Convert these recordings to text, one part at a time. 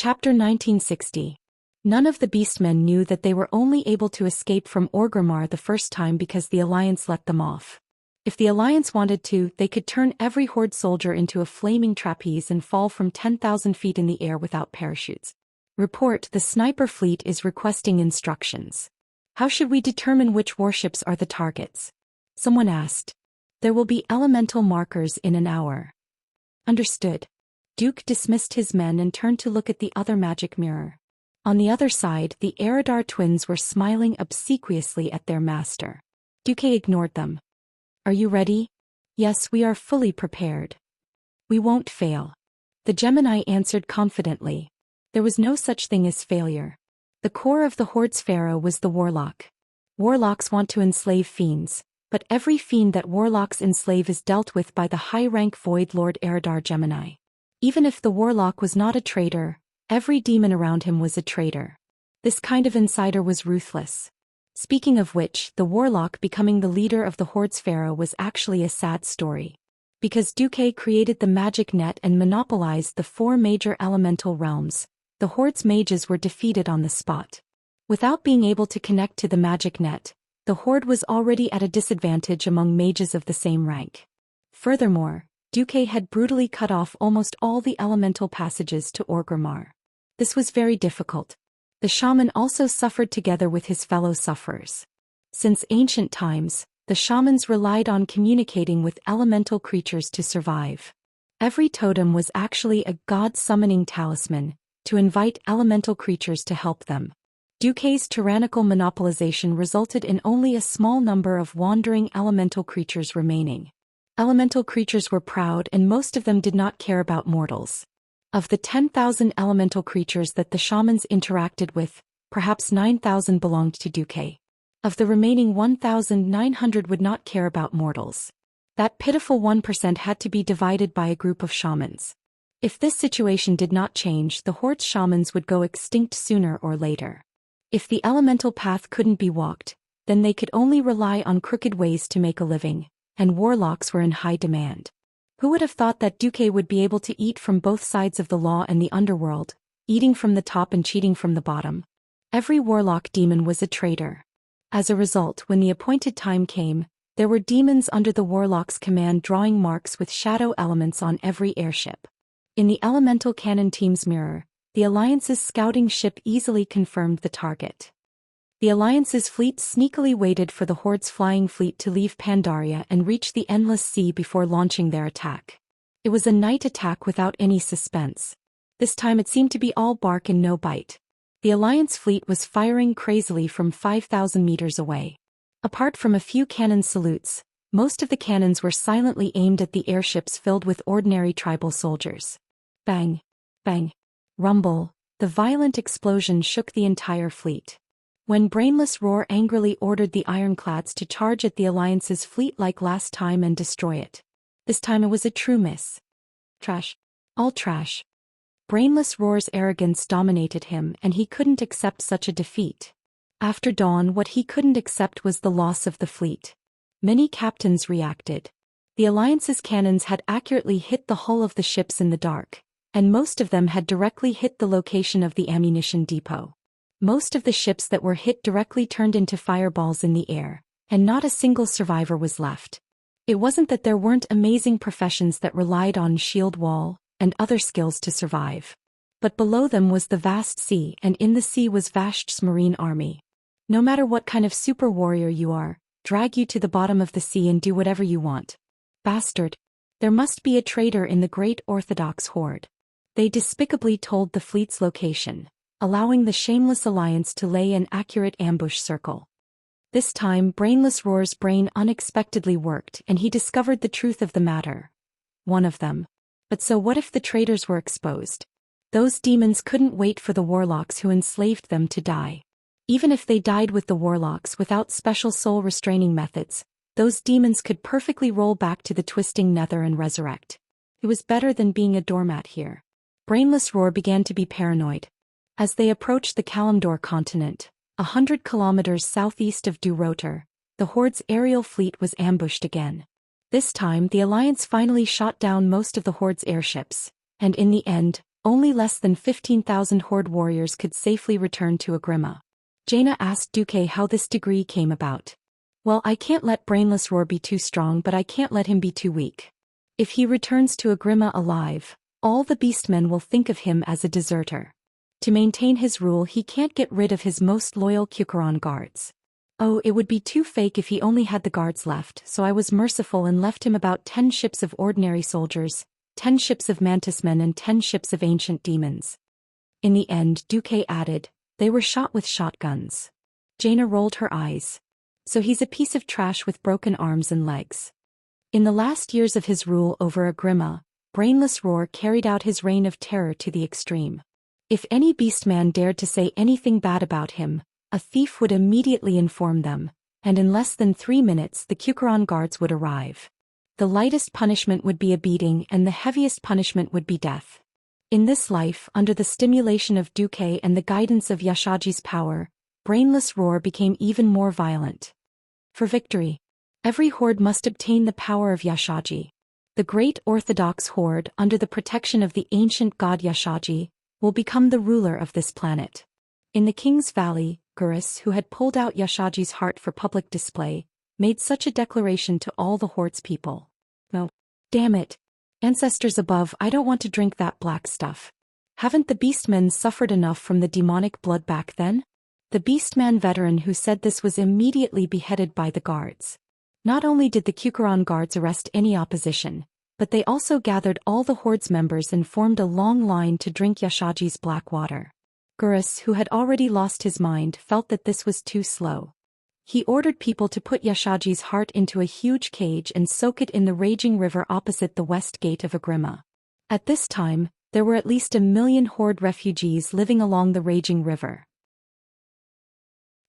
Chapter 1960. None of the beastmen knew that they were only able to escape from Orgrimmar the first time because the Alliance let them off. If the Alliance wanted to, they could turn every Horde soldier into a flaming trapeze and fall from 10,000 feet in the air without parachutes. Report: the sniper fleet is requesting instructions. How should we determine which warships are the targets? Someone asked. There will be elemental markers in an hour. Understood. Duke dismissed his men and turned to look at the other magic mirror. On the other side, the Eridar twins were smiling obsequiously at their master. Duke ignored them. Are you ready? Yes, we are fully prepared. We won't fail. The Gemini answered confidently. There was no such thing as failure. The core of the Horde's pharaoh was the warlock. Warlocks want to enslave fiends, but every fiend that warlocks enslave is dealt with by the high-rank Void Lord Eridar Gemini. Even if the warlock was not a traitor, every demon around him was a traitor. This kind of insider was ruthless. Speaking of which, the warlock becoming the leader of the Horde's pharaoh was actually a sad story. Because Duque created the magic net and monopolized the 4 major elemental realms, the Horde's mages were defeated on the spot. Without being able to connect to the magic net, the Horde was already at a disadvantage among mages of the same rank. Furthermore, Duque had brutally cut off almost all the elemental passages to Orgrimmar. This was very difficult. The shaman also suffered together with his fellow sufferers. Since ancient times, the shamans relied on communicating with elemental creatures to survive. Every totem was actually a god-summoning talisman, to invite elemental creatures to help them. Duque's tyrannical monopolization resulted in only a small number of wandering elemental creatures remaining. Elemental creatures were proud and most of them did not care about mortals. Of the 10,000 elemental creatures that the shamans interacted with, perhaps 9,000 belonged to Duque. Of the remaining 1,900 would not care about mortals. That pitiful 1% had to be divided by a group of shamans. If this situation did not change, the Horde's shamans would go extinct sooner or later. If the elemental path couldn't be walked, then they could only rely on crooked ways to make a living, and warlocks were in high demand. Who would have thought that Duque would be able to eat from both sides of the law and the underworld, eating from the top and cheating from the bottom? Every warlock demon was a traitor. As a result, when the appointed time came, there were demons under the warlock's command drawing marks with shadow elements on every airship. In the elemental cannon team's mirror, the Alliance's scouting ship easily confirmed the target. The Alliance's fleet sneakily waited for the Horde's flying fleet to leave Pandaria and reach the Endless Sea before launching their attack. It was a night attack without any suspense. This time it seemed to be all bark and no bite. The Alliance fleet was firing crazily from 5,000 meters away. Apart from a few cannon salutes, most of the cannons were silently aimed at the airships filled with ordinary tribal soldiers. Bang! Bang! Rumble! The violent explosion shook the entire fleet. When Brainless Roar angrily ordered the ironclads to charge at the Alliance's fleet like last time and destroy it. This time it was a true miss. Trash. All trash. Brainless Roar's arrogance dominated him and he couldn't accept such a defeat. After dawn, what he couldn't accept was the loss of the fleet. Many captains reacted. The Alliance's cannons had accurately hit the hull of the ships in the dark, and most of them had directly hit the location of the ammunition depot. Most of the ships that were hit directly turned into fireballs in the air, and not a single survivor was left. It wasn't that there weren't amazing professions that relied on shield wall and other skills to survive. But below them was the vast sea, and in the sea was Vasht's marine army. No matter what kind of super warrior you are, drag you to the bottom of the sea and do whatever you want. Bastard! There must be a traitor in the great Orthodox Horde. They despicably told the fleet's location, allowing the shameless Alliance to lay an accurate ambush circle. This time Brainless Roar's brain unexpectedly worked and he discovered the truth of the matter. One of them. But so what if the traitors were exposed? Those demons couldn't wait for the warlocks who enslaved them to die. Even if they died with the warlocks without special soul-restraining methods, those demons could perfectly roll back to the twisting nether and resurrect. It was better than being a doormat here. Brainless Roar began to be paranoid. As they approached the Kalimdor continent, 100 kilometers southeast of Durotor, the Horde's aerial fleet was ambushed again. This time the Alliance finally shot down most of the Horde's airships, and in the end, Only less than 15,000 horde warriors could safely return to Agrima. Jaina asked Duque how this degree came about. Well, I can't let Brainless Roar be too strong, but I can't let him be too weak. If he returns to Agrima alive, all the beastmen will think of him as a deserter. To maintain his rule, he can't get rid of his most loyal Kukuran guards. Oh, it would be too fake if he only had the guards left, so I was merciful and left him about 10 ships of ordinary soldiers, 10 ships of mantismen and 10 ships of ancient demons. In the end, Duque added, they were shot with shotguns. Jaina rolled her eyes. So he's a piece of trash with broken arms and legs. In the last years of his rule over Agrima, Brainless Roar carried out his reign of terror to the extreme. If any beastman dared to say anything bad about him, a thief would immediately inform them, and in less than 3 minutes the Kukuran guards would arrive. The lightest punishment would be a beating and the heaviest punishment would be death. In this life, under the stimulation of Duque and the guidance of Yashaji's power, Brainless Roar became even more violent. For victory, every horde must obtain the power of Yashaji. The great orthodox horde, under the protection of the ancient god Yashaji, will become the ruler of this planet. In the King's Valley, Gurus, who had pulled out Yashaji's heart for public display, made such a declaration to all the horde's people. Oh, damn it. Ancestors above, I don't want to drink that black stuff. Haven't the beastmen suffered enough from the demonic blood back then? The beastman veteran who said this was immediately beheaded by the guards. Not only did the Kukuran guards arrest any opposition, but they also gathered all the horde's members and formed a long line to drink Yashaji's black water. Gurus, who had already lost his mind, felt that this was too slow. He ordered people to put Yashaji's heart into a huge cage and soak it in the raging river opposite the west gate of Agrima. At this time, there were at least 1 million horde refugees living along the raging river.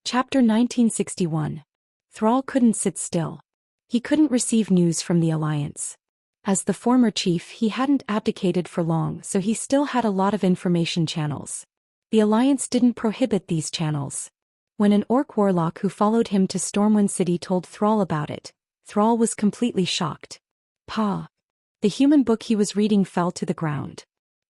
Chapter 1961. Thrall couldn't sit still. He couldn't receive news from the Alliance. As the former chief, he hadn't abdicated for long, so he still had a lot of information channels. The Alliance didn't prohibit these channels. When an orc warlock who followed him to Stormwind City told Thrall about it, Thrall was completely shocked. Pa! The human book he was reading fell to the ground.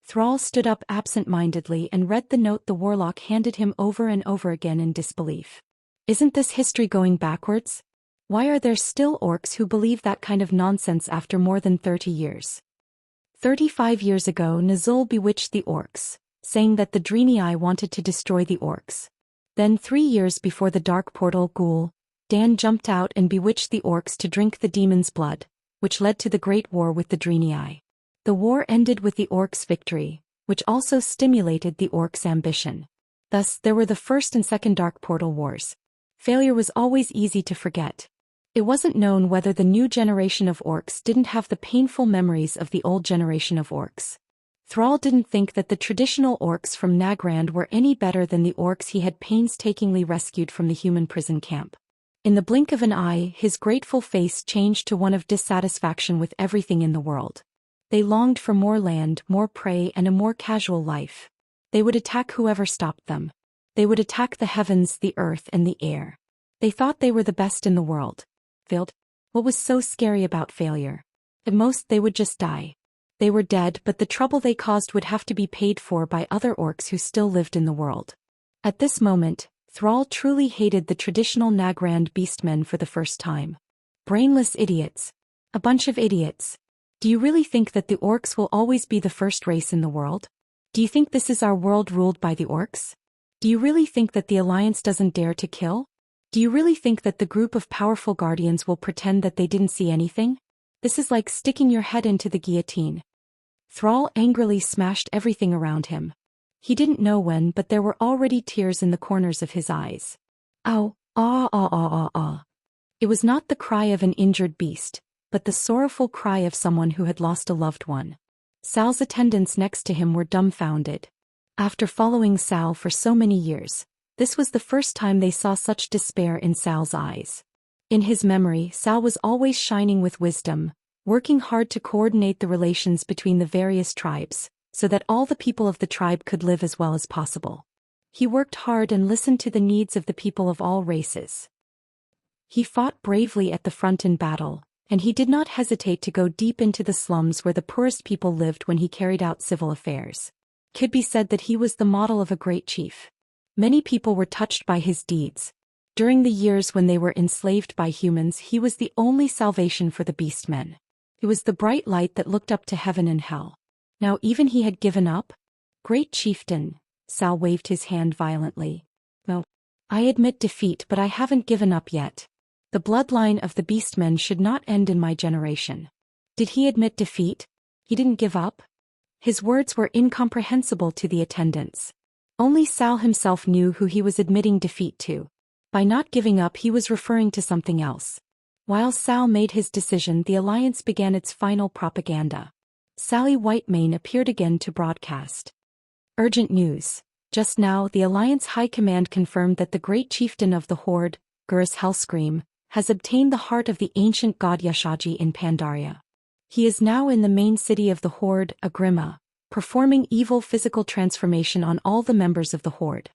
Thrall stood up absent-mindedly and read the note the warlock handed him over and over again in disbelief. Isn't this history going backwards? Why are there still orcs who believe that kind of nonsense after more than 30 years? 35 years ago, Nazul bewitched the orcs, saying that the Draenei wanted to destroy the orcs. Then 3 years before the Dark Portal Ghoul, Dan jumped out and bewitched the orcs to drink the demon's blood, which led to the Great War with the Draenei. The war ended with the orcs' victory, which also stimulated the orcs' ambition. Thus, there were the First and Second Dark Portal Wars. Failure was always easy to forget. It wasn't known whether the new generation of orcs didn't have the painful memories of the old generation of orcs. Thrall didn't think that the traditional orcs from Nagrand were any better than the orcs he had painstakingly rescued from the human prison camp. In the blink of an eye, his grateful face changed to one of dissatisfaction with everything in the world. They longed for more land, more prey, and a more casual life. They would attack whoever stopped them. They would attack the heavens, the earth, and the air. They thought they were the best in the world. Failed? What was so scary about failure? At most, they would just die. They were dead, but the trouble they caused would have to be paid for by other orcs who still lived in the world. At this moment, Thrall truly hated the traditional Nagrand beastmen for the first time. Brainless idiots. A bunch of idiots. Do you really think that the orcs will always be the first race in the world? Do you think this is our world ruled by the orcs? Do you really think that the Alliance doesn't dare to kill? Do you really think that the group of powerful guardians will pretend that they didn't see anything? This is like sticking your head into the guillotine. Thrall angrily smashed everything around him. He didn't know when, but there were already tears in the corners of his eyes. Ow, ah ah ah ah ah. It was not the cry of an injured beast, but the sorrowful cry of someone who had lost a loved one. Sal's attendants next to him were dumbfounded. After following Sal for so many years, this was the first time they saw such despair in Sal's eyes. In his memory, Sal was always shining with wisdom, working hard to coordinate the relations between the various tribes, so that all the people of the tribe could live as well as possible. He worked hard and listened to the needs of the people of all races. He fought bravely at the front in battle, and he did not hesitate to go deep into the slums where the poorest people lived when he carried out civil affairs. Could be said that he was the model of a great chief. Many people were touched by his deeds. During the years when they were enslaved by humans, he was the only salvation for the beastmen. He was the bright light that looked up to heaven and hell. Now even he had given up? Great chieftain, Sal waved his hand violently. No. I admit defeat, but I haven't given up yet. The bloodline of the beastmen should not end in my generation. Did he admit defeat? He didn't give up? His words were incomprehensible to the attendants. Only Sal himself knew who he was admitting defeat to. By not giving up, he was referring to something else. While Sal made his decision, the Alliance began its final propaganda. Sally Whitemane appeared again to broadcast. Urgent news. Just now, the Alliance High Command confirmed that the great chieftain of the Horde, Gurus Hellscream, has obtained the heart of the ancient god Xianxia in Pandaria. He is now in the main city of the Horde, Agrima, performing evil physical transformation on all the members of the Horde.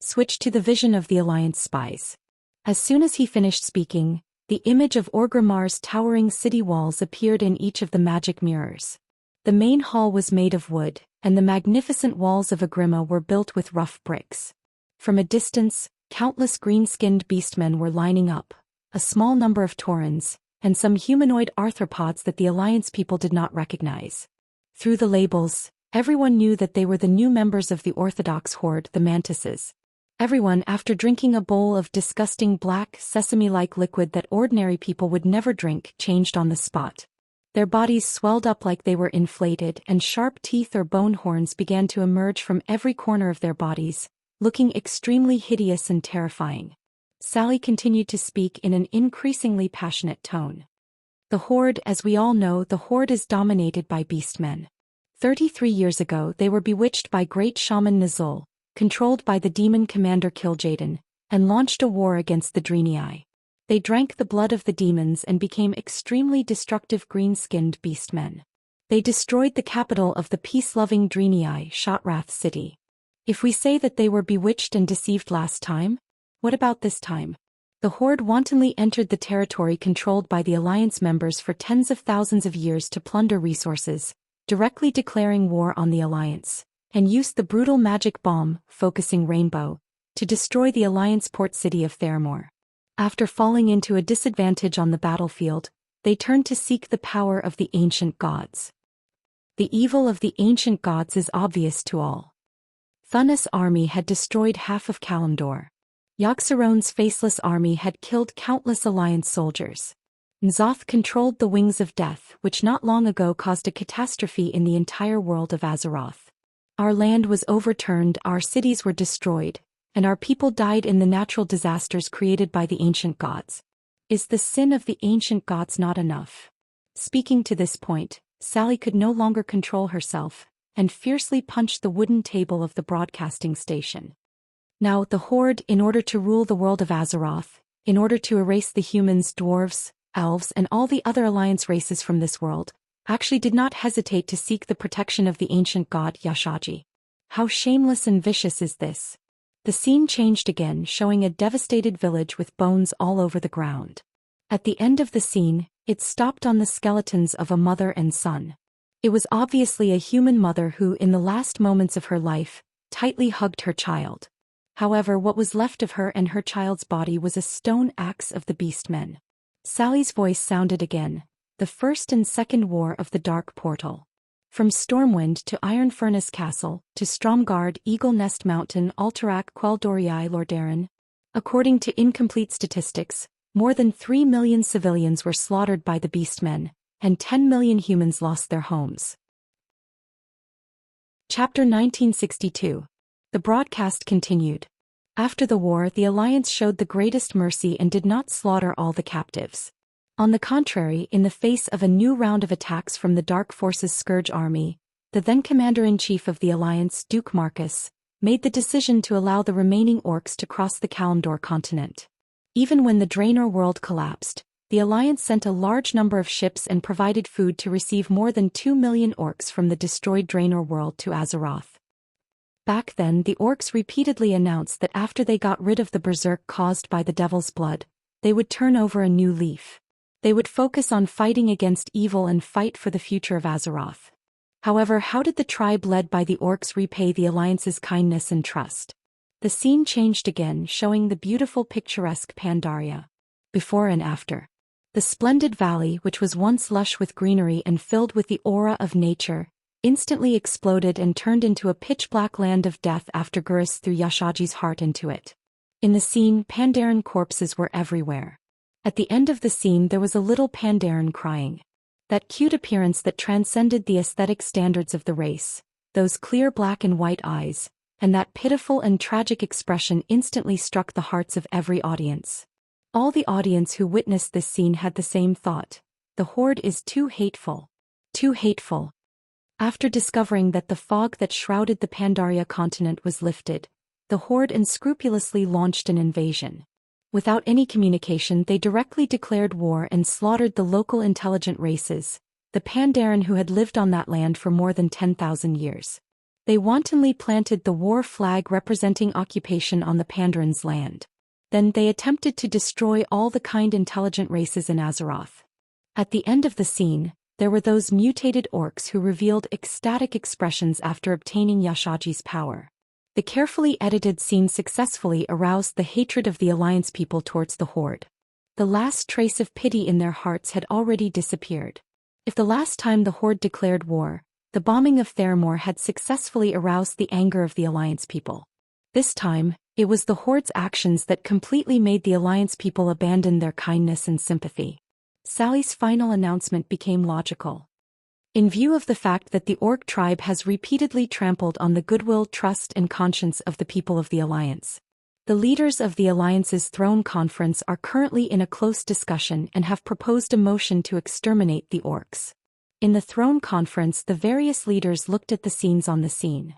Switch to the vision of the Alliance spies. As soon as he finished speaking, the image of Orgrimmar's towering city walls appeared in each of the magic mirrors. The main hall was made of wood, and the magnificent walls of Agrima were built with rough bricks. From a distance, countless green-skinned beastmen were lining up, a small number of Taurans, and some humanoid arthropods that the Alliance people did not recognize. Through the labels, everyone knew that they were the new members of the Orthodox Horde, the Mantises. Everyone, after drinking a bowl of disgusting black, sesame-like liquid that ordinary people would never drink, changed on the spot. Their bodies swelled up like they were inflated, and sharp teeth or bone horns began to emerge from every corner of their bodies, looking extremely hideous and terrifying. Sally continued to speak in an increasingly passionate tone. The Horde, as we all know, the Horde is dominated by beastmen. 33 years ago they were bewitched by great shaman Nizul, controlled by the demon commander Kil'jaeden, and launched a war against the Draenei. They drank the blood of the demons and became extremely destructive green-skinned beastmen. They destroyed the capital of the peace-loving Draenei, Shotrath City. If we say that they were bewitched and deceived last time, what about this time? The Horde wantonly entered the territory controlled by the Alliance members for tens of thousands of years to plunder resources, directly declaring war on the Alliance, and used the brutal magic bomb, Focusing Rainbow, to destroy the Alliance port city of Theramore. After falling into a disadvantage on the battlefield, they turned to seek the power of the ancient gods. The evil of the ancient gods is obvious to all. Thunus' army had destroyed half of Kalimdor. Yogg-Saron's faceless army had killed countless Alliance soldiers. N'Zoth controlled the Wings of Death, which not long ago caused a catastrophe in the entire world of Azeroth. Our land was overturned, our cities were destroyed, and our people died in the natural disasters created by the ancient gods. Is the sin of the ancient gods not enough? Speaking to this point, Sally could no longer control herself, and fiercely punched the wooden table of the broadcasting station. Now, the Horde, in order to rule the world of Azeroth, in order to erase the humans, dwarves, elves, and all the other Alliance races from this world, actually did not hesitate to seek the protection of the ancient god Xianxia. How shameless and vicious is this? The scene changed again, showing a devastated village with bones all over the ground. At the end of the scene, it stopped on the skeletons of a mother and son. It was obviously a human mother who, in the last moments of her life, tightly hugged her child. However, what was left of her and her child's body was a stone axe of the beastmen. Sally's voice sounded again, the First and Second War of the Dark Portal. From Stormwind to Iron Furnace Castle, to Stromgarde, Eagle Nest Mountain, Alterac, Quel'Dorii, Lordaeron. According to incomplete statistics, more than 3 million civilians were slaughtered by the beastmen, and 10 million humans lost their homes. Chapter 1962. The broadcast continued. After the war, the Alliance showed the greatest mercy and did not slaughter all the captives. On the contrary, in the face of a new round of attacks from the Dark Forces Scourge army, the then Commander-in-Chief of the Alliance, Duke Marcus, made the decision to allow the remaining orcs to cross the Kalimdor continent. Even when the Draenor world collapsed, the Alliance sent a large number of ships and provided food to receive more than 2 million orcs from the destroyed Draenor world to Azeroth. Back then, the orcs repeatedly announced that after they got rid of the berserk caused by the Devil's Blood, they would turn over a new leaf. They would focus on fighting against evil and fight for the future of Azeroth. However, how did the tribe led by the orcs repay the Alliance's kindness and trust? The scene changed again, showing the beautiful picturesque Pandaria. Before and after. The splendid valley, which was once lush with greenery and filled with the aura of nature, instantly exploded and turned into a pitch-black land of death after Gurus threw Yashaji's heart into it. In the scene, Pandaren corpses were everywhere. At the end of the scene there was a little Pandaren crying. That cute appearance that transcended the aesthetic standards of the race, those clear black and white eyes, and that pitiful and tragic expression instantly struck the hearts of every audience. All the audience who witnessed this scene had the same thought. The horde is too hateful. Too hateful. After discovering that the fog that shrouded the Pandaria continent was lifted, the horde unscrupulously launched an invasion. Without any communication, they directly declared war and slaughtered the local intelligent races, the Pandaren who had lived on that land for more than 10,000 years. They wantonly planted the war flag representing occupation on the Pandaran's land. Then they attempted to destroy all the kind intelligent races in Azeroth. At the end of the scene, there were those mutated orcs who revealed ecstatic expressions after obtaining Yashaji's power. The carefully edited scene successfully aroused the hatred of the Alliance people towards the horde. The last trace of pity in their hearts had already disappeared. If the last time the horde declared war, the bombing of Theramore had successfully aroused the anger of the Alliance people. This time, it was the horde's actions that completely made the Alliance people abandon their kindness and sympathy. Sally's final announcement became logical. In view of the fact that the orc tribe has repeatedly trampled on the goodwill, trust, and conscience of the people of the Alliance, the leaders of the Alliance's throne conference are currently in a close discussion and have proposed a motion to exterminate the orcs. In the throne conference, the various leaders looked at the scenes on the scene.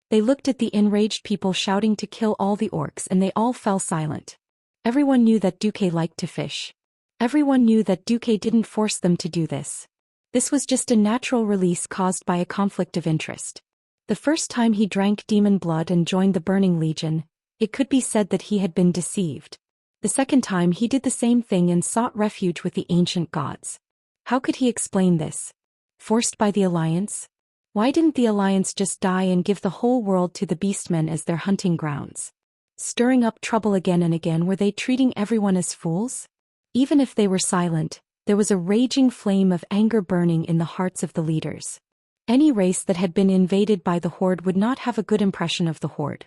They looked at the enraged people shouting to kill all the orcs, and they all fell silent. Everyone knew that Duque liked to fish. Everyone knew that Duque didn't force them to do this. This was just a natural release caused by a conflict of interest. The first time he drank demon blood and joined the Burning Legion, it could be said that he had been deceived. The second time he did the same thing and sought refuge with the ancient gods. How could he explain this? Forced by the Alliance? Why didn't the Alliance just die and give the whole world to the beastmen as their hunting grounds? Stirring up trouble again and again, were they treating everyone as fools? Even if they were silent, there was a raging flame of anger burning in the hearts of the leaders. Any race that had been invaded by the horde would not have a good impression of the horde.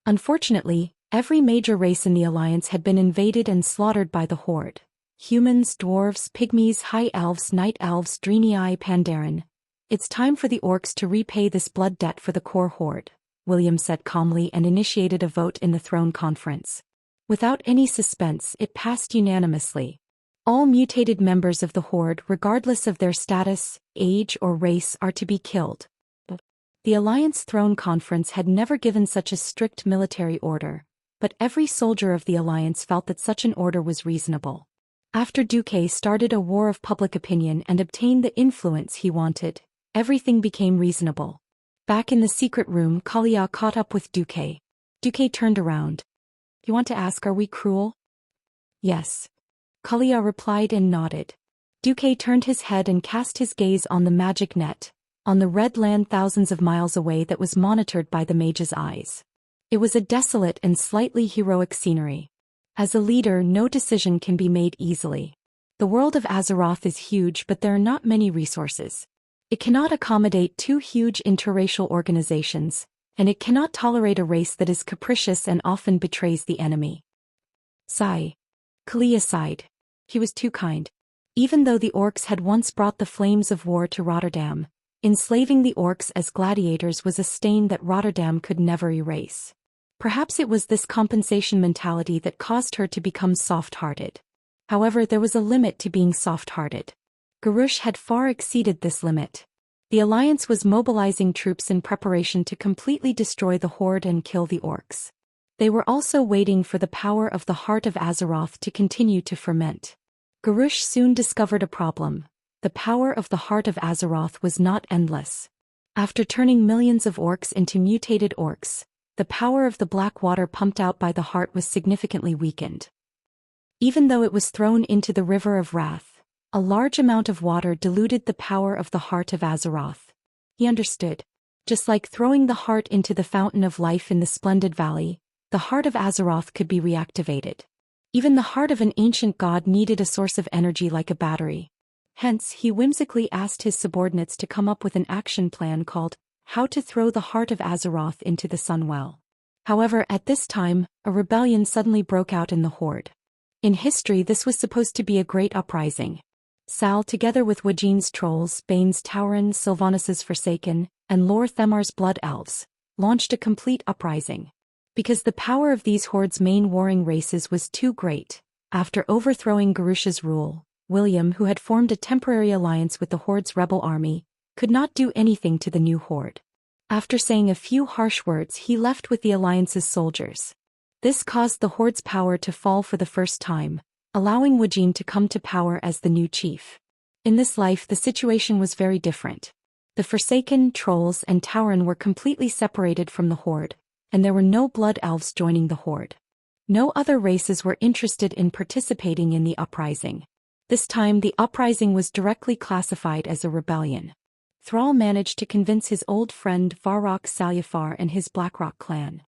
Unfortunately, every major race in the Alliance had been invaded and slaughtered by the horde. Humans, dwarves, pygmies, high elves, night elves, Draenei, Pandaren. It's time for the orcs to repay this blood debt for the core horde, William said calmly, and initiated a vote in the throne conference. Without any suspense, it passed unanimously. All mutated members of the horde, regardless of their status, age, or race, are to be killed. The Alliance Throne Conference had never given such a strict military order, but every soldier of the Alliance felt that such an order was reasonable. After Duque started a war of public opinion and obtained the influence he wanted, everything became reasonable. Back in the secret room, Kalia caught up with Duque. Duque turned around. "You want to ask, are we cruel?" "Yes." Kalia replied and nodded. Duque turned his head and cast his gaze on the magic net, on the red land thousands of miles away that was monitored by the mage's eyes. It was a desolate and slightly heroic scenery. As a leader, no decision can be made easily. The world of Azeroth is huge, but there are not many resources. It cannot accommodate two huge interracial organizations, and it cannot tolerate a race that is capricious and often betrays the enemy. Sigh. Kalia sighed. He was too kind. Even though the orcs had once brought the flames of war to Rotterdam, enslaving the orcs as gladiators was a stain that Rotterdam could never erase. Perhaps it was this compensation mentality that caused her to become soft-hearted. However, there was a limit to being soft-hearted. Garrosh had far exceeded this limit. The Alliance was mobilizing troops in preparation to completely destroy the horde and kill the orcs. They were also waiting for the power of the heart of Azeroth to continue to ferment. Garrosh soon discovered a problem. The power of the heart of Azeroth was not endless. After turning millions of orcs into mutated orcs, the power of the black water pumped out by the heart was significantly weakened. Even though it was thrown into the River of Wrath, a large amount of water diluted the power of the heart of Azeroth. He understood. Just like throwing the heart into the fountain of life in the splendid valley, the heart of Azeroth could be reactivated. Even the heart of an ancient god needed a source of energy like a battery. Hence, he whimsically asked his subordinates to come up with an action plan called How to Throw the Heart of Azeroth into the Sunwell. However, at this time, a rebellion suddenly broke out in the Horde. In history, this was supposed to be a great uprising. Sal, together with Wajin's trolls, Bane's Tauren, Sylvanas's Forsaken, and Lor Themar's Blood Elves, launched a complete uprising. Because the power of these hordes' main warring races was too great, after overthrowing Garusha's rule, William, who had formed a temporary alliance with the horde's rebel army, could not do anything to the new horde. After saying a few harsh words, he left with the alliance's soldiers. This caused the horde's power to fall for the first time, allowing Wajin to come to power as the new chief. In this life, the situation was very different. The Forsaken, Trolls, and Tauren were completely separated from the horde, and there were no blood elves joining the horde. No other races were interested in participating in the uprising. This time, the uprising was directly classified as a rebellion. Thrall managed to convince his old friend Varrock Salyafar and his Blackrock clan.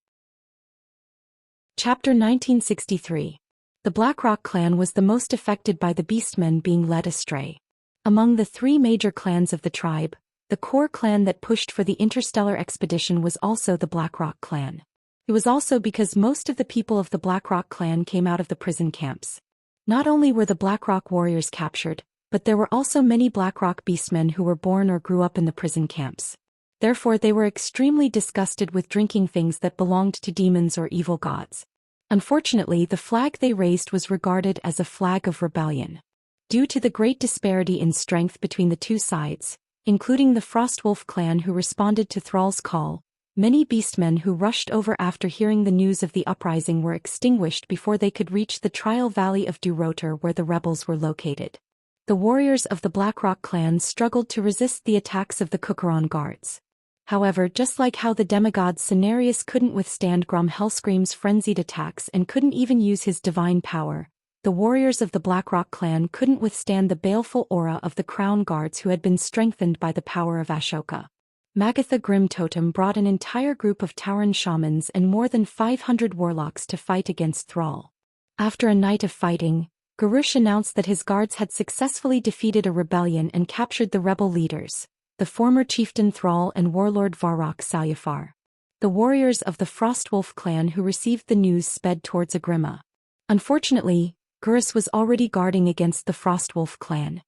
Chapter 1963. The Blackrock clan was the most affected by the Beastmen being led astray. Among the three major clans of the tribe, the core clan that pushed for the interstellar expedition was also the Blackrock clan. It was also because most of the people of the Blackrock clan came out of the prison camps. Not only were the Blackrock warriors captured, but there were also many Blackrock beastmen who were born or grew up in the prison camps. Therefore, they were extremely disgusted with drinking things that belonged to demons or evil gods. Unfortunately, the flag they raised was regarded as a flag of rebellion. Due to the great disparity in strength between the two sides, including the Frostwolf clan who responded to Thrall's call, many beastmen who rushed over after hearing the news of the uprising were extinguished before they could reach the Trial Valley of Durotor where the rebels were located. The warriors of the Blackrock clan struggled to resist the attacks of the Kukuran guards. However, just like how the demigod Cenarius couldn't withstand Grom Hellscream's frenzied attacks and couldn't even use his divine power, the warriors of the Blackrock clan couldn't withstand the baleful aura of the crown guards who had been strengthened by the power of Ashoka. Magatha Grim Totem brought an entire group of Tauren shamans and more than 500 warlocks to fight against Thrall. After a night of fighting, Garush announced that his guards had successfully defeated a rebellion and captured the rebel leaders, the former chieftain Thrall and warlord Varrock Salyafar. The warriors of the Frostwolf clan who received the news sped towards Agrima. Unfortunately, Gurus was already guarding against the Frostwolf clan.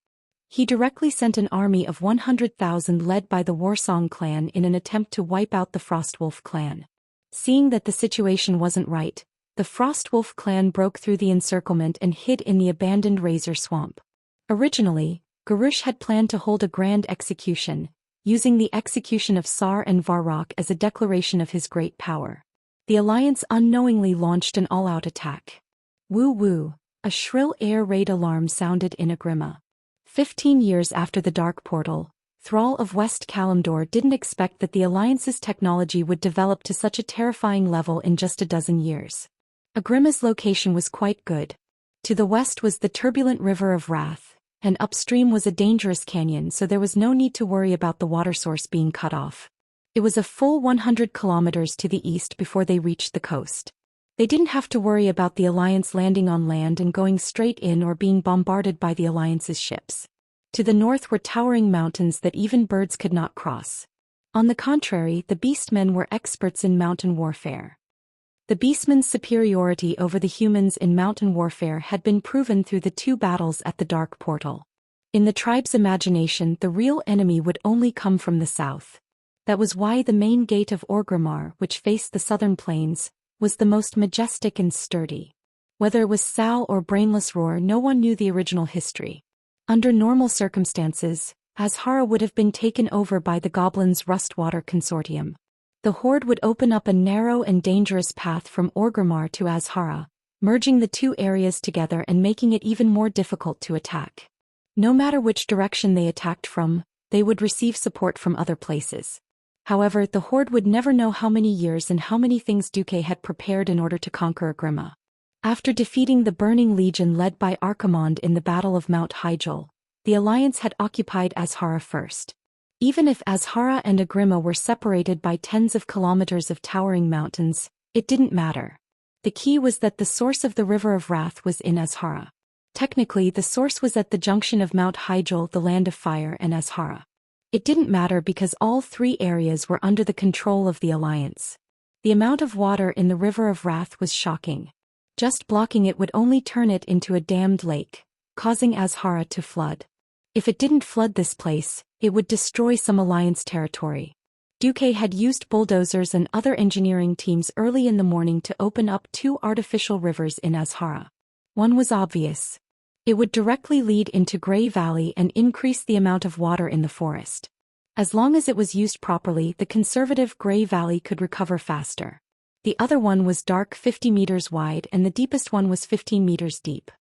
He directly sent an army of 100,000 led by the Warsong clan in an attempt to wipe out the Frostwolf clan. Seeing that the situation wasn't right, the Frostwolf clan broke through the encirclement and hid in the abandoned Razor Swamp. Originally, Garush had planned to hold a grand execution, using the execution of Sar and Varrock as a declaration of his great power. The alliance unknowingly launched an all-out attack. Woo woo, a shrill air raid alarm sounded in Agrima. 15 years after the Dark Portal, Thrall of West Kalimdor didn't expect that the alliance's technology would develop to such a terrifying level in just a dozen years. Agrima's location was quite good. To the west was the turbulent River of Wrath, and upstream was a dangerous canyon, so there was no need to worry about the water source being cut off. It was a full 100 kilometers to the east before they reached the coast. They didn't have to worry about the Alliance landing on land and going straight in or being bombarded by the Alliance's ships. To the north were towering mountains that even birds could not cross. On the contrary, the beastmen were experts in mountain warfare. The beastmen's superiority over the humans in mountain warfare had been proven through the two battles at the Dark Portal. In the tribe's imagination, the real enemy would only come from the south. That was why the main gate of Orgrimmar, which faced the southern plains, was the most majestic and sturdy. Whether it was Sal or Brainless Roar, no one knew the original history. Under normal circumstances, Azhara would have been taken over by the Goblins' Rustwater Consortium. The Horde would open up a narrow and dangerous path from Orgrimmar to Azhara, merging the two areas together and making it even more difficult to attack. No matter which direction they attacked from, they would receive support from other places. However, the Horde would never know how many years and how many things Duque had prepared in order to conquer Agrima. After defeating the Burning Legion led by Archimonde in the Battle of Mount Hyjal, the Alliance had occupied Azhara first. Even if Azhara and Agrima were separated by tens of kilometers of towering mountains, it didn't matter. The key was that the source of the River of Wrath was in Azhara. Technically, the source was at the junction of Mount Hyjal, the Land of Fire, and Azhara. It didn't matter because all three areas were under the control of the Alliance. The amount of water in the River of Wrath was shocking. Just blocking it would only turn it into a dammed lake, causing Azhara to flood. If it didn't flood this place, it would destroy some Alliance territory. Duque had used bulldozers and other engineering teams early in the morning to open up two artificial rivers in Azhara. One was obvious. It would directly lead into Grey Valley and increase the amount of water in the forest. As long as it was used properly, the conservative Grey Valley could recover faster. The other one was dark 50 meters wide and the deepest one was 15 meters deep.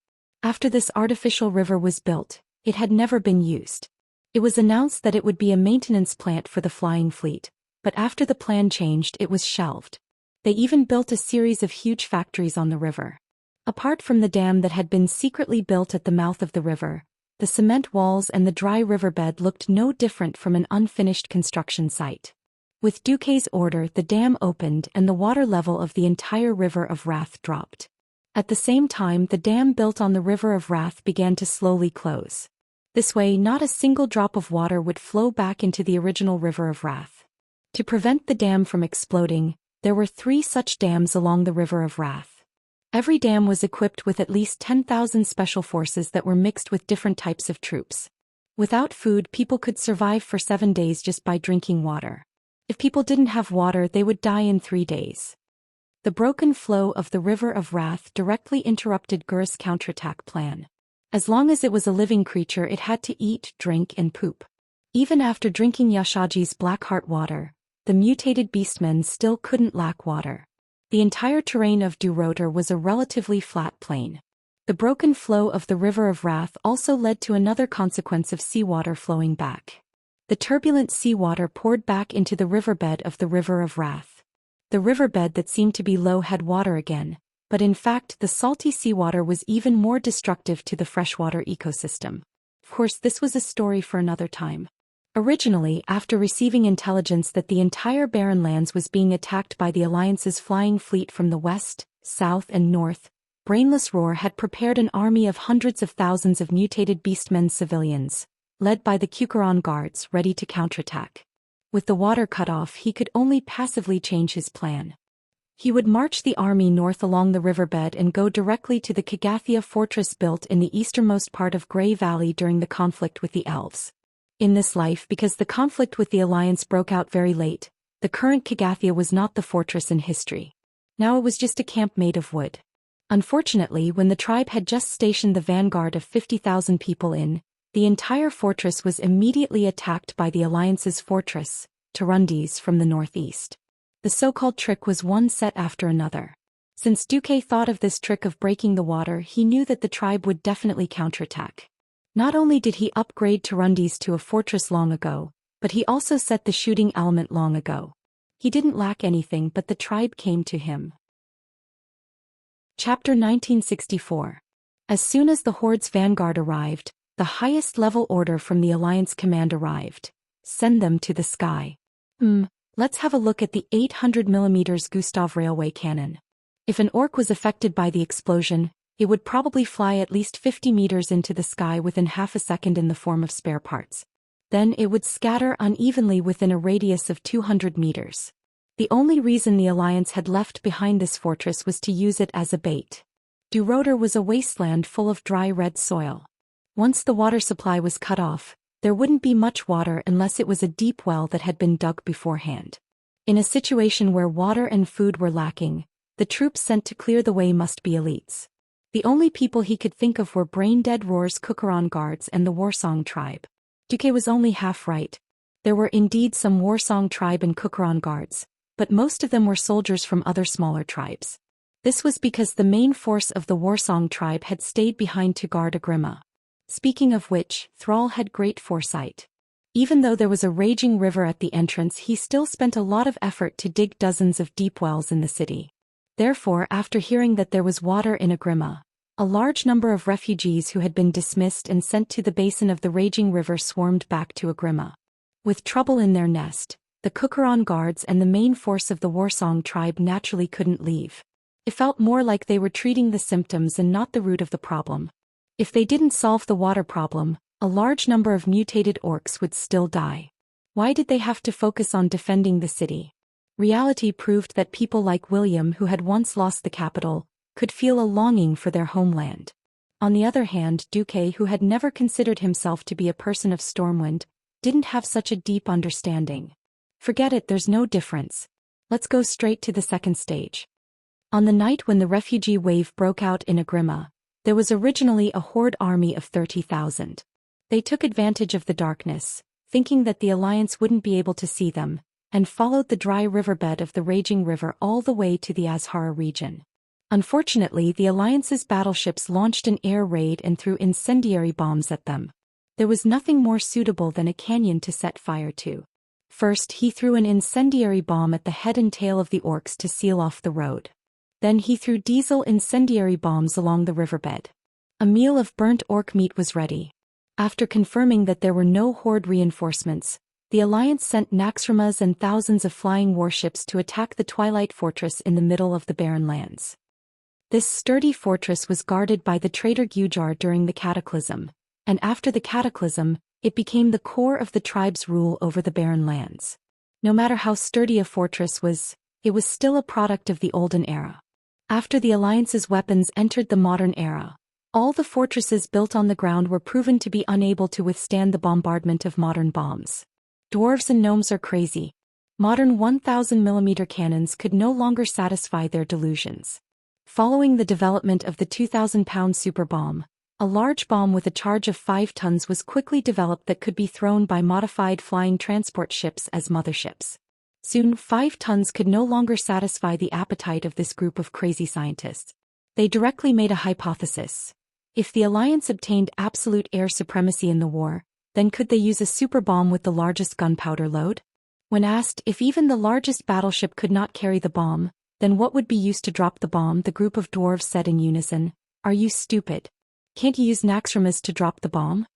After this artificial river was built, it had never been used. It was announced that it would be a maintenance plant for the flying fleet, but after the plan changed, it was shelved. They even built a series of huge factories on the river. Apart from the dam that had been secretly built at the mouth of the river, the cement walls and the dry riverbed looked no different from an unfinished construction site. With Duque's order, the dam opened and the water level of the entire River of Wrath dropped. At the same time, the dam built on the River of Wrath began to slowly close. This way, not a single drop of water would flow back into the original River of Wrath. To prevent the dam from exploding, there were 3 such dams along the River of Wrath. Every dam was equipped with at least 10,000 special forces that were mixed with different types of troops. Without food, people could survive for 7 days just by drinking water. If people didn't have water, they would die in 3 days. The broken flow of the River of Wrath directly interrupted Gur's counterattack plan. As long as it was a living creature, it had to eat, drink, and poop. Even after drinking Yashaji's Blackheart water, the mutated beastmen still couldn't lack water. The entire terrain of Durotor was a relatively flat plain. The broken flow of the River of Wrath also led to another consequence of seawater flowing back. The turbulent seawater poured back into the riverbed of the River of Wrath. The riverbed that seemed to be low had water again, but in fact the salty seawater was even more destructive to the freshwater ecosystem. Of course, this was a story for another time. Originally, after receiving intelligence that the entire Barren Lands was being attacked by the Alliance's flying fleet from the west, south and north, Brainless Roar had prepared an army of hundreds of thousands of mutated beastmen civilians, led by the Kukuran guards, ready to counterattack. With the water cut off, he could only passively change his plan. He would march the army north along the riverbed and go directly to the Kagathia fortress built in the easternmost part of Grey Valley during the conflict with the elves. In this life, because the conflict with the Alliance broke out very late, the current Kagathia was not the fortress in history. Now it was just a camp made of wood. Unfortunately, when the tribe had just stationed the vanguard of 50,000 people in, the entire fortress was immediately attacked by the Alliance's fortress, Turundis, from the northeast. The so-called trick was one set after another. Since Duque thought of this trick of breaking the water, he knew that the tribe would definitely counterattack. Not only did he upgrade Turundis to a fortress long ago, but he also set the shooting element long ago. He didn't lack anything, but the tribe came to him. Chapter 1964. As soon as the Horde's vanguard arrived, the highest level order from the Alliance command arrived. Send them to the sky. Let's have a look at the 800mm Gustav railway cannon. If an orc was affected by the explosion, it would probably fly at least 50 meters into the sky within half a second in the form of spare parts. Then it would scatter unevenly within a radius of 200 meters. The only reason the Alliance had left behind this fortress was to use it as a bait. Durotor was a wasteland full of dry red soil. Once the water supply was cut off, there wouldn't be much water unless it was a deep well that had been dug beforehand. In a situation where water and food were lacking, the troops sent to clear the way must be elites. The only people he could think of were brain-dead Roar's Kukuran guards and the Warsong tribe. Duque was only half right. There were indeed some Warsong tribe and Kukuran guards, but most of them were soldiers from other smaller tribes. This was because the main force of the Warsong tribe had stayed behind to guard Agrima. Speaking of which, Thrall had great foresight. Even though there was a raging river at the entrance, he still spent a lot of effort to dig dozens of deep wells in the city. Therefore, after hearing that there was water in Agrima, a large number of refugees who had been dismissed and sent to the basin of the raging river swarmed back to Agrima. With trouble in their nest, the Kukuran guards and the main force of the Warsong tribe naturally couldn't leave. It felt more like they were treating the symptoms and not the root of the problem. If they didn't solve the water problem, a large number of mutated orcs would still die. Why did they have to focus on defending the city? Reality proved that people like William, who had once lost the capital, could feel a longing for their homeland. On the other hand, Duque, who had never considered himself to be a person of Stormwind, didn't have such a deep understanding. Forget it, there's no difference. Let's go straight to the second stage. On the night when the refugee wave broke out in Agrima, there was originally a horde army of 30,000. They took advantage of the darkness, thinking that the Alliance wouldn't be able to see them, and followed the dry riverbed of the raging river all the way to the Azhara region. Unfortunately, the Alliance's battleships launched an air raid and threw incendiary bombs at them. There was nothing more suitable than a canyon to set fire to. First, he threw an incendiary bomb at the head and tail of the orcs to seal off the road. Then he threw diesel incendiary bombs along the riverbed. A meal of burnt orc meat was ready. After confirming that there were no horde reinforcements, the Alliance sent Naxxramas and thousands of flying warships to attack the Twilight Fortress in the middle of the barren lands. This sturdy fortress was guarded by the traitor Gujar during the Cataclysm, and after the Cataclysm, it became the core of the tribe's rule over the barren lands. No matter how sturdy a fortress was, it was still a product of the olden era. After the Alliance's weapons entered the modern era, all the fortresses built on the ground were proven to be unable to withstand the bombardment of modern bombs. Dwarves and gnomes are crazy. Modern 1,000mm cannons could no longer satisfy their delusions. Following the development of the 2,000-pound super bomb, a large bomb with a charge of 5 tons was quickly developed that could be thrown by modified flying transport ships as motherships. Soon, 5 tons could no longer satisfy the appetite of this group of crazy scientists. They directly made a hypothesis. If the Alliance obtained absolute air supremacy in the war, then could they use a super bomb with the largest gunpowder load? When asked if even the largest battleship could not carry the bomb, then what would be used to drop the bomb, the group of dwarves said in unison, "Are you stupid? Can't you use Naxxramas to drop the bomb?"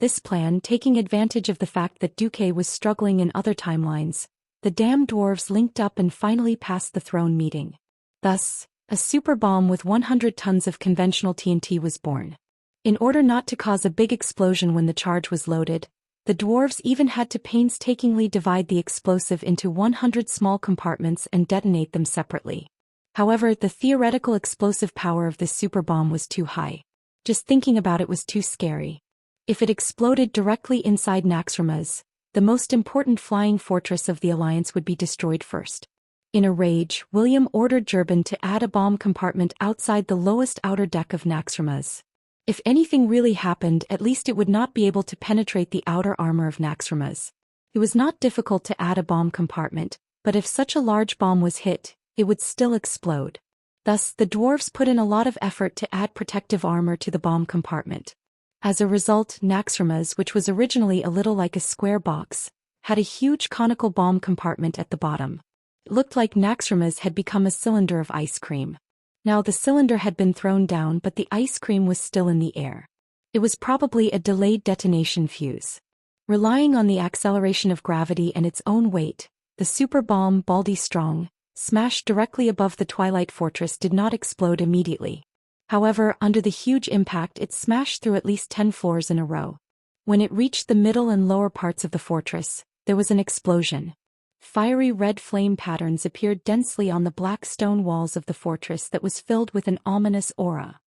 This plan, taking advantage of the fact that Duque was struggling in other timelines, the damn dwarves linked up and finally passed the throne meeting. Thus, a super bomb with 100 tons of conventional TNT was born. In order not to cause a big explosion when the charge was loaded, the dwarves even had to painstakingly divide the explosive into 100 small compartments and detonate them separately. However, the theoretical explosive power of this super bomb was too high. Just thinking about it was too scary. If it exploded directly inside Naxxramas, the most important flying fortress of the Alliance would be destroyed first. In a rage, William ordered Jurban to add a bomb compartment outside the lowest outer deck of Naxxramas. If anything really happened, at least it would not be able to penetrate the outer armor of Naxxramas. It was not difficult to add a bomb compartment, but if such a large bomb was hit, it would still explode. Thus, the dwarves put in a lot of effort to add protective armor to the bomb compartment. As a result, Naxxramas, which was originally a little like a square box, had a huge conical bomb compartment at the bottom. It looked like Naxxramas had become a cylinder of ice cream. Now the cylinder had been thrown down, but the ice cream was still in the air. It was probably a delayed detonation fuse. Relying on the acceleration of gravity and its own weight, the super bomb, Baldy Strong, smashed directly above the Twilight Fortress, did not explode immediately. However, under the huge impact, it smashed through at least 10 floors in a row. When it reached the middle and lower parts of the fortress, there was an explosion. Fiery red flame patterns appeared densely on the black stone walls of the fortress that was filled with an ominous aura.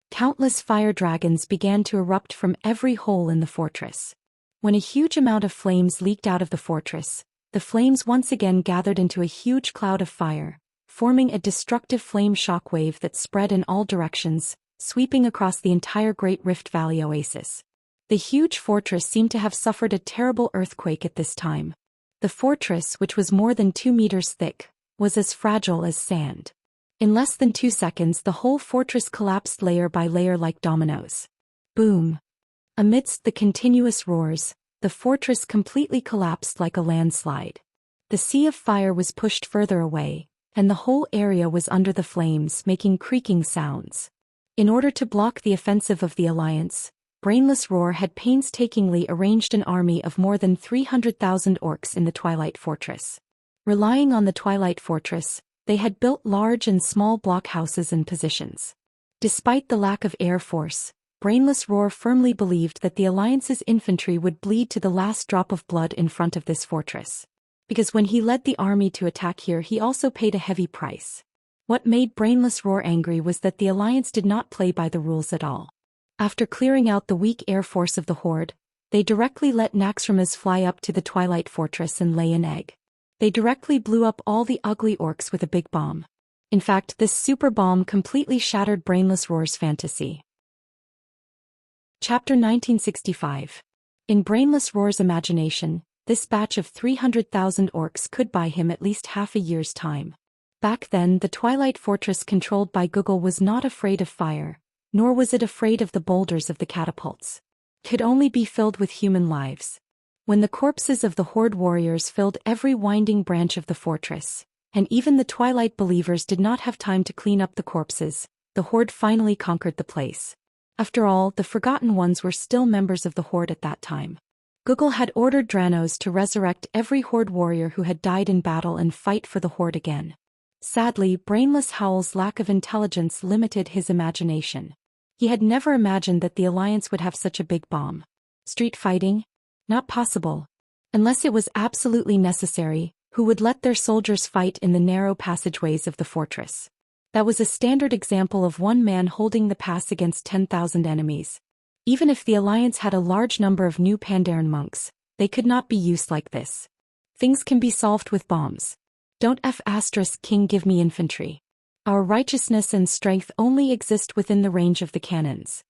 Countless fire dragons began to erupt from every hole in the fortress. When a huge amount of flames leaked out of the fortress, the flames once again gathered into a huge cloud of fire, forming a destructive flame shockwave that spread in all directions, sweeping across the entire Great Rift Valley oasis. The huge fortress seemed to have suffered a terrible earthquake at this time. The fortress, which was more than 2 meters thick, was as fragile as sand. In less than 2 seconds, the whole fortress collapsed layer by layer like dominoes. Boom! Amidst the continuous roars, the fortress completely collapsed like a landslide. The sea of fire was pushed further away, and the whole area was under the flames, making creaking sounds. In order to block the offensive of the Alliance, Brainless Roar had painstakingly arranged an army of more than 300,000 orcs in the Twilight Fortress. Relying on the Twilight Fortress, they had built large and small blockhouses and positions. Despite the lack of air force, Brainless Roar firmly believed that the Alliance's infantry would bleed to the last drop of blood in front of this fortress. Because when he led the army to attack here, he also paid a heavy price. What made Brainless Roar angry was that the Alliance did not play by the rules at all. After clearing out the weak air force of the Horde, they directly let Naxxramas fly up to the Twilight Fortress and lay an egg. They directly blew up all the ugly orcs with a big bomb. In fact, this super bomb completely shattered Brainless Roar's fantasy. Chapter 1965. In Brainless Roar's imagination, this batch of 300,000 orcs could buy him at least half a year's time. Back then, the Twilight Fortress controlled by Google was not afraid of fire, nor was it afraid of the boulders of the catapults. It could only be filled with human lives. When the corpses of the Horde warriors filled every winding branch of the fortress, and even the Twilight believers did not have time to clean up the corpses, the Horde finally conquered the place. After all, the Forgotten Ones were still members of the Horde at that time. Google had ordered Dranos to resurrect every Horde warrior who had died in battle and fight for the Horde again. Sadly, Brainless Howl's lack of intelligence limited his imagination. He had never imagined that the Alliance would have such a big bomb. Street fighting? Not possible. Unless it was absolutely necessary, who would let their soldiers fight in the narrow passageways of the fortress? That was a standard example of one man holding the pass against 10,000 enemies. Even if the Alliance had a large number of new Pandaren monks, they could not be used like this. Things can be solved with bombs. Don't King give me infantry. Our righteousness and strength only exist within the range of the cannons.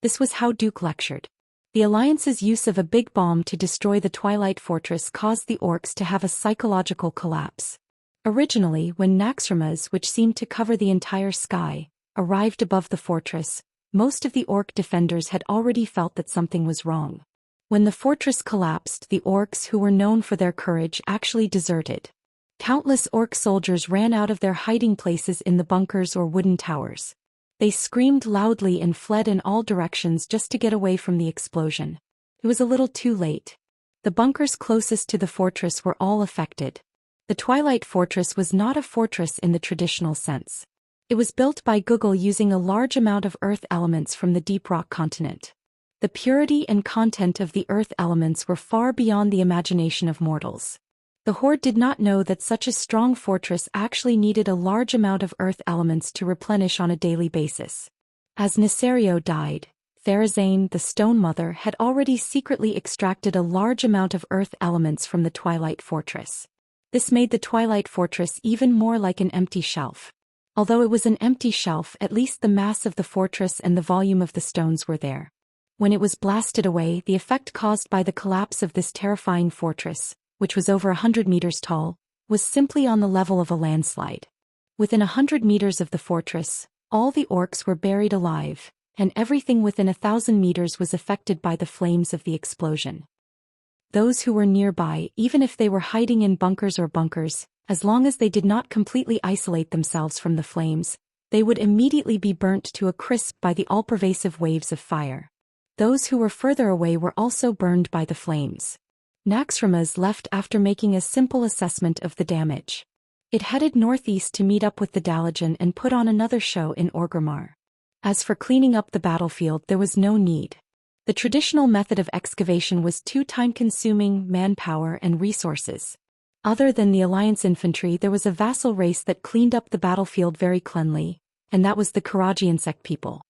This was how Duke lectured. The Alliance's use of a big bomb to destroy the Twilight Fortress caused the orcs to have a psychological collapse. Originally, when Naxxramas, which seemed to cover the entire sky, arrived above the fortress, most of the orc defenders had already felt that something was wrong. When the fortress collapsed, the orcs, who were known for their courage, actually deserted. Countless orc soldiers ran out of their hiding places in the bunkers or wooden towers. They screamed loudly and fled in all directions just to get away from the explosion. It was a little too late. The bunkers closest to the fortress were all affected. The Twilight Fortress was not a fortress in the traditional sense. It was built by Google using a large amount of earth elements from the deep rock continent. The purity and content of the earth elements were far beyond the imagination of mortals. The Horde did not know that such a strong fortress actually needed a large amount of earth elements to replenish on a daily basis. As Nesario died, Therazane, the Stone Mother, had already secretly extracted a large amount of earth elements from the Twilight Fortress. This made the Twilight Fortress even more like an empty shelf. Although it was an empty shelf, at least the mass of the fortress and the volume of the stones were there. When it was blasted away, the effect caused by the collapse of this terrifying fortress, which was over 100 meters tall, was simply on the level of a landslide. Within 100 meters of the fortress, all the orcs were buried alive, and everything within 1,000 meters was affected by the flames of the explosion. Those who were nearby, even if they were hiding in bunkers, as long as they did not completely isolate themselves from the flames, they would immediately be burnt to a crisp by the all-pervasive waves of fire. Those who were further away were also burned by the flames. Naxxramas left after making a simple assessment of the damage. It headed northeast to meet up with the Dalajan and put on another show in Orgrimmar. As for cleaning up the battlefield, there was no need. The traditional method of excavation was too time-consuming, manpower, and resources. Other than the Alliance infantry, there was a vassal race that cleaned up the battlefield very cleanly, and that was the Karaji insect people.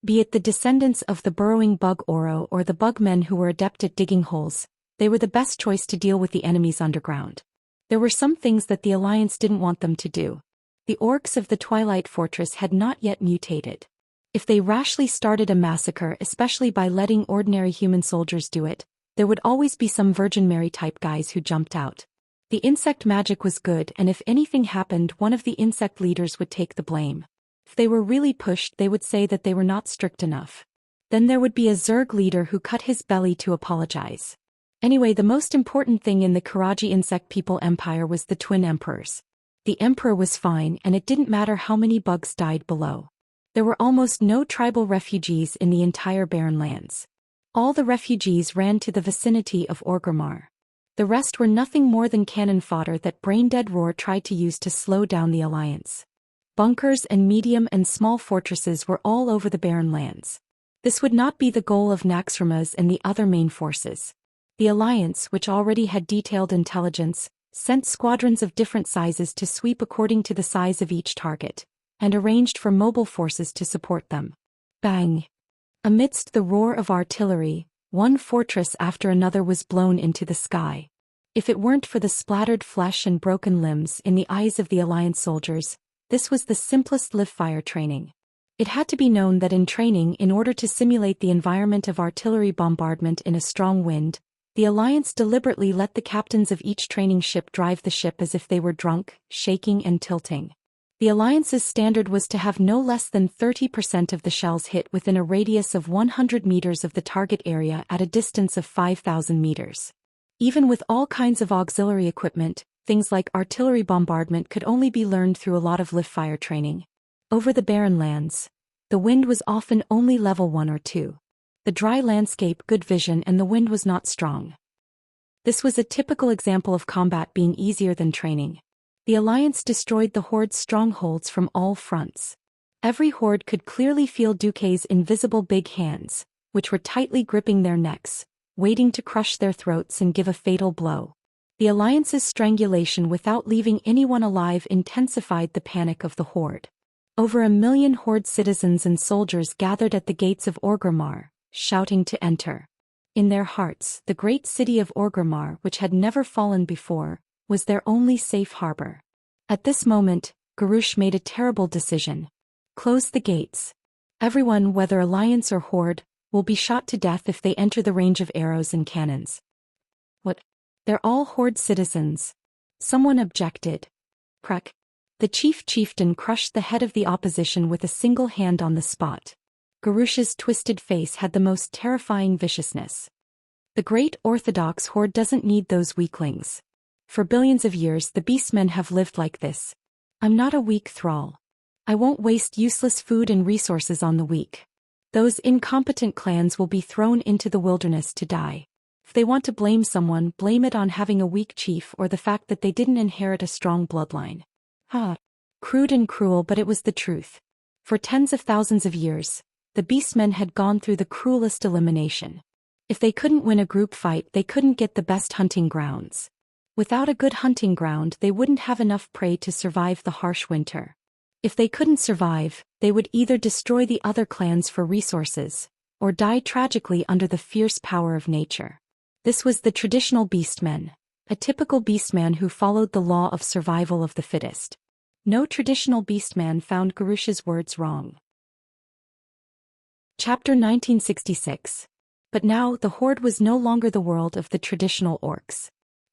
Be it the descendants of the burrowing bug Oro or the bug men who were adept at digging holes, they were the best choice to deal with the enemies underground. There were some things that the Alliance didn't want them to do. The orcs of the Twilight Fortress had not yet mutated. If they rashly started a massacre, especially by letting ordinary human soldiers do it, there would always be some Virgin Mary-type guys who jumped out. The insect magic was good, and if anything happened, one of the insect leaders would take the blame. If they were really pushed, they would say that they were not strict enough. Then there would be a Zerg leader who cut his belly to apologize. Anyway, the most important thing in the Karaji insect people empire was the twin emperors. The emperor was fine, and it didn't matter how many bugs died below. There were almost no tribal refugees in the entire barren lands. All the refugees ran to the vicinity of Orgrimmar. The rest were nothing more than cannon fodder that brain-dead Roar tried to use to slow down the alliance. Bunkers and medium and small fortresses were all over the barren lands. This would not be the goal of Naxxramas and the other main forces. The alliance, which already had detailed intelligence, sent squadrons of different sizes to sweep according to the size of each target, and arranged for mobile forces to support them. Bang! Amidst the roar of artillery, one fortress after another was blown into the sky. If it weren't for the splattered flesh and broken limbs in the eyes of the Alliance soldiers, this was the simplest live-fire training. It had to be known that in training, in order to simulate the environment of artillery bombardment in a strong wind, the Alliance deliberately let the captains of each training ship drive the ship as if they were drunk, shaking and tilting. The Alliance's standard was to have no less than 30% of the shells hit within a radius of 100 meters of the target area at a distance of 5,000 meters. Even with all kinds of auxiliary equipment, things like artillery bombardment could only be learned through a lot of live-fire training. Over the barren lands, the wind was often only level 1 or 2. The dry landscape good vision and the wind was not strong. This was a typical example of combat being easier than training. The Alliance destroyed the Horde's strongholds from all fronts. Every Horde could clearly feel Duque's invisible big hands, which were tightly gripping their necks, waiting to crush their throats and give a fatal blow. The Alliance's strangulation without leaving anyone alive intensified the panic of the Horde. Over 1 million Horde citizens and soldiers gathered at the gates of Orgrimmar, shouting to enter. In their hearts, the great city of Orgrimmar, which had never fallen before, was their only safe harbor. At this moment, Garrosh made a terrible decision. Close the gates. Everyone, whether Alliance or Horde, will be shot to death if they enter the range of arrows and cannons. What? They're all Horde citizens. Someone objected. Crack. The chieftain crushed the head of the opposition with a single hand on the spot. Garrosh's twisted face had the most terrifying viciousness. The great Orthodox Horde doesn't need those weaklings. For billions of years the beastmen have lived like this. I'm not a weak thrall. I won't waste useless food and resources on the weak. Those incompetent clans will be thrown into the wilderness to die. If they want to blame someone, blame it on having a weak chief or the fact that they didn't inherit a strong bloodline. Crude and cruel, but it was the truth. For tens of thousands of years, the beastmen had gone through the cruelest elimination. If they couldn't win a group fight, they couldn't get the best hunting grounds. Without a good hunting ground, they wouldn't have enough prey to survive the harsh winter. If they couldn't survive, they would either destroy the other clans for resources, or die tragically under the fierce power of nature. This was the traditional beastmen, a typical beastman who followed the law of survival of the fittest. No traditional beastman found Garrosh's words wrong. Chapter 1966. But now the Horde was no longer the world of the traditional orcs.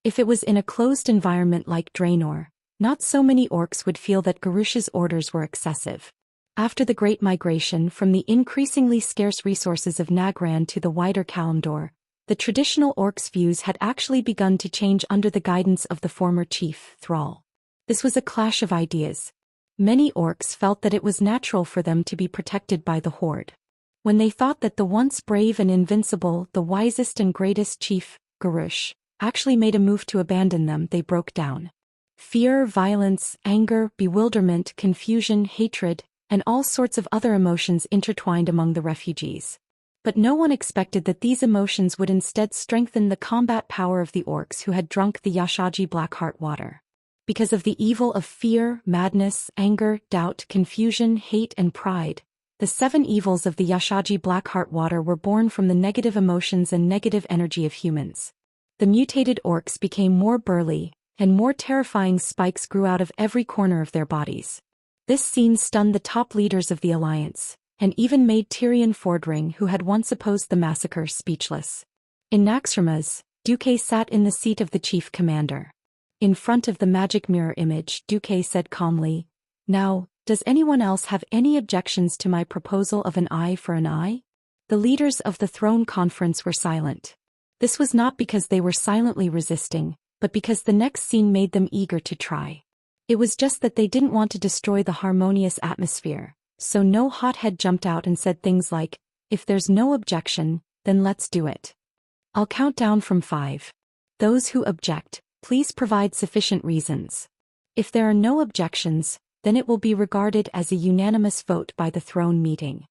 If it was in a closed environment like Draenor, not so many orcs would feel that Garrosh's orders were excessive. After the Great Migration from the increasingly scarce resources of Nagran to the wider Kalimdor, the traditional orcs' views had actually begun to change under the guidance of the former chief, Thrall. This was a clash of ideas. Many orcs felt that it was natural for them to be protected by the Horde. When they thought that the once brave and invincible, the wisest and greatest chief, Garrosh, actually made a move to abandon them, they broke down. Fear, violence, anger, bewilderment, confusion, hatred, and all sorts of other emotions intertwined among the refugees. But no one expected that these emotions would instead strengthen the combat power of the orcs who had drunk the Yashaji Blackheart water. Because of the evil of fear, madness, anger, doubt, confusion, hate, and pride, the 7 evils of the Yashaji Blackheart water were born from the negative emotions and negative energy of humans. The mutated orcs became more burly, and more terrifying spikes grew out of every corner of their bodies. This scene stunned the top leaders of the Alliance, and even made Tyrion Fordring, who had once opposed the massacre, speechless. In Naxxramas, Duque sat in the seat of the chief commander. In front of the magic mirror image, Duque said calmly, "Now, does anyone else have any objections to my proposal of an eye for an eye?" The leaders of the throne conference were silent. This was not because they were silently resisting, but because the next scene made them eager to try. It was just that they didn't want to destroy the harmonious atmosphere, so no hothead jumped out and said things like, "If there's no objection, Then let's do it. I'll count down from 5. Those who object, please provide sufficient reasons. If there are no objections, then it will be regarded as a unanimous vote by the throne meeting.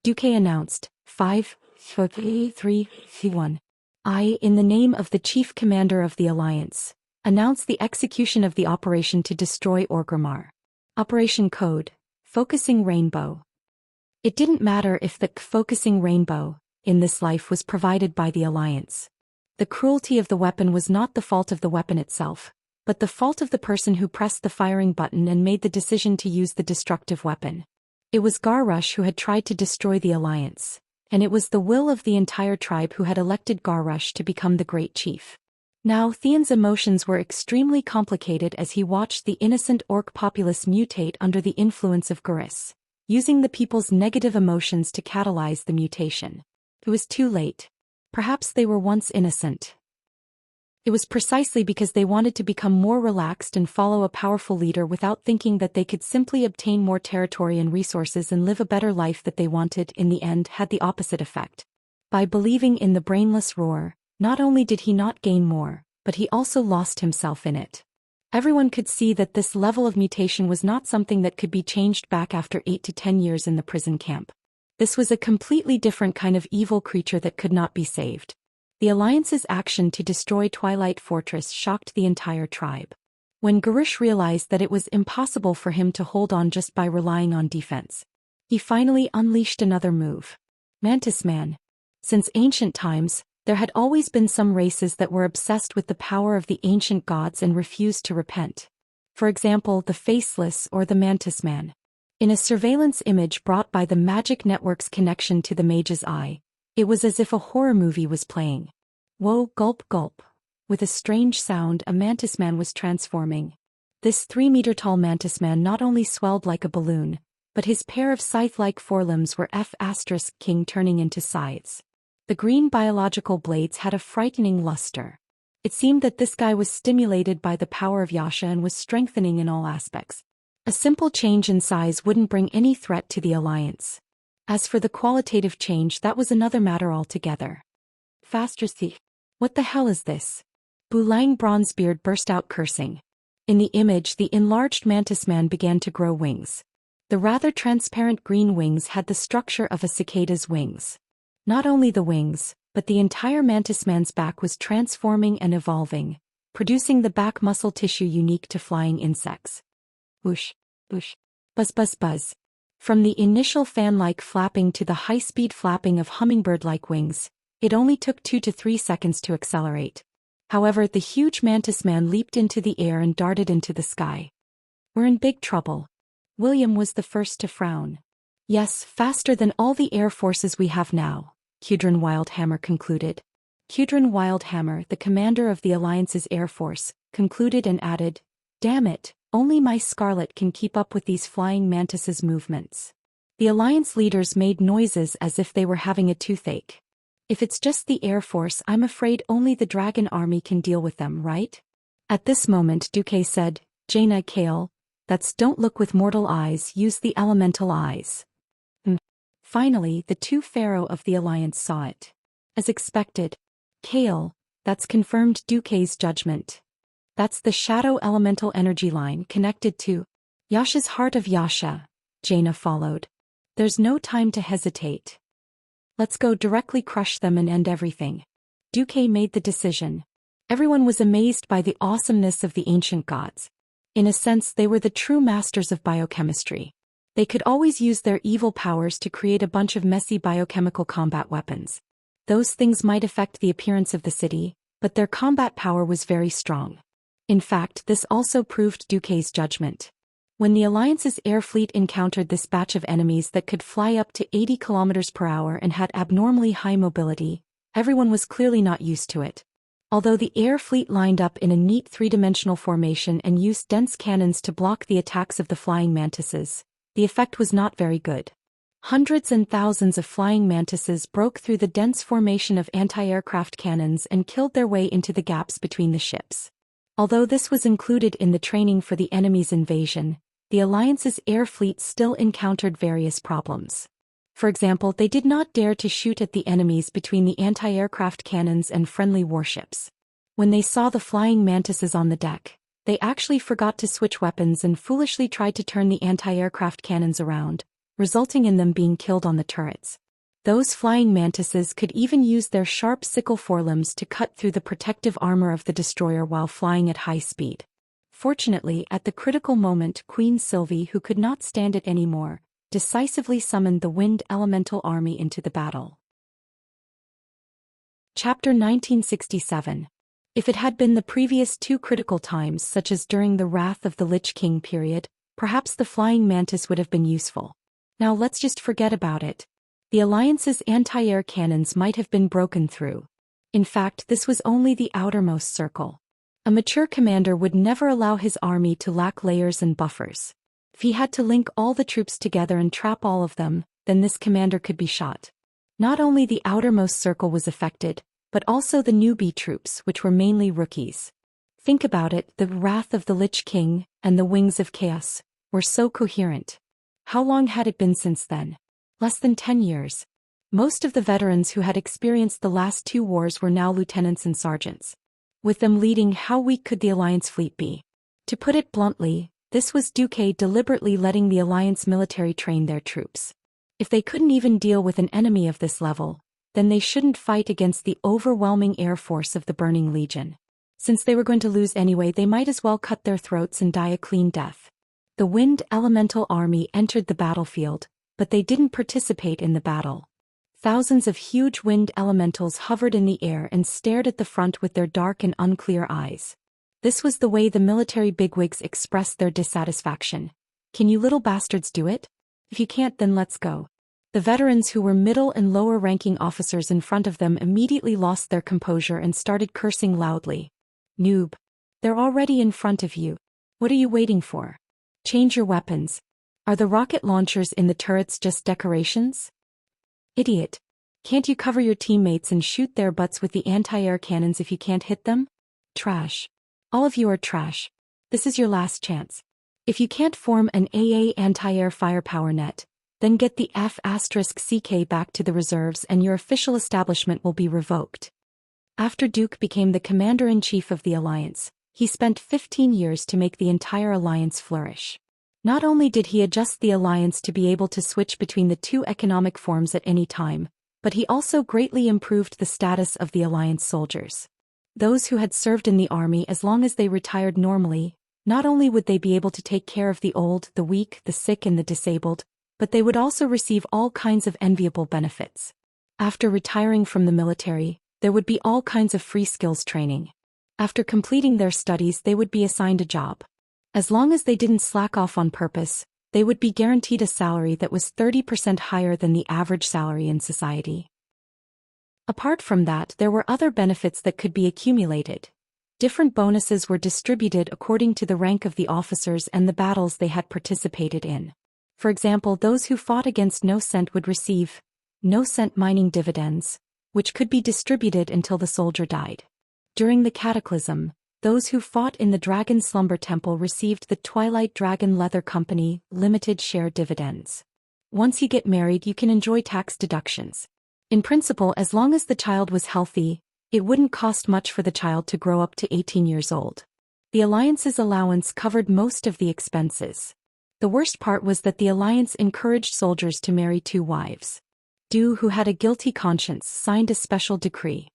Duque announced, 5, 4, 3, 1. I, in the name of the chief commander of the alliance, announce the execution of the operation to destroy Orgrimmar. Operation Code, Focusing Rainbow. It didn't matter if the focusing rainbow, in this life, was provided by the alliance. The cruelty of the weapon was not the fault of the weapon itself, but the fault of the person who pressed the firing button and made the decision to use the destructive weapon. It was Garrush who had tried to destroy the alliance, and it was the will of the entire tribe who had elected Garrush to become the great chief. Now Theon's emotions were extremely complicated as he watched the innocent orc populace mutate under the influence of Garrus, using the people's negative emotions to catalyze the mutation. It was too late. Perhaps they were once innocent. It was precisely because they wanted to become more relaxed and follow a powerful leader without thinking that they could simply obtain more territory and resources and live a better life that they wanted, in the end had the opposite effect. By believing in the brainless roar, not only did he not gain more, but he also lost himself in it. Everyone could see that this level of mutation was not something that could be changed back after 8 to 10 years in the prison camp. This was a completely different kind of evil creature that could not be saved. The Alliance's action to destroy Twilight Fortress shocked the entire tribe. When Garrush realized that it was impossible for him to hold on just by relying on defense, he finally unleashed another move. Mantis Man. Since ancient times, there had always been some races that were obsessed with the power of the ancient gods and refused to repent. For example, the Faceless or the Mantis Man. In a surveillance image brought by the Magic Network's connection to the Mage's Eye, it was as if a horror movie was playing. Whoa, gulp gulp. With a strange sound, a Mantis Man was transforming. This 3-meter-tall Mantis Man not only swelled like a balloon, but his pair of scythe-like forelimbs were F***king turning into scythes. The green biological blades had a frightening luster. It seemed that this guy was stimulated by the power of Yasha and was strengthening in all aspects. A simple change in size wouldn't bring any threat to the Alliance. As for the qualitative change, that was another matter altogether. Faster thief. What the hell is this? Bulang Bronzebeard burst out cursing. In the image, the enlarged Mantis Man began to grow wings. The rather transparent green wings had the structure of a cicada's wings. Not only the wings, but the entire Mantis Man's back was transforming and evolving, producing the back muscle tissue unique to flying insects. Whoosh, whoosh, buzz buzz buzz. From the initial fan-like flapping to the high-speed flapping of hummingbird-like wings, it only took 2 to 3 seconds to accelerate. However, the huge Mantis Man leaped into the air and darted into the sky. We're in big trouble. William was the first to frown. Yes, faster than all the air forces we have now, Cudrin Wildhammer concluded. Cudrin Wildhammer, the commander of the Alliance's air force, concluded and added, "Damn it, only my Scarlet can keep up with these flying mantises' movements." The Alliance leaders made noises as if they were having a toothache. If it's just the Air Force, I'm afraid only the Dragon Army can deal with them, right? At this moment Duque said, "Jaina Kale, that's don't look with mortal eyes, use the elemental eyes." Finally, the two Pharaoh of the Alliance saw it. As expected, Kale, that's confirmed Duque's judgment. That's the shadow elemental energy line connected to Yasha's heart of Yasha, Jaina followed. There's no time to hesitate. Let's go directly crush them and end everything. Duque made the decision. Everyone was amazed by the awesomeness of the ancient gods. In a sense, they were the true masters of biochemistry. They could always use their evil powers to create a bunch of messy biochemical combat weapons. Those things might affect the appearance of the city, but their combat power was very strong. In fact, this also proved Duque's judgment. When the Alliance's air fleet encountered this batch of enemies that could fly up to 80 kilometers per hour and had abnormally high mobility, everyone was clearly not used to it. Although the air fleet lined up in a neat three-dimensional formation and used dense cannons to block the attacks of the flying mantises, the effect was not very good. Hundreds and thousands of flying mantises broke through the dense formation of anti-aircraft cannons and killed their way into the gaps between the ships. Although this was included in the training for the enemy's invasion, the Alliance's air fleet still encountered various problems. For example, they did not dare to shoot at the enemies between the anti-aircraft cannons and friendly warships. When they saw the flying mantises on the deck, they actually forgot to switch weapons and foolishly tried to turn the anti-aircraft cannons around, resulting in them being killed on the turrets. Those flying mantises could even use their sharp sickle forelimbs to cut through the protective armor of the destroyer while flying at high speed. Fortunately, at the critical moment, Queen Sylvie, who could not stand it anymore, decisively summoned the Wind Elemental Army into the battle. Chapter 1967. If it had been the previous two critical times, such as during the Wrath of the Lich King period, perhaps the flying mantis would have been useful. Now let's just forget about it. The Alliance's anti-air cannons might have been broken through. In fact, this was only the outermost circle. A mature commander would never allow his army to lack layers and buffers. If he had to link all the troops together and trap all of them, then this commander could be shot. Not only the outermost circle was affected, but also the newbie troops, which were mainly rookies. Think about it, the Wrath of the Lich King and the Wings of Chaos were so coherent. How long had it been since then? Less than 10 years. Most of the veterans who had experienced the last two wars were now lieutenants and sergeants. With them leading, how weak could the Alliance fleet be? To put it bluntly, this was Duque deliberately letting the Alliance military train their troops. If they couldn't even deal with an enemy of this level, then they shouldn't fight against the overwhelming air force of the Burning Legion. Since they were going to lose anyway, they might as well cut their throats and die a clean death. The Wind Elemental Army entered the battlefield, but they didn't participate in the battle. Thousands of huge wind elementals hovered in the air and stared at the front with their dark and unclear eyes. This was the way the military bigwigs expressed their dissatisfaction. Can you little bastards do it? If you can't, then let's go. The veterans who were middle and lower-ranking officers in front of them immediately lost their composure and started cursing loudly. Noob. They're already in front of you. What are you waiting for? Change your weapons. Are the rocket launchers in the turrets just decorations? Idiot. Can't you cover your teammates and shoot their butts with the anti-air cannons if you can't hit them? Trash. All of you are trash. This is your last chance. If you can't form an AA anti-air firepower net, then get the F***CK back to the reserves and your official establishment will be revoked. After Duke became the commander-in-chief of the Alliance, he spent 15 years to make the entire Alliance flourish. Not only did he adjust the Alliance to be able to switch between the two economic forms at any time, but he also greatly improved the status of the Alliance soldiers. Those who had served in the army, as long as they retired normally, not only would they be able to take care of the old, the weak, the sick and the disabled, but they would also receive all kinds of enviable benefits. After retiring from the military, there would be all kinds of free skills training. After completing their studies, they would be assigned a job. As long as they didn't slack off on purpose, they would be guaranteed a salary that was 30% higher than the average salary in society. Apart from that, there were other benefits that could be accumulated. Different bonuses were distributed according to the rank of the officers and the battles they had participated in. For example, those who fought against No Cent would receive No Cent mining dividends, which could be distributed until the soldier died. During the Cataclysm, those who fought in the Dragon Slumber Temple received the Twilight Dragon Leather Company limited share dividends. Once you get married, you can enjoy tax deductions. In principle, as long as the child was healthy, it wouldn't cost much for the child to grow up to 18 years old. The Alliance's allowance covered most of the expenses. The worst part was that the Alliance encouraged soldiers to marry 2 wives. Du, who had a guilty conscience, signed a special decree.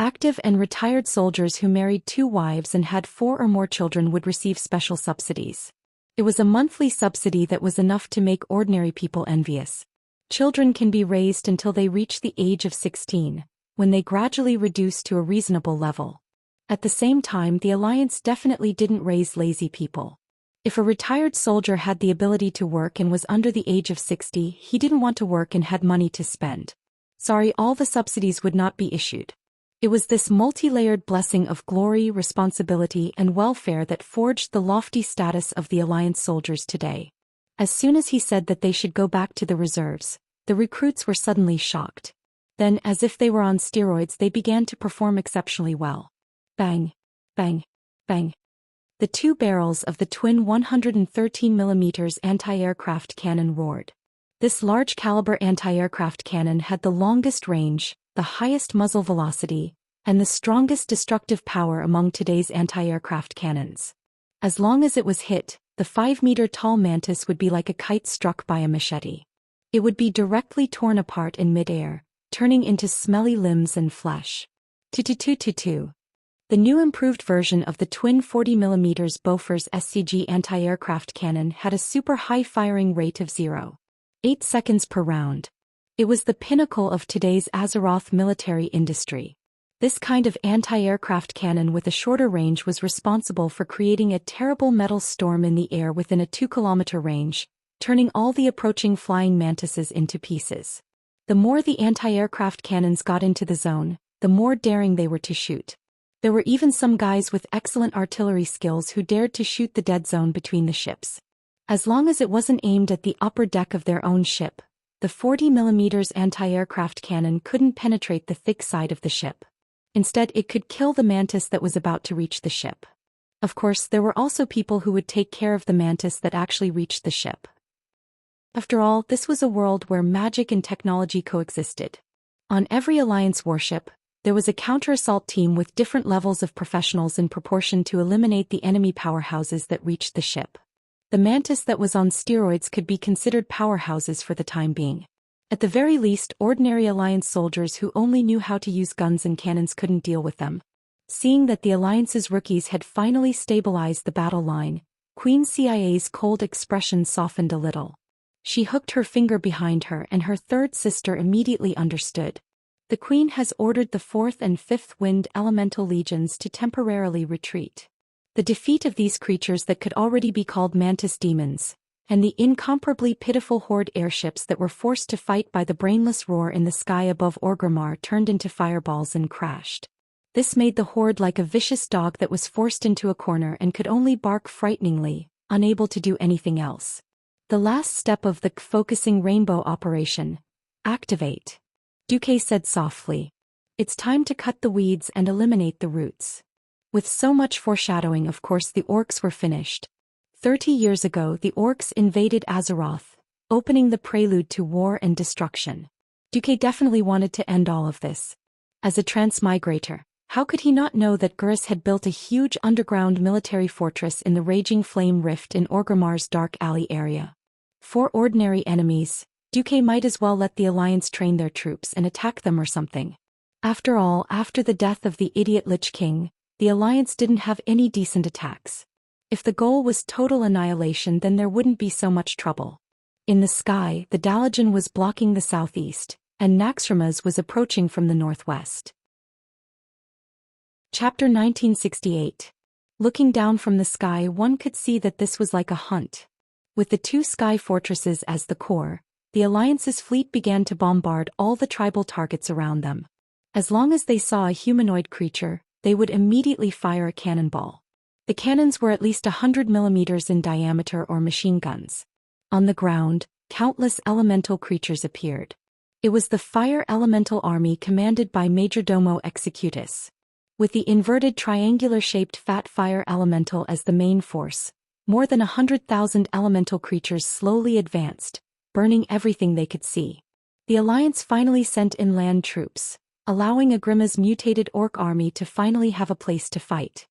Active and retired soldiers who married 2 wives and had 4 or more children would receive special subsidies. It was a monthly subsidy that was enough to make ordinary people envious. Children can be raised until they reach the age of 16, when they gradually reduce to a reasonable level. At the same time, the Alliance definitely didn't raise lazy people. If a retired soldier had the ability to work and was under the age of 60, he didn't want to work and had money to spend. Sorry, all the subsidies would not be issued. It was this multi-layered blessing of glory, responsibility, and welfare that forged the lofty status of the Alliance soldiers today. As soon as he said that they should go back to the reserves, the recruits were suddenly shocked. Then, as if they were on steroids, they began to perform exceptionally well. Bang, bang, bang. The 2 barrels of the twin 113mm anti-aircraft cannon roared. This large-caliber anti-aircraft cannon had the longest range, the highest muzzle velocity, and the strongest destructive power among today's anti-aircraft cannons. As long as it was hit, the 5-meter-tall mantis would be like a kite struck by a machete. It would be directly torn apart in mid-air, turning into smelly limbs and flesh. 22222. The new improved version of the twin 40mm Bofors SCG anti-aircraft cannon had a super high firing rate of 0.8 seconds per round. It was the pinnacle of today's Azeroth military industry. This kind of anti-aircraft cannon with a shorter range was responsible for creating a terrible metal storm in the air within a 2-kilometer range, turning all the approaching flying mantises into pieces. The more the anti-aircraft cannons got into the zone, the more daring they were to shoot. There were even some guys with excellent artillery skills who dared to shoot the dead zone between the ships. As long as it wasn't aimed at the upper deck of their own ship, the 40mm anti-aircraft cannon couldn't penetrate the thick side of the ship. Instead, it could kill the mantis that was about to reach the ship. Of course, there were also people who would take care of the mantis that actually reached the ship. After all, this was a world where magic and technology coexisted. On every Alliance warship, there was a counter-assault team with different levels of professionals in proportion to eliminate the enemy powerhouses that reached the ship. The mantis that was on steroids could be considered powerhouses for the time being. At the very least, ordinary Alliance soldiers who only knew how to use guns and cannons couldn't deal with them. Seeing that the Alliance's rookies had finally stabilized the battle line, Queen CIA's cold expression softened a little. She hooked her finger behind her and her third sister immediately understood. The Queen has ordered the 4th and 5th Wind Elemental Legions to temporarily retreat. The defeat of these creatures that could already be called mantis demons, and the incomparably pitiful horde airships that were forced to fight by the brainless roar in the sky above Orgrimmar turned into fireballs and crashed. This made the horde like a vicious dog that was forced into a corner and could only bark frighteningly, unable to do anything else. The last step of the focusing rainbow operation. Activate. Duque said softly. It's time to cut the weeds and eliminate the roots. With so much foreshadowing, of course, the orcs were finished. 30 years ago, the orcs invaded Azeroth, opening the prelude to war and destruction. Duque definitely wanted to end all of this. As a transmigrator, how could he not know that Gurus had built a huge underground military fortress in the Raging Flame Rift in Orgrimmar's Dark Alley area? For ordinary enemies, Duque might as well let the Alliance train their troops and attack them or something. After all, after the death of the idiot Lich King, the Alliance didn't have any decent attacks. If the goal was total annihilation, then there wouldn't be so much trouble. In the sky, the Dalajan was blocking the southeast, and Naxxramas was approaching from the northwest. Chapter 1968. Looking down from the sky, one could see that this was like a hunt. With the 2 sky fortresses as the core, the Alliance's fleet began to bombard all the tribal targets around them. As long as they saw a humanoid creature, they would immediately fire a cannonball. The cannons were at least 100 millimeters in diameter or machine guns. On the ground, countless elemental creatures appeared. It was the Fire Elemental Army commanded by Majordomo Executus. With the inverted triangular-shaped Fat Fire Elemental as the main force, more than 100,000 elemental creatures slowly advanced, burning everything they could see. The Alliance finally sent inland troops, allowing Agrima's mutated orc army to finally have a place to fight.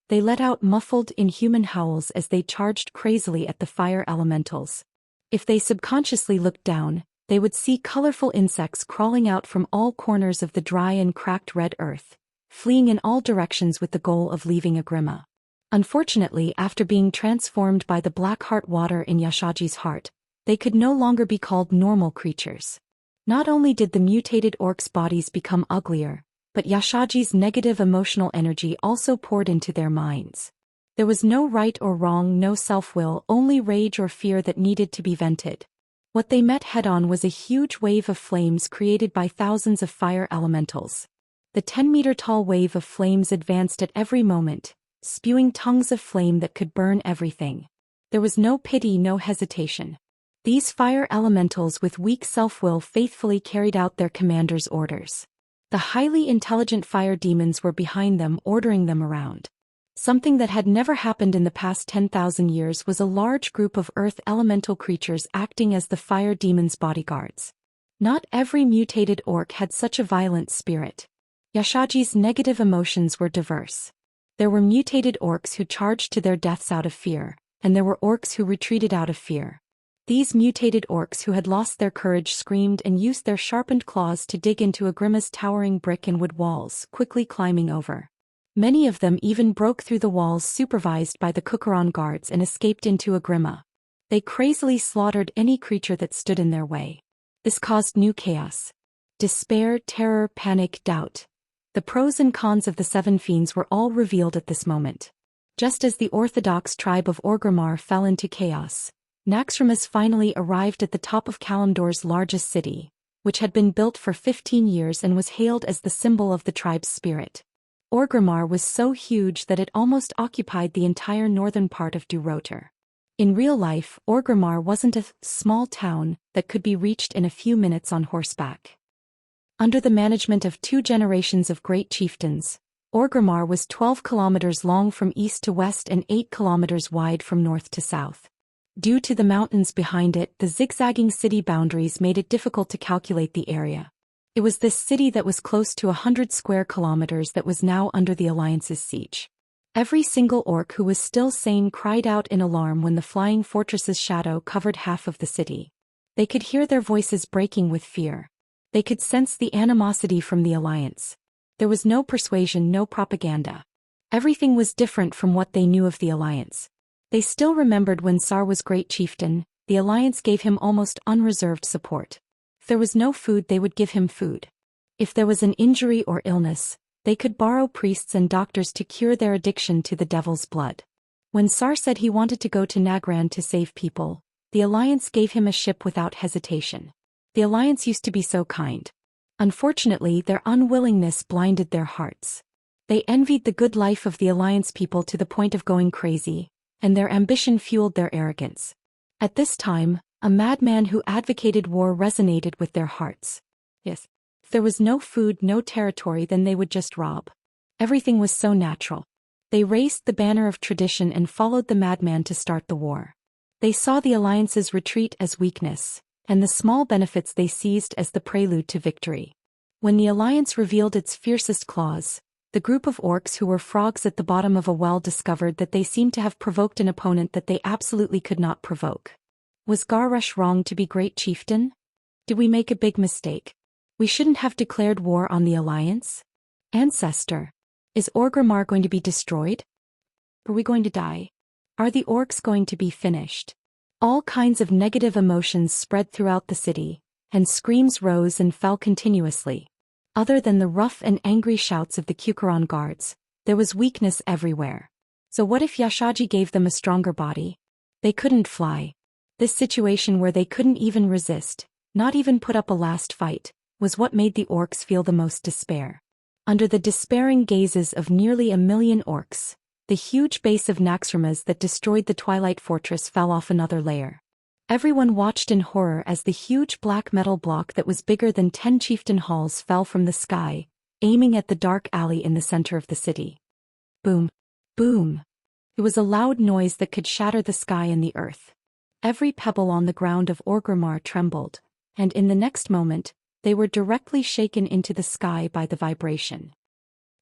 They let out muffled, inhuman howls as they charged crazily at the fire elementals. If they subconsciously looked down, they would see colorful insects crawling out from all corners of the dry and cracked red earth, fleeing in all directions with the goal of leaving Agrima. Unfortunately, after being transformed by the black heart water in Yashaji's heart, they could no longer be called normal creatures. Not only did the mutated orcs' bodies become uglier, but Yashaji's negative emotional energy also poured into their minds. There was no right or wrong, no self-will, only rage or fear that needed to be vented. What they met head-on was a huge wave of flames created by thousands of fire elementals. The 10-meter-tall wave of flames advanced at every moment, spewing tongues of flame that could burn everything. There was no pity, no hesitation. These fire elementals with weak self-will faithfully carried out their commander's orders. The highly intelligent fire demons were behind them, ordering them around. Something that had never happened in the past 10,000 years was a large group of earth elemental creatures acting as the fire demon's bodyguards. Not every mutated orc had such a violent spirit. Xianxia's negative emotions were diverse. There were mutated orcs who charged to their deaths out of fear, and there were orcs who retreated out of fear. These mutated orcs who had lost their courage screamed and used their sharpened claws to dig into Agrima's towering brick and wood walls, quickly climbing over. Many of them even broke through the walls supervised by the Kukuran guards and escaped into Agrima. They crazily slaughtered any creature that stood in their way. This caused new chaos. Despair, terror, panic, doubt. The pros and cons of the seven fiends were all revealed at this moment. Just as the orthodox tribe of Orgrimmar fell into chaos, Naxxramas finally arrived at the top of Kalimdor's largest city, which had been built for 15 years and was hailed as the symbol of the tribe's spirit. Orgrimmar was so huge that it almost occupied the entire northern part of Durotor. In real life, Orgrimmar wasn't a small town that could be reached in a few minutes on horseback. Under the management of 2 generations of great chieftains, Orgrimmar was 12 kilometers long from east to west and 8 kilometers wide from north to south. Due to the mountains behind it, the zigzagging city boundaries made it difficult to calculate the area. It was this city that was close to 100 square kilometers that was now under the Alliance's siege. Every single orc who was still sane cried out in alarm when the flying fortress's shadow covered half of the city. They could hear their voices breaking with fear. They could sense the animosity from the Alliance. There was no persuasion, no propaganda. Everything was different from what they knew of the Alliance. They still remembered when Sar was great chieftain, the Alliance gave him almost unreserved support. If there was no food, they would give him food. If there was an injury or illness, they could borrow priests and doctors to cure their addiction to the devil's blood. When Sar said he wanted to go to Nagran to save people, the Alliance gave him a ship without hesitation. The Alliance used to be so kind. Unfortunately, their unwillingness blinded their hearts. They envied the good life of the Alliance people to the point of going crazy, and their ambition fueled their arrogance. At this time, a madman who advocated war resonated with their hearts. Yes. If there was no food, no territory, then they would just rob. Everything was so natural. They raised the banner of tradition and followed the madman to start the war. They saw the Alliance's retreat as weakness, and the small benefits they seized as the prelude to victory. When the Alliance revealed its fiercest claws, the group of orcs who were frogs at the bottom of a well discovered that they seemed to have provoked an opponent that they absolutely could not provoke. Was Garrush wrong to be great chieftain? Did we make a big mistake? We shouldn't have declared war on the Alliance? Ancestor. Is Orgrimmar going to be destroyed? Are we going to die? Are the orcs going to be finished? All kinds of negative emotions spread throughout the city, and screams rose and fell continuously. Other than the rough and angry shouts of the Kukuran guards, there was weakness everywhere. So what if Xianxia gave them a stronger body? They couldn't fly. This situation where they couldn't even resist, not even put up a last fight, was what made the orcs feel the most despair. Under the despairing gazes of nearly 1 million orcs, the huge base of Naxxramas that destroyed the Twilight Fortress fell off another layer. Everyone watched in horror as the huge black metal block that was bigger than 10 chieftain halls fell from the sky, aiming at the dark alley in the center of the city. Boom. Boom. It was a loud noise that could shatter the sky and the earth. Every pebble on the ground of Orgrimmar trembled, and in the next moment, they were directly shaken into the sky by the vibration.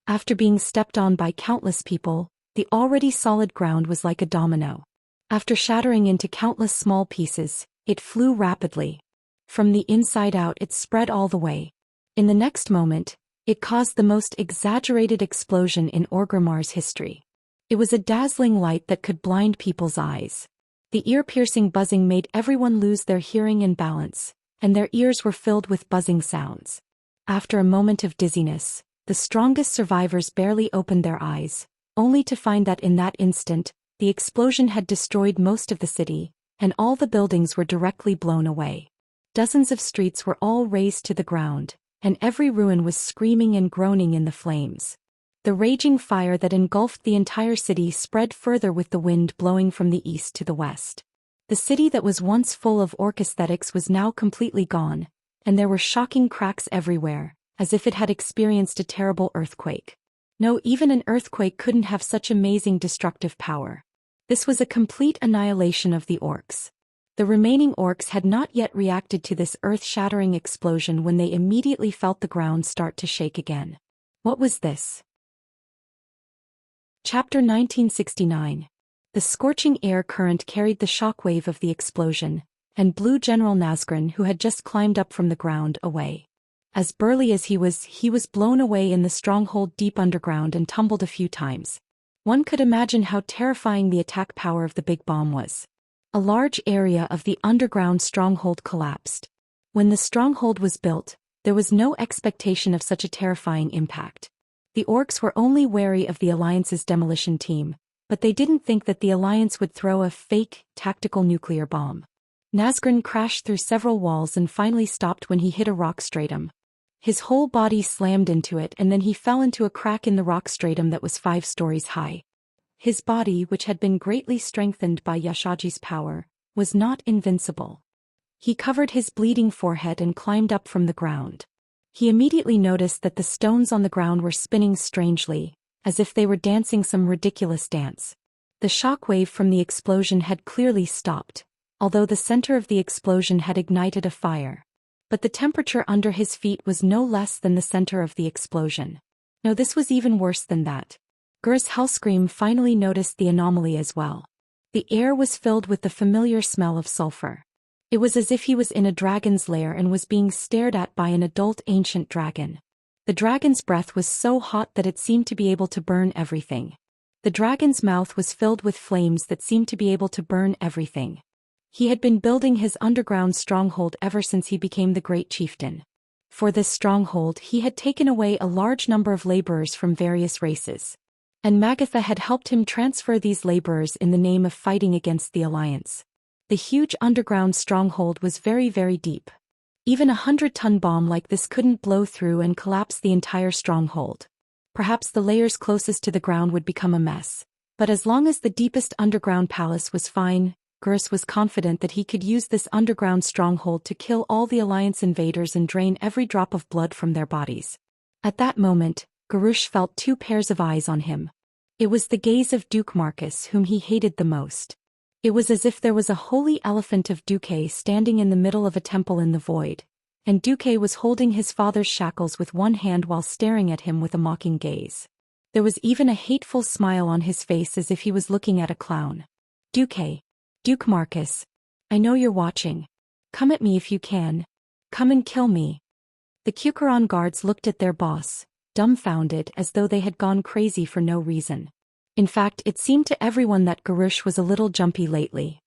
After being stepped on by countless people, the already solid ground was like a domino. After shattering into countless small pieces, it flew rapidly. From the inside out, it spread all the way. In the next moment, it caused the most exaggerated explosion in Orgrimmar's history. It was a dazzling light that could blind people's eyes. The ear-piercing buzzing made everyone lose their hearing and balance, and their ears were filled with buzzing sounds. After a moment of dizziness, the strongest survivors barely opened their eyes, only to find that in that instant, the explosion had destroyed most of the city, and all the buildings were directly blown away. Dozens of streets were all razed to the ground, and every ruin was screaming and groaning in the flames. The raging fire that engulfed the entire city spread further with the wind blowing from the east to the west. The city that was once full of orc aesthetics was now completely gone, and there were shocking cracks everywhere, as if it had experienced a terrible earthquake. No, even an earthquake couldn't have such amazing destructive power. This was a complete annihilation of the orcs. The remaining orcs had not yet reacted to this earth-shattering explosion when they immediately felt the ground start to shake again. What was this? Chapter 1969. The scorching air current carried the shockwave of the explosion, and blew General Nazgûl, who had just climbed up from the ground, away. As burly as he was blown away in the stronghold deep underground and tumbled a few times. One could imagine how terrifying the attack power of the big bomb was. A large area of the underground stronghold collapsed. When the stronghold was built, there was no expectation of such a terrifying impact. The orcs were only wary of the Alliance's demolition team, but they didn't think that the Alliance would throw a fake, tactical nuclear bomb. Nazgûl crashed through several walls and finally stopped when he hit a rock stratum. His whole body slammed into it and then he fell into a crack in the rock stratum that was 5 stories high. His body, which had been greatly strengthened by Yashaji's power, was not invincible. He covered his bleeding forehead and climbed up from the ground. He immediately noticed that the stones on the ground were spinning strangely, as if they were dancing some ridiculous dance. The shockwave from the explosion had clearly stopped, although the center of the explosion had ignited a fire. But the temperature under his feet was no less than the center of the explosion. No, this was even worse than that. Gur's Hellscream finally noticed the anomaly as well. The air was filled with the familiar smell of sulfur. It was as if he was in a dragon's lair and was being stared at by an adult ancient dragon. The dragon's breath was so hot that it seemed to be able to burn everything. The dragon's mouth was filled with flames that seemed to be able to burn everything. He had been building his underground stronghold ever since he became the great chieftain. For this stronghold he had taken away a large number of laborers from various races. And Magatha had helped him transfer these laborers in the name of fighting against the Alliance. The huge underground stronghold was very, very deep. Even a 100-ton bomb like this couldn't blow through and collapse the entire stronghold. Perhaps the layers closest to the ground would become a mess. But as long as the deepest underground palace was fine, Gurus was confident that he could use this underground stronghold to kill all the Alliance invaders and drain every drop of blood from their bodies. At that moment, Garush felt 2 pairs of eyes on him. It was the gaze of Duke Marcus, whom he hated the most. It was as if there was a holy elephant of Duque standing in the middle of a temple in the void, and Duque was holding his father's shackles with one hand while staring at him with a mocking gaze. There was even a hateful smile on his face as if he was looking at a clown. Duke Marcus. I know you're watching. Come at me if you can. Come and kill me. The Ququeron guards looked at their boss, dumbfounded, as though they had gone crazy for no reason. In fact, it seemed to everyone that Garush was a little jumpy lately.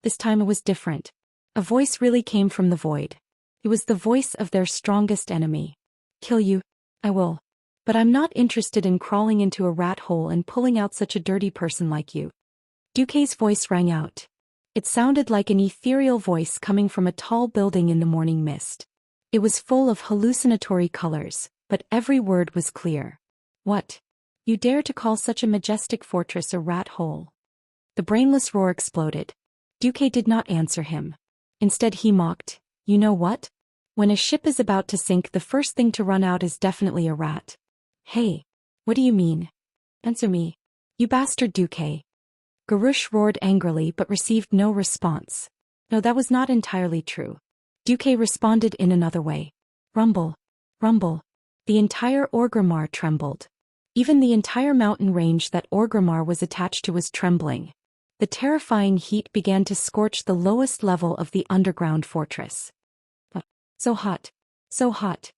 This time it was different. A voice really came from the void. It was the voice of their strongest enemy. Kill you? I will. But I'm not interested in crawling into a rat hole and pulling out such a dirty person like you. Duque's voice rang out. It sounded like an ethereal voice coming from a tall building in the morning mist. It was full of hallucinatory colors, but every word was clear. What? You dare to call such a majestic fortress a rat hole? The brainless roar exploded. Duque did not answer him. Instead he mocked, you know what? When a ship is about to sink, the first thing to run out is definitely a rat. Hey, what do you mean? Answer me. You bastard Duque. Garush roared angrily but received no response. No, that was not entirely true. Duque responded in another way. Rumble. Rumble. The entire Orgrimmar trembled. Even the entire mountain range that Orgrimmar was attached to was trembling. The terrifying heat began to scorch the lowest level of the underground fortress. So hot. So hot.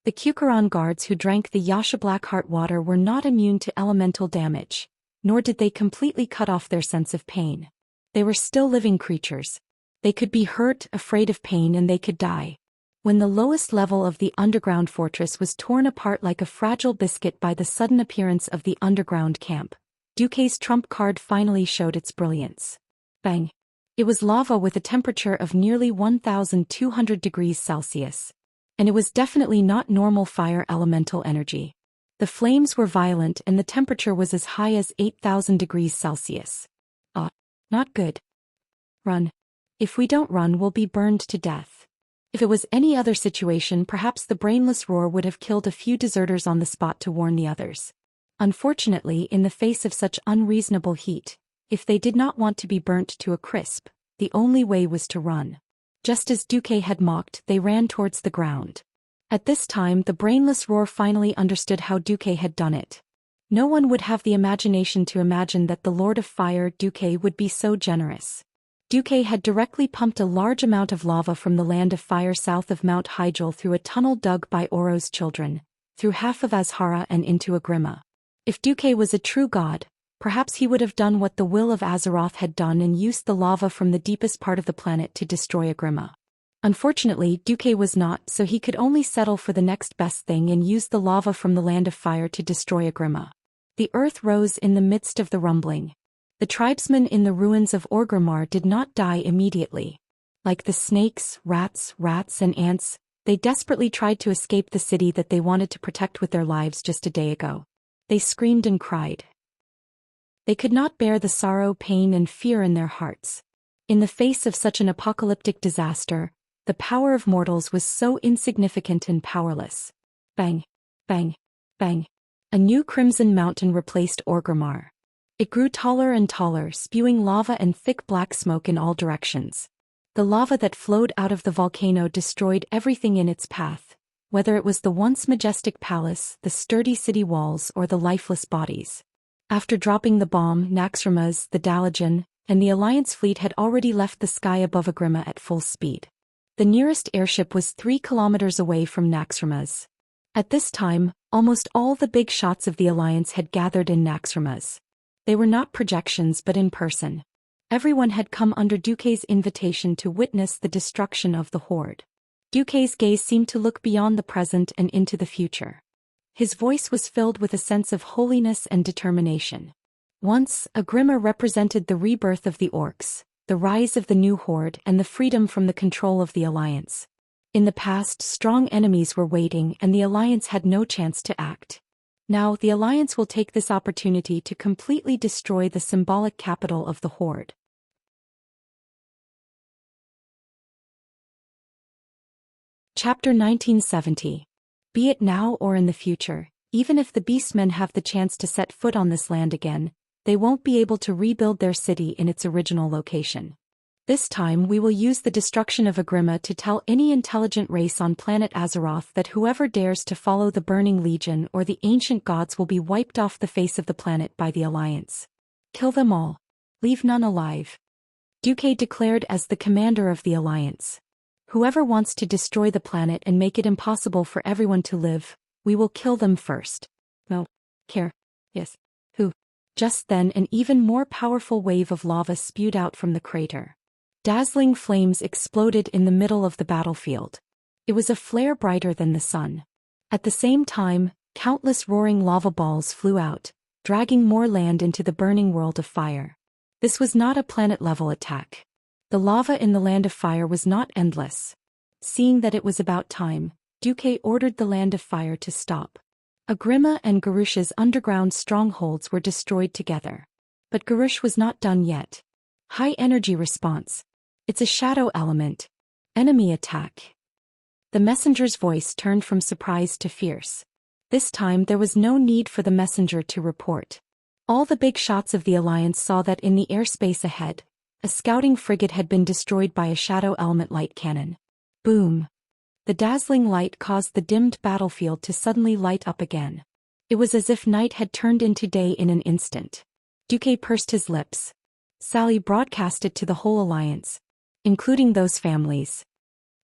The Ququeron guards who drank the Yasha Blackheart water were not immune to elemental damage, nor did they completely cut off their sense of pain. They were still living creatures. They could be hurt, afraid of pain, and they could die. When the lowest level of the underground fortress was torn apart like a fragile biscuit by the sudden appearance of the underground camp, Duque's trump card finally showed its brilliance. Bang! It was lava with a temperature of nearly 1,200 degrees Celsius. And it was definitely not normal fire elemental energy. The flames were violent and the temperature was as high as 8,000 degrees Celsius. Not good. Run. If we don't run, we'll be burned to death. If it was any other situation, perhaps the brainless roar would have killed a few deserters on the spot to warn the others. Unfortunately, in the face of such unreasonable heat, if they did not want to be burnt to a crisp, the only way was to run. Just as Duque had mocked, they ran towards the ground. At this time the brainless roar finally understood how Duque had done it. No one would have the imagination to imagine that the Lord of Fire Duque would be so generous. Duque had directly pumped a large amount of lava from the Land of Fire south of Mount Hyjal through a tunnel dug by Oro's children, through half of Azhara and into Agrima. If Duque was a true god, perhaps he would have done what the will of Azeroth had done and used the lava from the deepest part of the planet to destroy Agrima. Unfortunately, Duque was not, so he could only settle for the next best thing and use the lava from the Land of Fire to destroy Agrima. The earth rose in the midst of the rumbling. The tribesmen in the ruins of Orgrimmar did not die immediately. Like the snakes, rats, and ants, they desperately tried to escape the city that they wanted to protect with their lives just a day ago. They screamed and cried. They could not bear the sorrow, pain, and fear in their hearts. In the face of such an apocalyptic disaster, the power of mortals was so insignificant and powerless. Bang! Bang! Bang! A new crimson mountain replaced Orgrimmar. It grew taller and taller, spewing lava and thick black smoke in all directions. The lava that flowed out of the volcano destroyed everything in its path, whether it was the once majestic palace, the sturdy city walls, or the lifeless bodies. After dropping the bomb, Naxxramas, the Dalajan, and the Alliance fleet had already left the sky above Agrima at full speed. The nearest airship was 3 kilometers away from Naxxramas. At this time, almost all the big shots of the Alliance had gathered in Naxxramas. They were not projections but in person. Everyone had come under Duque's invitation to witness the destruction of the Horde. Duque's gaze seemed to look beyond the present and into the future. His voice was filled with a sense of holiness and determination. Once, Agrima represented the rebirth of the Orcs, the rise of the new Horde, and the freedom from the control of the Alliance. In the past, strong enemies were waiting and the Alliance had no chance to act. Now, the Alliance will take this opportunity to completely destroy the symbolic capital of the Horde. Chapter 1970. Be it now or in the future, even if the Beastmen have the chance to set foot on this land again, they won't be able to rebuild their city in its original location. This time we will use the destruction of Agrima to tell any intelligent race on planet Azeroth that whoever dares to follow the Burning Legion or the ancient gods will be wiped off the face of the planet by the Alliance. Kill them all. Leave none alive. Duque declared as the commander of the Alliance. Whoever wants to destroy the planet and make it impossible for everyone to live, we will kill them first. No. Care. Yes. Who? Just then an even more powerful wave of lava spewed out from the crater. Dazzling flames exploded in the middle of the battlefield. It was a flare brighter than the sun. At the same time, countless roaring lava balls flew out, dragging more land into the burning world of fire. This was not a planet-level attack. The lava in the Land of Fire was not endless. Seeing that it was about time, Duque ordered the Land of Fire to stop. Agrima and Garush's underground strongholds were destroyed together. But Garush was not done yet. High energy response. It's a shadow element. Enemy attack. The messenger's voice turned from surprise to fierce. This time there was no need for the messenger to report. All the big shots of the Alliance saw that in the airspace ahead, a scouting frigate had been destroyed by a shadow element light cannon. Boom. The dazzling light caused the dimmed battlefield to suddenly light up again. It was as if night had turned into day in an instant. Duque pursed his lips. Sally broadcasted to the whole Alliance, including those families.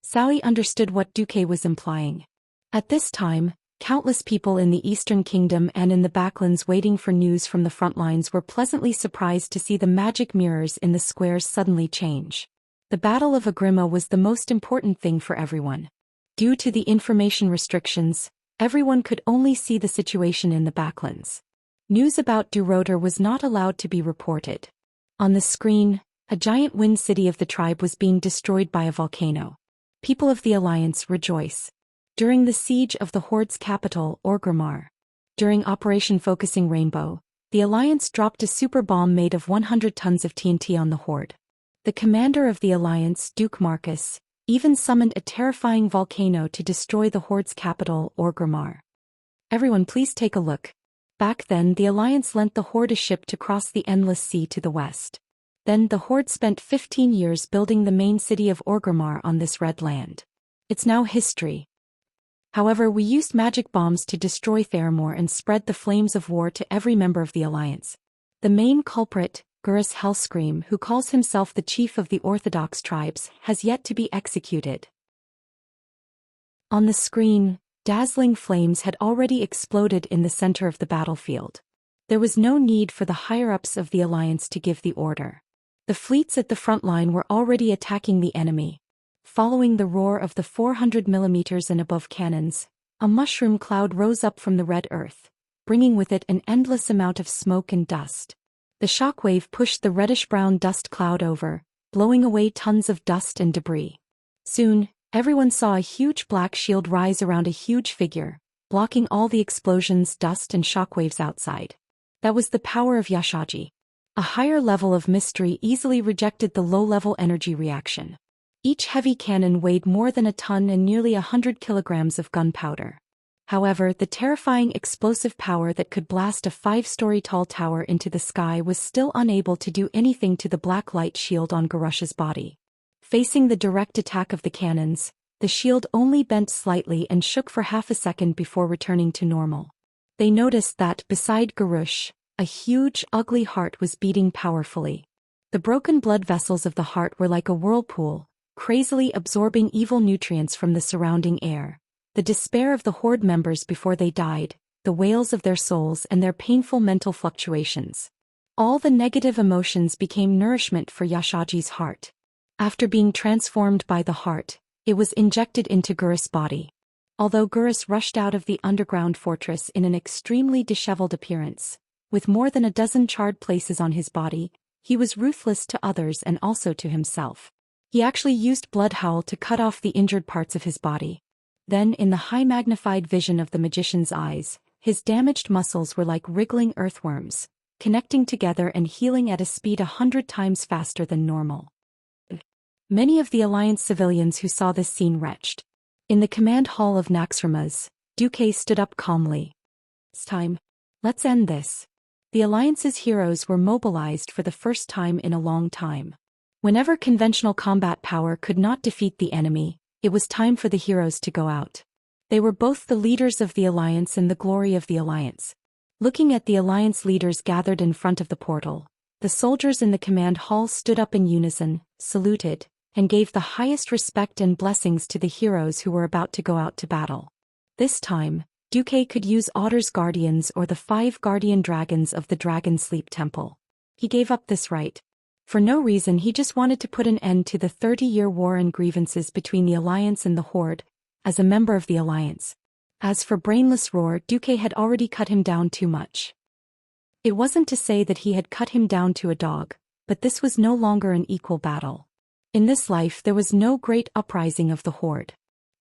Sally understood what Duque was implying. At this time, countless people in the Eastern Kingdom and in the Backlands waiting for news from the front lines were pleasantly surprised to see the magic mirrors in the squares suddenly change. The Battle of Agrima was the most important thing for everyone. Due to the information restrictions, everyone could only see the situation in the Backlands. News about Duroder was not allowed to be reported. On the screen, a giant wind city of the tribe was being destroyed by a volcano. People of the Alliance rejoice. During the siege of the Horde's capital, Orgrimmar. During Operation Focusing Rainbow, the Alliance dropped a super bomb made of 100 tons of TNT on the Horde. The commander of the Alliance, Duke Marcus, even summoned a terrifying volcano to destroy the Horde's capital, Orgrimmar. Everyone please take a look. Back then the Alliance lent the Horde a ship to cross the endless sea to the west. Then the Horde spent 15 years building the main city of Orgrimmar on this red land. It's now history. However, we used magic bombs to destroy Theramore and spread the flames of war to every member of the Alliance. The main culprit, Gurus Hellscream, who calls himself the chief of the Orthodox tribes, has yet to be executed. On the screen, dazzling flames had already exploded in the center of the battlefield. There was no need for the higher-ups of the Alliance to give the order. The fleets at the front line were already attacking the enemy. Following the roar of the 400mm and above cannons, a mushroom cloud rose up from the red earth, bringing with it an endless amount of smoke and dust. The shockwave pushed the reddish-brown dust cloud over, blowing away tons of dust and debris. Soon, everyone saw a huge black shield rise around a huge figure, blocking all the explosions, dust and shockwaves outside. That was the power of Xianxia. A higher level of mystery easily rejected the low-level energy reaction. Each heavy cannon weighed more than a ton and nearly 100 kilograms of gunpowder. However, the terrifying explosive power that could blast a 5-story tall tower into the sky was still unable to do anything to the black light shield on Garush's body. Facing the direct attack of the cannons, the shield only bent slightly and shook for half a second before returning to normal. They noticed that, beside Garush, a huge, ugly heart was beating powerfully. The broken blood vessels of the heart were like a whirlpool, crazily absorbing evil nutrients from the surrounding air. The despair of the Horde members before they died, the wails of their souls and their painful mental fluctuations. All the negative emotions became nourishment for Xianxia's heart. After being transformed by the heart, it was injected into Gurus' body. Although Gurus rushed out of the underground fortress in an extremely disheveled appearance, with more than a dozen charred places on his body, he was ruthless to others and also to himself. He actually used Bloodhowl to cut off the injured parts of his body. Then, in the high-magnified vision of the magician's eyes, his damaged muscles were like wriggling earthworms, connecting together and healing at a speed 100 times faster than normal. Many of the Alliance civilians who saw this scene retched. In the command hall of Naxxramas, Duque stood up calmly. It's time. Let's end this. The Alliance's heroes were mobilized for the first time in a long time. Whenever conventional combat power could not defeat the enemy, it was time for the heroes to go out. They were both the leaders of the Alliance and the glory of the Alliance. Looking at the Alliance leaders gathered in front of the portal, the soldiers in the command hall stood up in unison, saluted, and gave the highest respect and blessings to the heroes who were about to go out to battle. This time, Duque could use Otter's Guardians or the 5 guardian dragons of the Dragon Sleep Temple. He gave up this right. For no reason, he just wanted to put an end to the 30-year war and grievances between the Alliance and the Horde, as a member of the Alliance. As for Brainless Roar, Duque had already cut him down too much. It wasn't to say that he had cut him down to a dog, but this was no longer an equal battle. In this life there was no great uprising of the Horde.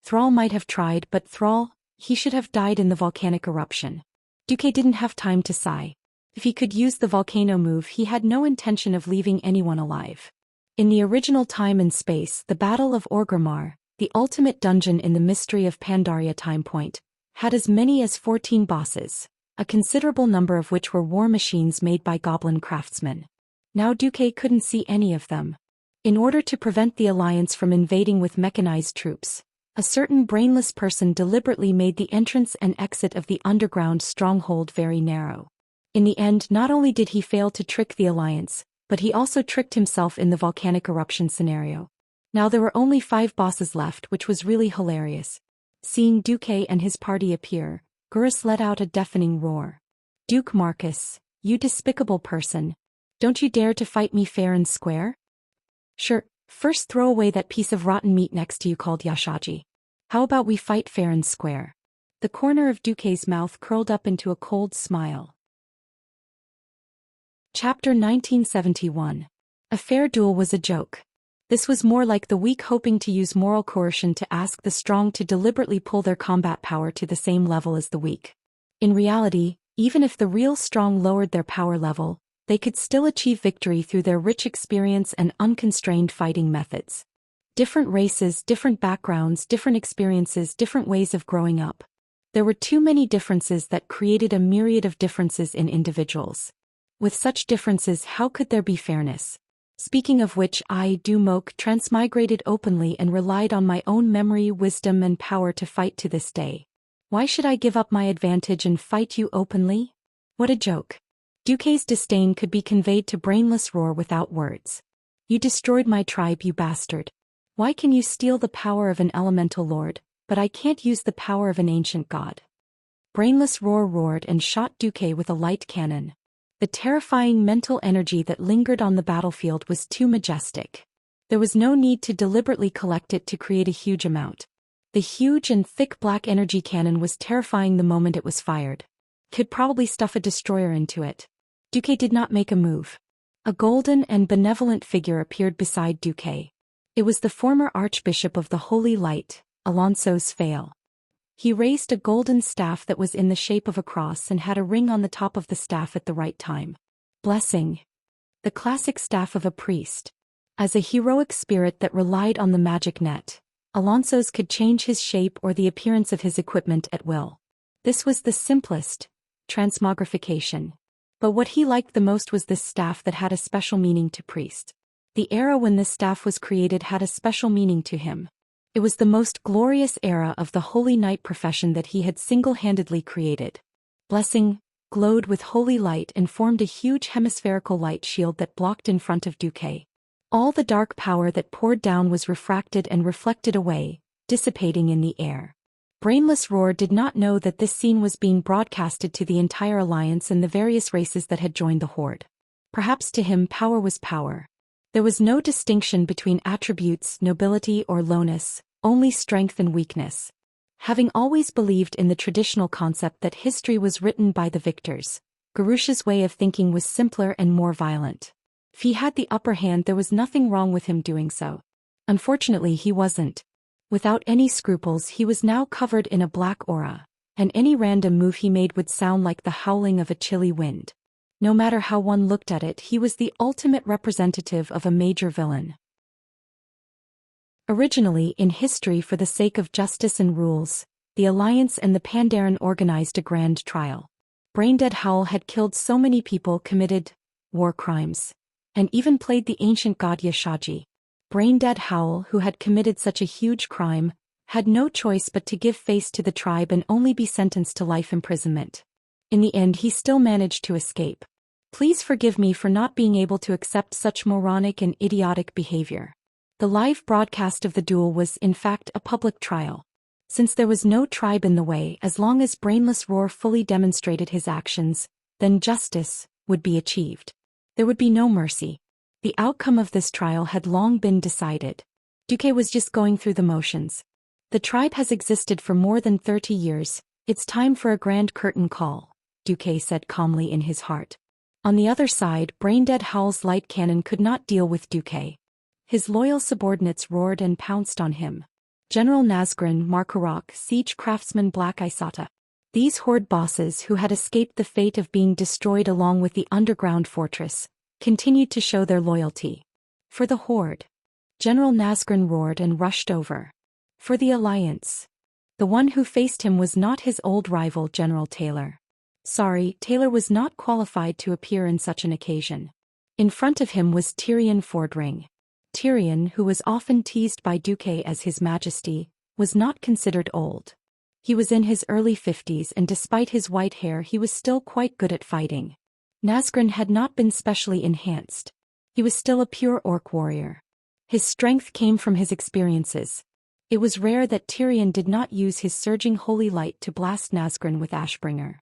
Thrall might have tried, but Thrall, he should have died in the volcanic eruption. Duque didn't have time to sigh. If he could use the volcano move, he had no intention of leaving anyone alive. In the original time and space, the Battle of Orgrimmar, the ultimate dungeon in the Mystery of Pandaria time point, had as many as 14 bosses, a considerable number of which were war machines made by goblin craftsmen. Now Duque couldn't see any of them. In order to prevent the Alliance from invading with mechanized troops, a certain brainless person deliberately made the entrance and exit of the underground stronghold very narrow. In the end, not only did he fail to trick the Alliance, but he also tricked himself in the volcanic eruption scenario. Now there were only 5 bosses left, which was really hilarious. Seeing Duque and his party appear, Gurus let out a deafening roar. Duke Marcus, you despicable person. Don't you dare to fight me fair and square? Sure, first throw away that piece of rotten meat next to you called Xianxia. How about we fight fair and square? The corner of Duque's mouth curled up into a cold smile. Chapter 1971. A fair duel was a joke. This was more like the weak hoping to use moral coercion to ask the strong to deliberately pull their combat power to the same level as the weak. In reality, even if the real strong lowered their power level, they could still achieve victory through their rich experience and unconstrained fighting methods. Different races, different backgrounds, different experiences, different ways of growing up. There were too many differences that created a myriad of differences in individuals. With such differences, how could there be fairness? Speaking of which, I, Du Mok, transmigrated openly and relied on my own memory, wisdom and power to fight to this day. Why should I give up my advantage and fight you openly? What a joke. Duke's disdain could be conveyed to brainless Roar without words. You destroyed my tribe, you bastard. Why can you steal the power of an elemental lord, but I can't use the power of an ancient god? Brainless Roar roared and shot Duke with a light cannon. The terrifying mental energy that lingered on the battlefield was too majestic. There was no need to deliberately collect it to create a huge amount. The huge and thick black energy cannon was terrifying the moment it was fired. Could probably stuff a destroyer into it. Duke did not make a move. A golden and benevolent figure appeared beside Duke. It was the former Archbishop of the Holy Light, Alonso's Fail. He raised a golden staff that was in the shape of a cross and had a ring on the top of the staff at the right time. Blessing. The classic staff of a priest. As a heroic spirit that relied on the magic net, Alonso's could change his shape or the appearance of his equipment at will. This was the simplest, transmogrification. But what he liked the most was this staff that had a special meaning to priests. The era when this staff was created had a special meaning to him. It was the most glorious era of the Holy Knight profession that he had single-handedly created. Blessing glowed with holy light and formed a huge hemispherical light shield that blocked in front of Duque. All the dark power that poured down was refracted and reflected away, dissipating in the air. Brainless Roar did not know that this scene was being broadcasted to the entire alliance and the various races that had joined the horde. Perhaps to him power was power. There was no distinction between attributes, nobility or lowness, only strength and weakness. Having always believed in the traditional concept that history was written by the victors, Garusha's way of thinking was simpler and more violent. If he had the upper hand, there was nothing wrong with him doing so. Unfortunately, he wasn't. Without any scruples, he was now covered in a black aura, and any random move he made would sound like the howling of a chilly wind. No matter how one looked at it, he was the ultimate representative of a major villain. Originally, in history, for the sake of justice and rules, the Alliance and the Pandaren organized a grand trial. Braindead Howl had killed so many people, committed war crimes, and even played the ancient god Yashaji. Braindead Howl, who had committed such a huge crime, had no choice but to give face to the tribe and only be sentenced to life imprisonment. In the end, he still managed to escape. Please forgive me for not being able to accept such moronic and idiotic behavior. The live broadcast of the duel was, in fact, a public trial. Since there was no tribe in the way, as long as Brainless Roar fully demonstrated his actions, then justice would be achieved. There would be no mercy. The outcome of this trial had long been decided. Duque was just going through the motions. The tribe has existed for more than 30 years. It's time for a grand curtain call, Duque said calmly in his heart. On the other side, Braindead Howl's light cannon could not deal with Duque. His loyal subordinates roared and pounced on him. General Nazgrin, Markarok, Siege Craftsman Black Isata. These horde bosses who had escaped the fate of being destroyed along with the underground fortress, continued to show their loyalty. For the horde. General Nazgrin roared and rushed over. For the alliance. The one who faced him was not his old rival General Taylor. Sorry, Taylor was not qualified to appear in such an occasion. In front of him was Tyrion Fordring. Tyrion, who was often teased by Duque as His Majesty, was not considered old. He was in his early 50s and despite his white hair he was still quite good at fighting. Nazgrin had not been specially enhanced. He was still a pure orc warrior. His strength came from his experiences. It was rare that Tyrion did not use his surging holy light to blast Nazgrin with Ashbringer.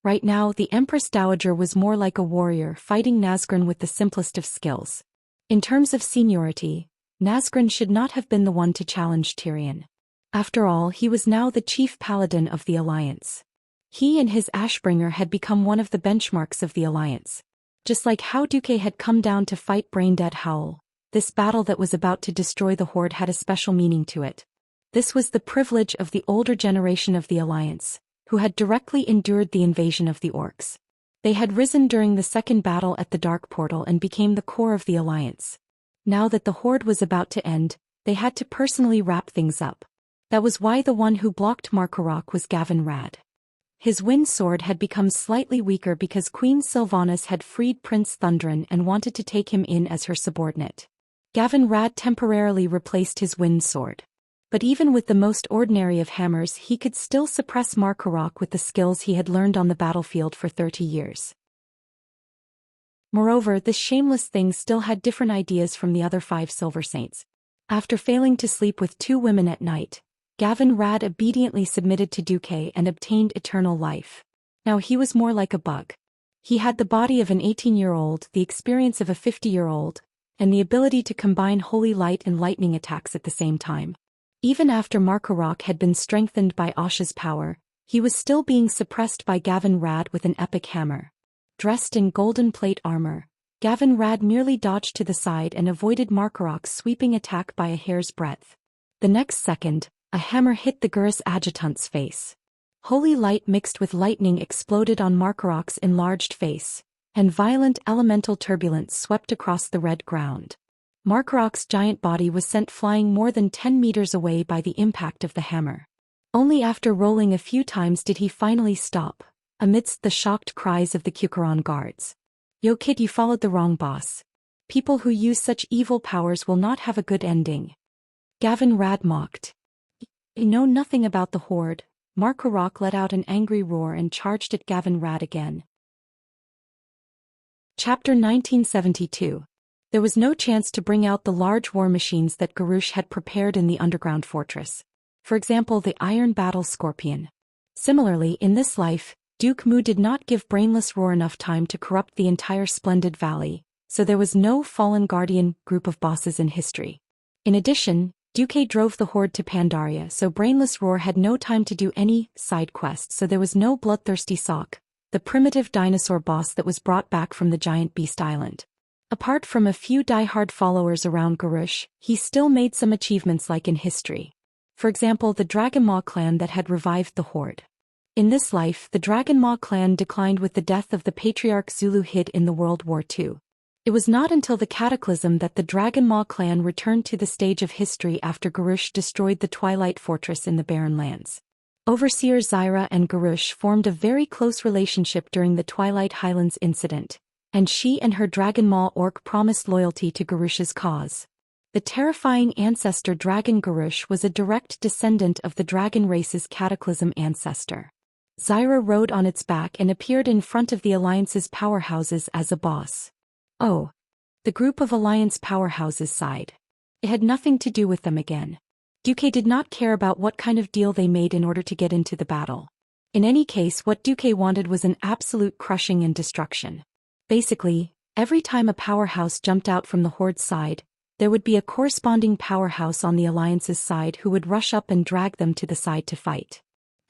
Right now, the Empress Dowager was more like a warrior fighting Nazgrin with the simplest of skills. In terms of seniority, Nazgrin should not have been the one to challenge Tyrion. After all, he was now the chief paladin of the Alliance. He and his Ashbringer had become one of the benchmarks of the Alliance. Just like how Duque had come down to fight Braindead Howl, this battle that was about to destroy the Horde had a special meaning to it. This was the privilege of the older generation of the Alliance, who had directly endured the invasion of the orcs. They had risen during the second battle at the Dark Portal and became the core of the Alliance. Now that the Horde was about to end, they had to personally wrap things up. That was why the one who blocked Markarok was Gavin Rad. His wind sword had become slightly weaker because Queen Sylvanas had freed Prince Thundrin and wanted to take him in as her subordinate. Gavin Rad temporarily replaced his wind sword. But even with the most ordinary of hammers, he could still suppress Markarok with the skills he had learned on the battlefield for 30 years. Moreover, this shameless thing still had different ideas from the other 5 Silver Saints. After failing to sleep with 2 women at night, Gavin Rad obediently submitted to Duque and obtained eternal life. Now he was more like a bug. He had the body of an 18-year-old, the experience of a 50-year-old, and the ability to combine holy light and lightning attacks at the same time. Even after Markarok had been strengthened by Asha's power, he was still being suppressed by Gavin Rad with an epic hammer. Dressed in golden plate armor, Gavin Rad merely dodged to the side and avoided Markarok's sweeping attack by a hair's breadth. The next second, a hammer hit the Gurus adjutant's face. Holy light mixed with lightning exploded on Markarok's enlarged face, and violent elemental turbulence swept across the red ground. Markarok's giant body was sent flying more than 10 meters away by the impact of the hammer. Only after rolling a few times did he finally stop, amidst the shocked cries of the Kukuran guards. "Yo kid, you followed the wrong boss. People who use such evil powers will not have a good ending." Gavin Rad mocked. "You know nothing about the Horde." Markarok let out an angry roar and charged at Gavin Rad again. Chapter 1972. There was no chance to bring out the large war machines that Garush had prepared in the underground fortress. For example, the Iron Battle Scorpion. Similarly, in this life, Duke Mu did not give Brainless Roar enough time to corrupt the entire Splendid Valley, so there was no Fallen Guardian group of bosses in history. In addition, Duque drove the Horde to Pandaria, so Brainless Roar had no time to do any side quests, so there was no Bloodthirsty Sock, the primitive dinosaur boss that was brought back from the giant beast island. Apart from a few die-hard followers around Garush, he still made some achievements like in history. For example, the Dragon Maw clan that had revived the Horde. In this life, the Dragon Maw clan declined with the death of the Patriarch Zulu Hid in the World War II. It was not until the Cataclysm that the Dragon Maw clan returned to the stage of history after Garush destroyed the Twilight Fortress in the Barren Lands. Overseer Zyra and Garush formed a very close relationship during the Twilight Highlands incident, and she and her Dragon Maw orc promised loyalty to Garush's cause. The terrifying ancestor Dragon Garush was a direct descendant of the dragon race's Cataclysm ancestor. Zyra rode on its back and appeared in front of the Alliance's powerhouses as a boss. Oh. The group of Alliance powerhouses sighed. It had nothing to do with them again. Duque did not care about what kind of deal they made in order to get into the battle. In any case, what Duque wanted was an absolute crushing and destruction. Basically, every time a powerhouse jumped out from the Horde's side, there would be a corresponding powerhouse on the Alliance's side who would rush up and drag them to the side to fight.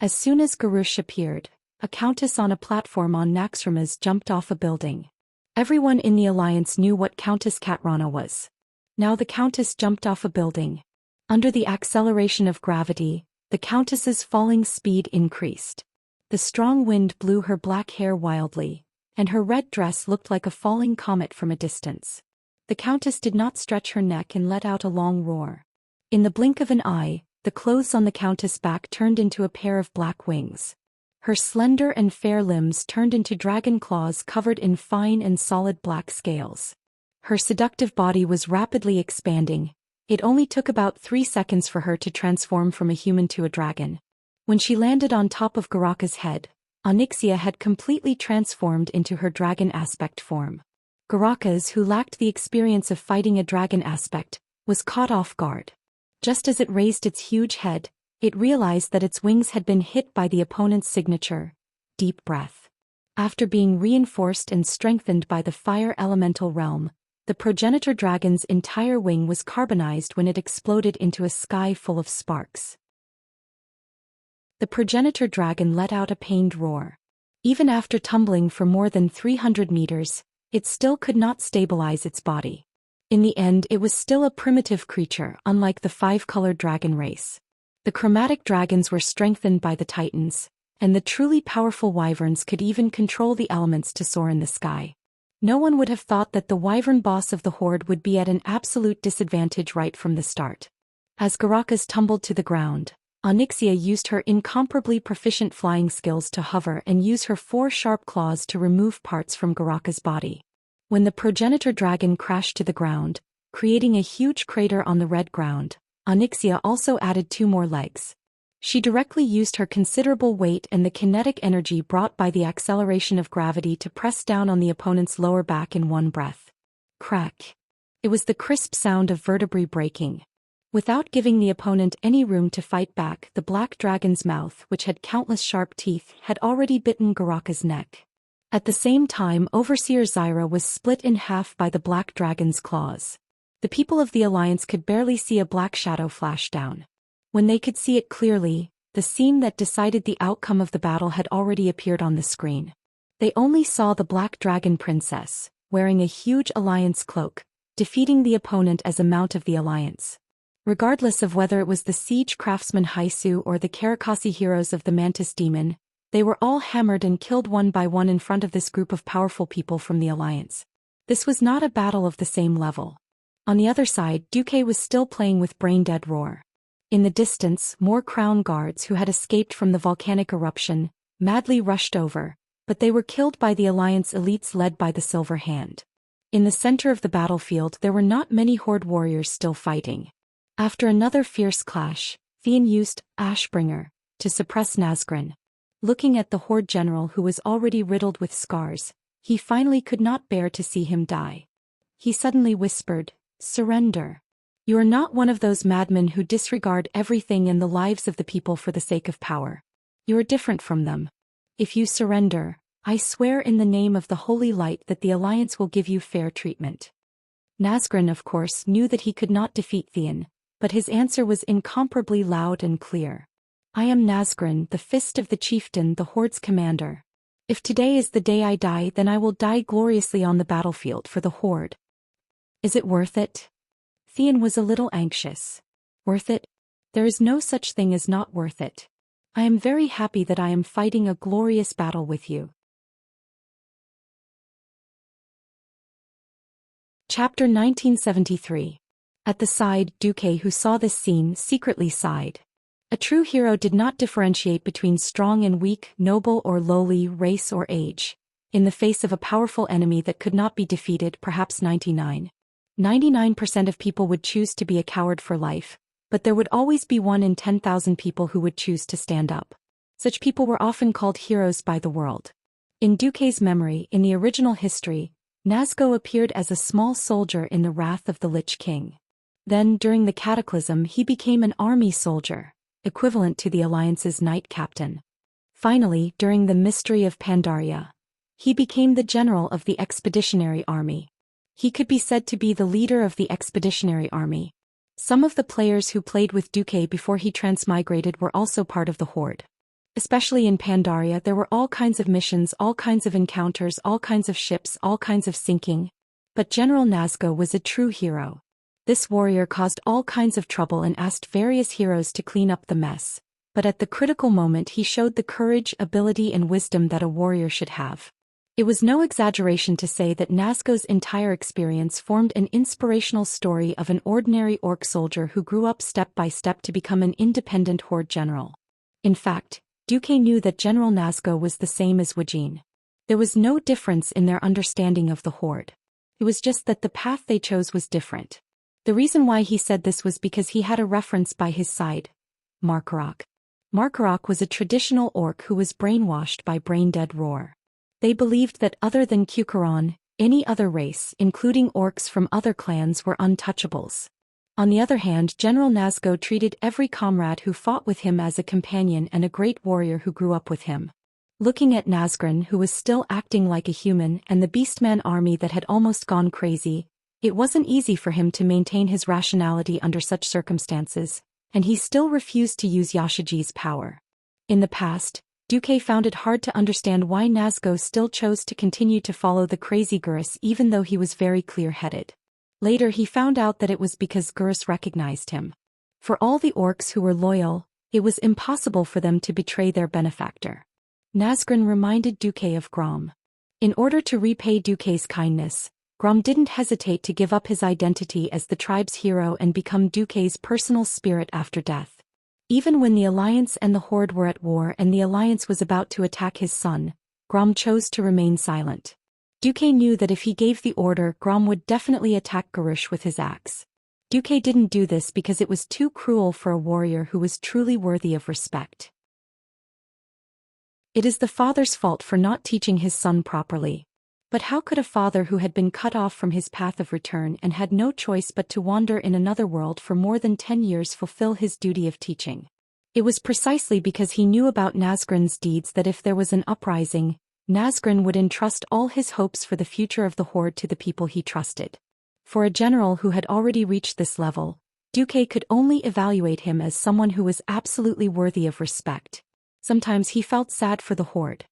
As soon as Garush appeared, a countess on a platform on Naxxramas jumped off a building. Everyone in the Alliance knew what Countess Katrana was. Now the Countess jumped off a building. Under the acceleration of gravity, the Countess's falling speed increased. The strong wind blew her black hair wildly, and her red dress looked like a falling comet from a distance. The Countess did not stretch her neck and let out a long roar. In the blink of an eye, the clothes on the Countess' back turned into a pair of black wings. Her slender and fair limbs turned into dragon claws covered in fine and solid black scales. Her seductive body was rapidly expanding. It only took about 3 seconds for her to transform from a human to a dragon. When she landed on top of Garaka's head, Onyxia had completely transformed into her dragon aspect form. Garaka's, who lacked the experience of fighting a dragon aspect, was caught off guard. Just as it raised its huge head, it realized that its wings had been hit by the opponent's signature, Deep Breath. After being reinforced and strengthened by the fire elemental realm, the progenitor dragon's entire wing was carbonized when it exploded into a sky full of sparks. The progenitor dragon let out a pained roar. Even after tumbling for more than 300 meters, it still could not stabilize its body. In the end, it was still a primitive creature, unlike the 5-colored dragon race. The chromatic dragons were strengthened by the titans, and the truly powerful wyverns could even control the elements to soar in the sky. No one would have thought that the wyvern boss of the Horde would be at an absolute disadvantage right from the start. As Garakas tumbled to the ground, Xianxia used her incomparably proficient flying skills to hover and use her 4 sharp claws to remove parts from Garaka's body. When the progenitor dragon crashed to the ground, creating a huge crater on the red ground, Xianxia also added 2 more legs. She directly used her considerable weight and the kinetic energy brought by the acceleration of gravity to press down on the opponent's lower back in one breath. Crack. It was the crisp sound of vertebrae breaking. Without giving the opponent any room to fight back, the black dragon's mouth, which had countless sharp teeth, had already bitten Garaka's neck. At the same time, Overseer Zyra was split in half by the black dragon's claws. The people of the Alliance could barely see a black shadow flash down. When they could see it clearly, the scene that decided the outcome of the battle had already appeared on the screen. They only saw the Black Dragon Princess, wearing a huge Alliance cloak, defeating the opponent as a mount of the Alliance. Regardless of whether it was the siege craftsman Haisu or the Karakasi heroes of the Mantis Demon, they were all hammered and killed one by one in front of this group of powerful people from the Alliance. This was not a battle of the same level. On the other side, Duque was still playing with brain-dead Roar. In the distance, more crown guards who had escaped from the volcanic eruption madly rushed over, but they were killed by the Alliance elites led by the Silver Hand. In the center of the battlefield there were not many Horde warriors still fighting. After another fierce clash, Thien used Ashbringer to suppress Nazgûl. Looking at the Horde general who was already riddled with scars, he finally could not bear to see him die. He suddenly whispered, "Surrender. You are not one of those madmen who disregard everything and the lives of the people for the sake of power. You are different from them. If you surrender, I swear in the name of the Holy Light that the Alliance will give you fair treatment." Nazgûl, of course, knew that he could not defeat Thien, but his answer was incomparably loud and clear. "I am Nazgûl, the fist of the chieftain, the Horde's commander. If today is the day I die, then I will die gloriously on the battlefield for the Horde. Is it worth it?" Thien was a little anxious. "Worth it? There is no such thing as not worth it. I am very happy that I am fighting a glorious battle with you." Chapter 1973. At the side, Duque, who saw this scene, secretly sighed. A true hero did not differentiate between strong and weak, noble or lowly, race or age. In the face of a powerful enemy that could not be defeated, perhaps 99% of people would choose to be a coward for life, but there would always be 1 in 10,000 people who would choose to stand up. Such people were often called heroes by the world. In Duque's memory, in the original history, Nazgûl appeared as a small soldier in the wrath of the Lich King. Then, during the Cataclysm, he became an army soldier, equivalent to the Alliance's knight captain. Finally, during the Mystery of Pandaria, he became the general of the Expeditionary Army. He could be said to be the leader of the Expeditionary Army. Some of the players who played with Duque before he transmigrated were also part of the Horde. Especially in Pandaria, there were all kinds of missions, all kinds of encounters, all kinds of ships, all kinds of sinking. But General Nazgûl was a true hero. This warrior caused all kinds of trouble and asked various heroes to clean up the mess. But at the critical moment he showed the courage, ability and wisdom that a warrior should have. It was no exaggeration to say that Nazgûl's entire experience formed an inspirational story of an ordinary orc soldier who grew up step by step to become an independent Horde general. In fact, Duque knew that General Nazgûl was the same as Wuxia. There was no difference in their understanding of the Horde. It was just that the path they chose was different. The reason why he said this was because he had a reference by his side. Markarok. Markarok was a traditional orc who was brainwashed by brain-dead Roar. They believed that other than Kukuran, any other race, including orcs from other clans, were untouchables. On the other hand, General Nazgûl treated every comrade who fought with him as a companion and a great warrior who grew up with him. Looking at Nazgûl, who was still acting like a human, and the Beastman army that had almost gone crazy, it wasn't easy for him to maintain his rationality under such circumstances, and he still refused to use Yashiji's power. In the past, Duque found it hard to understand why Nazgûl still chose to continue to follow the crazy Gurus even though he was very clear-headed. Later he found out that it was because Gurus recognized him. For all the orcs who were loyal, it was impossible for them to betray their benefactor. Nazgûl reminded Duque of Grom. In order to repay Duque's kindness, Grom didn't hesitate to give up his identity as the tribe's hero and become Duque's personal spirit after death. Even when the Alliance and the Horde were at war and the Alliance was about to attack his son, Grom chose to remain silent. Duque knew that if he gave the order, Grom would definitely attack Garush with his axe. Duque didn't do this because it was too cruel for a warrior who was truly worthy of respect. It is the father's fault for not teaching his son properly. But how could a father who had been cut off from his path of return and had no choice but to wander in another world for more than 10 years fulfill his duty of teaching? It was precisely because he knew about Nazgrin's deeds that if there was an uprising, Nazgrin would entrust all his hopes for the future of the Horde to the people he trusted. For a general who had already reached this level, Duque could only evaluate him as someone who was absolutely worthy of respect. Sometimes he felt sad for the Horde.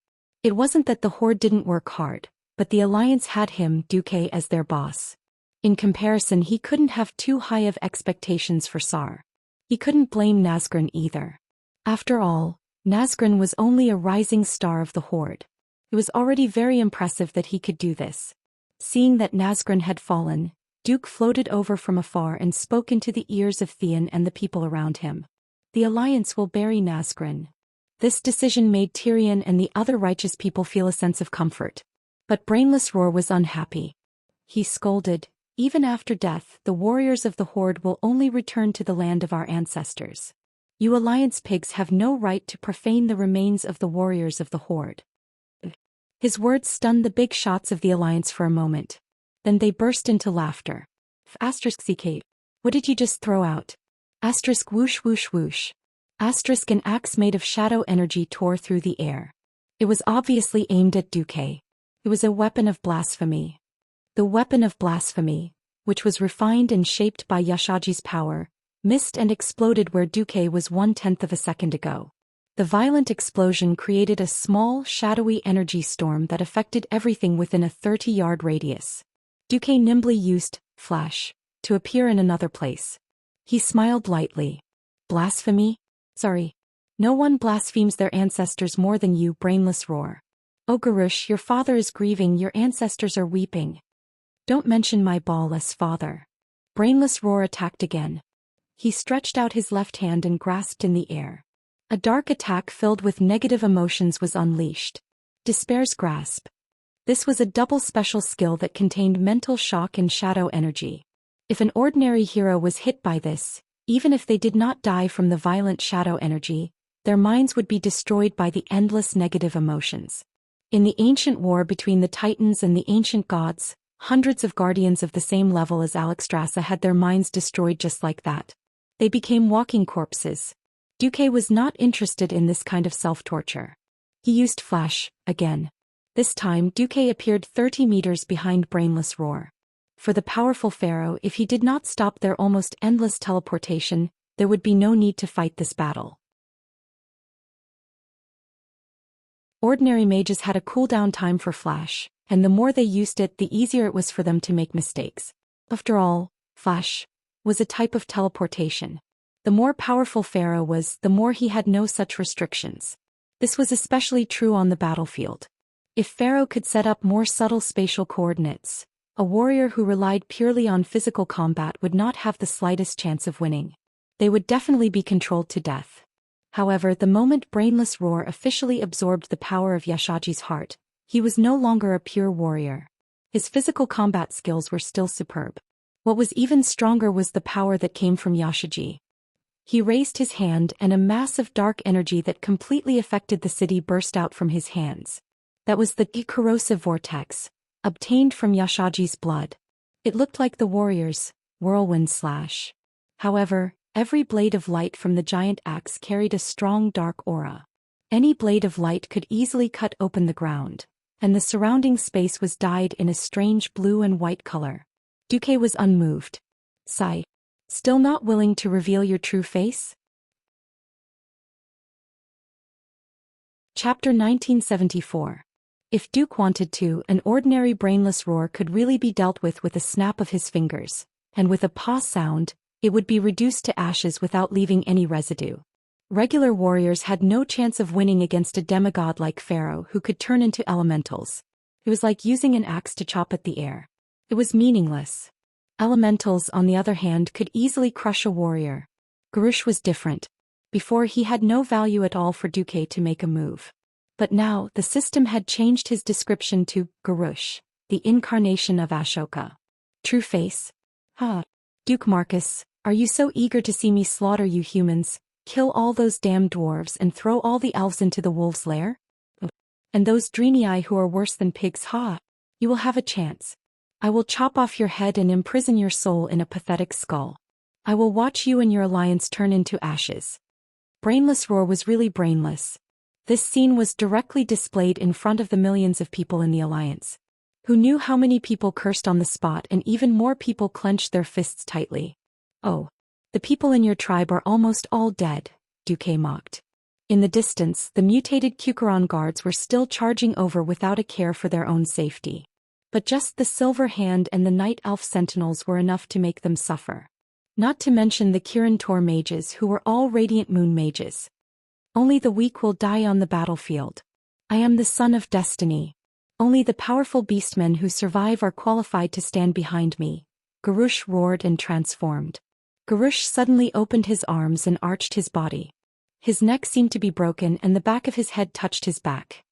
It wasn't that the Horde didn't work hard, but the Alliance had him, Duque, as their boss. In comparison, he couldn't have too high of expectations for Sar. He couldn't blame Nazgrin either. After all, Nazgrin was only a rising star of the Horde. It was already very impressive that he could do this. Seeing that Nazgrin had fallen, Duke floated over from afar and spoke into the ears of Theon and the people around him. The Alliance will bury Nazgrin. This decision made Tyrion and the other righteous people feel a sense of comfort. But Brainless Roar was unhappy. He scolded, "Even after death, the warriors of the Horde will only return to the land of our ancestors. You Alliance pigs have no right to profane the remains of the warriors of the Horde." His words stunned the big shots of the Alliance for a moment. Then they burst into laughter. *CK. What did you just throw out? *whoosh whoosh whoosh. An axe made of shadow energy tore through the air. It was obviously aimed at Duque. It was a weapon of blasphemy. The weapon of blasphemy, which was refined and shaped by Yashaji's power, missed and exploded where Duque was 1/10 of a second ago. The violent explosion created a small, shadowy energy storm that affected everything within a 30-yard radius. Duque nimbly used Flash to appear in another place. He smiled lightly. "Blasphemy? Sorry. No one blasphemes their ancestors more than you, Brainless Roar. Oh Garush, your father is grieving, your ancestors are weeping. Don't mention my ballless father." Brainless Roar attacked again. He stretched out his left hand and grasped in the air. A dark attack filled with negative emotions was unleashed. Despair's Grasp. This was a double special skill that contained mental shock and shadow energy. If an ordinary hero was hit by this, even if they did not die from the violent shadow energy, their minds would be destroyed by the endless negative emotions. In the ancient war between the Titans and the ancient gods, hundreds of guardians of the same level as Alexstrasza had their minds destroyed just like that. They became walking corpses. Duque was not interested in this kind of self-torture. He used Flash, again. This time Duque appeared 30 meters behind Brainless Roar. For the powerful pharaoh, if he did not stop their almost endless teleportation, there would be no need to fight this battle. Ordinary mages had a cooldown time for Flash, and the more they used it, the easier it was for them to make mistakes. After all, Flash was a type of teleportation. The more powerful Pharaoh was, the more he had no such restrictions. This was especially true on the battlefield. If Pharaoh could set up more subtle spatial coordinates, a warrior who relied purely on physical combat would not have the slightest chance of winning. They would definitely be controlled to death. However, the moment Brainless Roar officially absorbed the power of Yashaji's heart, he was no longer a pure warrior. His physical combat skills were still superb. What was even stronger was the power that came from Yashaji. He raised his hand and a mass of dark energy that completely affected the city burst out from his hands. That was the corrosive vortex, obtained from Yashaji's blood. It looked like the warrior's whirlwind slash. However, every blade of light from the giant axe carried a strong dark aura. Any blade of light could easily cut open the ground, and the surrounding space was dyed in a strange blue and white color. Duque was unmoved. Sigh. Still not willing to reveal your true face? Chapter 1974. If Duke wanted to, an ordinary Brainless Roar could really be dealt with a snap of his fingers, and with a paw sound, it would be reduced to ashes without leaving any residue. Regular warriors had no chance of winning against a demigod like Pharaoh who could turn into elementals. It was like using an axe to chop at the air. It was meaningless. Elementals, on the other hand, could easily crush a warrior. Garush was different. Before, he had no value at all for Duque to make a move. But now, the system had changed his description to Garush, the incarnation of Ashoka. True face? Ah. Duke Marcus, are you so eager to see me slaughter you humans, kill all those damned dwarves and throw all the elves into the wolves' lair? And those Dreenii who are worse than pigs, ha! You will have a chance. I will chop off your head and imprison your soul in a pathetic skull. I will watch you and your alliance turn into ashes. Brainless Roar was really brainless. This scene was directly displayed in front of the millions of people in the alliance. Who knew how many people cursed on the spot, and even more people clenched their fists tightly. Oh. The people in your tribe are almost all dead, Duque mocked. In the distance, the mutated Kukuran guards were still charging over without a care for their own safety. But just the Silver Hand and the Night Elf Sentinels were enough to make them suffer. Not to mention the Kirin Tor mages, who were all Radiant Moon mages. Only the weak will die on the battlefield. I am the son of destiny. Only the powerful beastmen who survive are qualified to stand behind me. Garush roared and transformed. Garush suddenly opened his arms and arched his body. His neck seemed to be broken and the back of his head touched his back.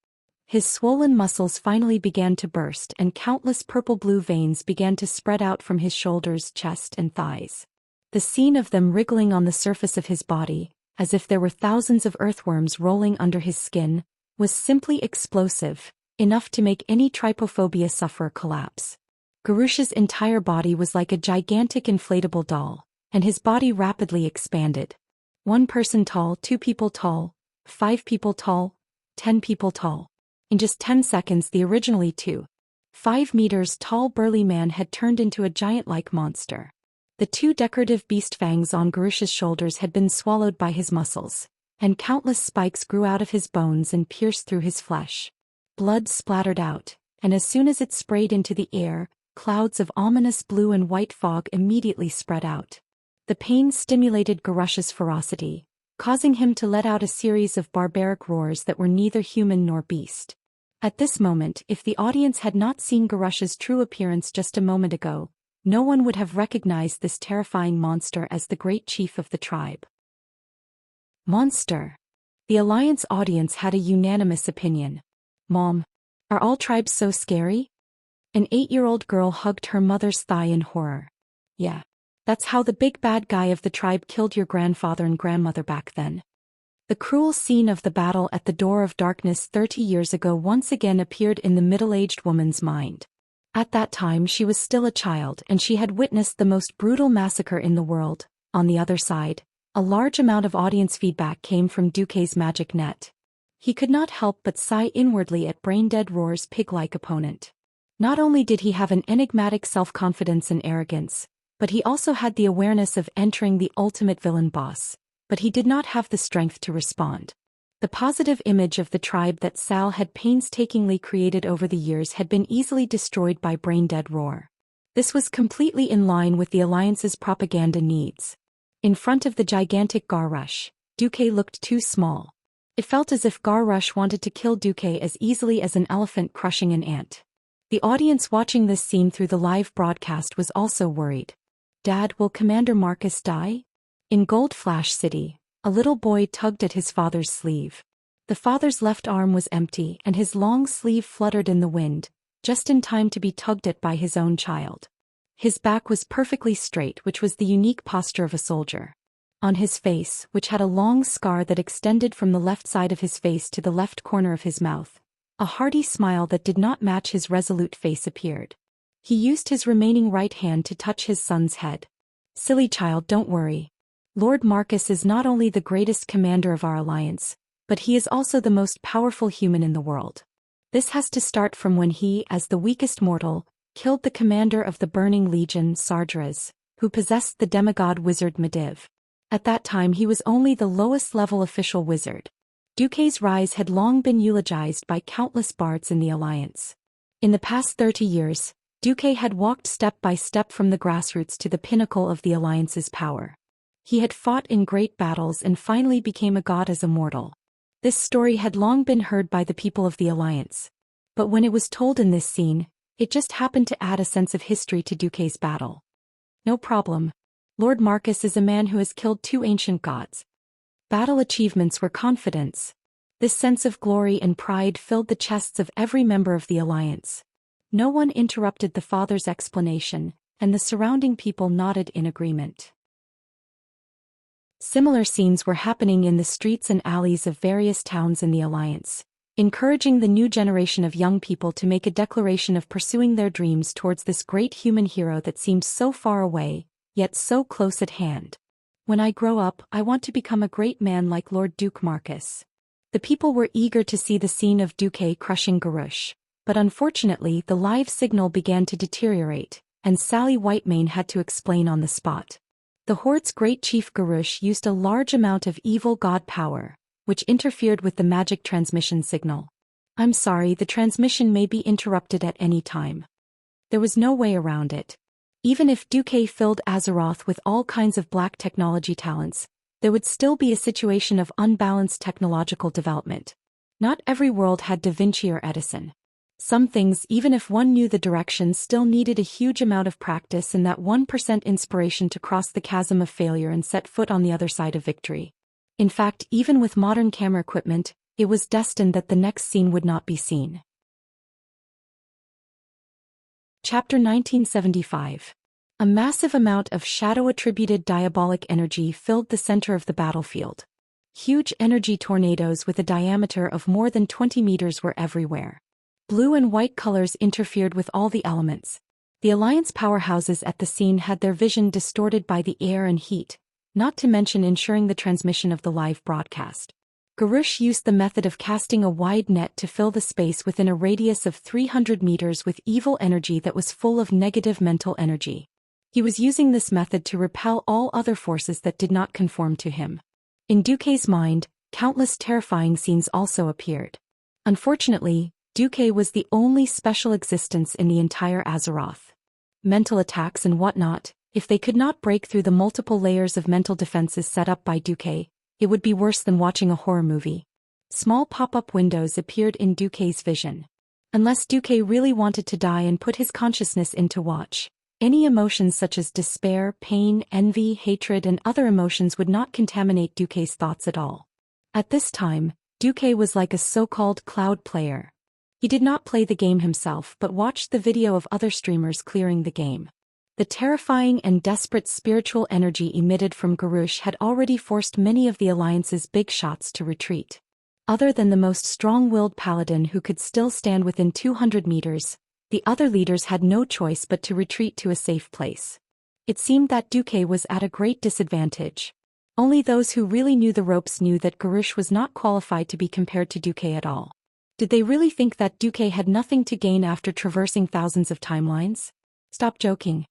His swollen muscles finally began to burst and countless purple-blue veins began to spread out from his shoulders, chest and thighs. The scene of them wriggling on the surface of his body, as if there were thousands of earthworms rolling under his skin, was simply explosive, enough to make any trypophobia sufferer collapse. Garush's entire body was like a gigantic inflatable doll, and his body rapidly expanded. 1 person tall, 2 people tall, 5 people tall, 10 people tall. In just 10 seconds, the originally 2.5 meters tall burly man had turned into a giant-like monster. The 2 decorative beast fangs on Garush's shoulders had been swallowed by his muscles, and countless spikes grew out of his bones and pierced through his flesh. Blood splattered out, and as soon as it sprayed into the air, clouds of ominous blue and white fog immediately spread out. The pain stimulated Garush's ferocity, causing him to let out a series of barbaric roars that were neither human nor beast. At this moment, if the audience had not seen Garush's true appearance just a moment ago, no one would have recognized this terrifying monster as the great chief of the tribe. Monster. The Alliance audience had a unanimous opinion. Mom, are all tribes so scary? An 8-year-old girl hugged her mother's thigh in horror. Yeah. That's how the big bad guy of the tribe killed your grandfather and grandmother back then. The cruel scene of the battle at the Door of Darkness 30 years ago once again appeared in the middle-aged woman's mind. At that time she was still a child and she had witnessed the most brutal massacre in the world. On the other side, a large amount of audience feedback came from Duque's magic net. He could not help but sigh inwardly at Braindead Roar's pig-like opponent. Not only did he have an enigmatic self-confidence and arrogance, but he also had the awareness of entering the ultimate villain boss, but he did not have the strength to respond. The positive image of the tribe that Sal had painstakingly created over the years had been easily destroyed by Braindead Roar. This was completely in line with the Alliance's propaganda needs. In front of the gigantic Garush, Duque looked too small. It felt as if Garush wanted to kill Duque as easily as an elephant crushing an ant. The audience watching this scene through the live broadcast was also worried. Dad, will Commander Marcus die? In Gold Flash City, a little boy tugged at his father's sleeve. The father's left arm was empty and his long sleeve fluttered in the wind, just in time to be tugged at by his own child. His back was perfectly straight, which was the unique posture of a soldier. On his face, which had a long scar that extended from the left side of his face to the left corner of his mouth, a hearty smile that did not match his resolute face appeared. He used his remaining right hand to touch his son's head. Silly child, don't worry. Lord Marcus is not only the greatest commander of our alliance, but he is also the most powerful human in the world. This has to start from when he, as the weakest mortal, killed the commander of the Burning Legion, Sardras, who possessed the demigod wizard Mediv. At that time he was only the lowest level official wizard. Duque's rise had long been eulogized by countless bards in the alliance. In the past 30 years, Duque had walked step by step from the grassroots to the pinnacle of the alliance's power. He had fought in great battles and finally became a god as a mortal. This story had long been heard by the people of the alliance. But when it was told in this scene, it just happened to add a sense of history to Duque's battle. No problem. Lord Marcus is a man who has killed 2 ancient gods. Battle achievements were confidence. This sense of glory and pride filled the chests of every member of the alliance. No one interrupted the father's explanation, and the surrounding people nodded in agreement. Similar scenes were happening in the streets and alleys of various towns in the alliance, encouraging the new generation of young people to make a declaration of pursuing their dreams towards this great human hero that seemed so far away, yet so close at hand. When I grow up, I want to become a great man like Lord Duke Marcus. The people were eager to see the scene of Duque crushing Garush, but unfortunately the live signal began to deteriorate, and Sally Whitemane had to explain on the spot. The Horde's great chief Garush used a large amount of evil god power, which interfered with the magic transmission signal. I'm sorry, the transmission may be interrupted at any time. There was no way around it. Even if Duque filled Azeroth with all kinds of black technology talents, there would still be a situation of unbalanced technological development. Not every world had Da Vinci or Edison. Some things, even if one knew the direction, still needed a huge amount of practice and that 1% inspiration to cross the chasm of failure and set foot on the other side of victory. In fact, even with modern camera equipment, it was destined that the next scene would not be seen. Chapter 1975. A massive amount of shadow-attributed diabolic energy filled the center of the battlefield. Huge energy tornadoes with a diameter of more than 20 meters were everywhere. Blue and white colors interfered with all the elements. The Alliance powerhouses at the scene had their vision distorted by the air and heat, not to mention ensuring the transmission of the live broadcast. Garush used the method of casting a wide net to fill the space within a radius of 300 meters with evil energy that was full of negative mental energy. He was using this method to repel all other forces that did not conform to him. In Duque's mind, countless terrifying scenes also appeared. Unfortunately, Duque was the only special existence in the entire Azeroth. Mental attacks and whatnot, if they could not break through the multiple layers of mental defenses set up by Duque, it would be worse than watching a horror movie. Small pop-up windows appeared in Duque's vision. Unless Duque really wanted to die and put his consciousness into watch, any emotions such as despair, pain, envy, hatred and other emotions would not contaminate Duque's thoughts at all. At this time, Duque was like a so-called cloud player. He did not play the game himself but watched the video of other streamers clearing the game. The terrifying and desperate spiritual energy emitted from Garush had already forced many of the Alliance's big shots to retreat. Other than the most strong-willed paladin who could still stand within 200 meters, the other leaders had no choice but to retreat to a safe place. It seemed that Duque was at a great disadvantage. Only those who really knew the ropes knew that Garush was not qualified to be compared to Duque at all. Did they really think that Duque had nothing to gain after traversing thousands of timelines? Stop joking.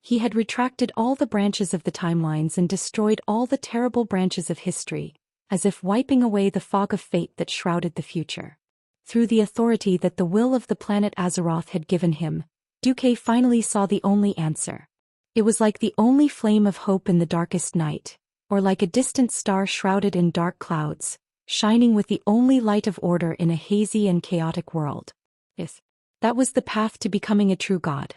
He had retracted all the branches of the timelines and destroyed all the terrible branches of history, as if wiping away the fog of fate that shrouded the future. Through the authority that the will of the planet Azeroth had given him, Duque finally saw the only answer. It was like the only flame of hope in the darkest night, or like a distant star shrouded in dark clouds, shining with the only light of order in a hazy and chaotic world. Yes, that was the path to becoming a true god.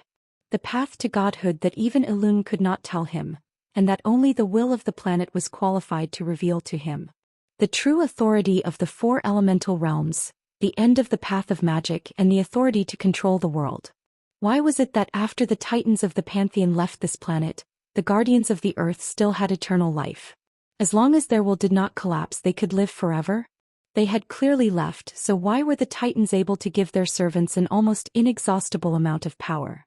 The path to godhood that even Elune could not tell him, and that only the will of the planet was qualified to reveal to him. The true authority of the four elemental realms, the end of the path of magic and the authority to control the world. Why was it that after the titans of the Pantheon left this planet, the guardians of the earth still had eternal life? As long as their will did not collapse, they could live forever? They had clearly left, so why were the titans able to give their servants an almost inexhaustible amount of power?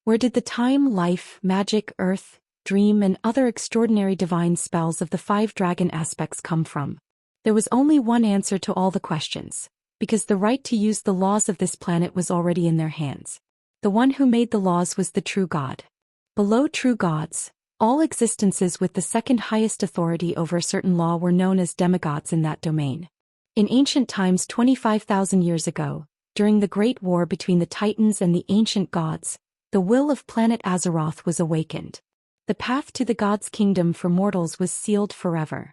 Where did the time, life, magic, earth, dream and other extraordinary divine spells of the 5 dragon aspects come from? There was only one answer to all the questions, because the right to use the laws of this planet was already in their hands. The one who made the laws was the true god. Below true gods, all existences with the second highest authority over a certain law were known as demigods in that domain. In ancient times 25,000 years ago, during the Great War between the Titans and the ancient gods, the will of planet Azeroth was awakened. The path to the gods' kingdom for mortals was sealed forever.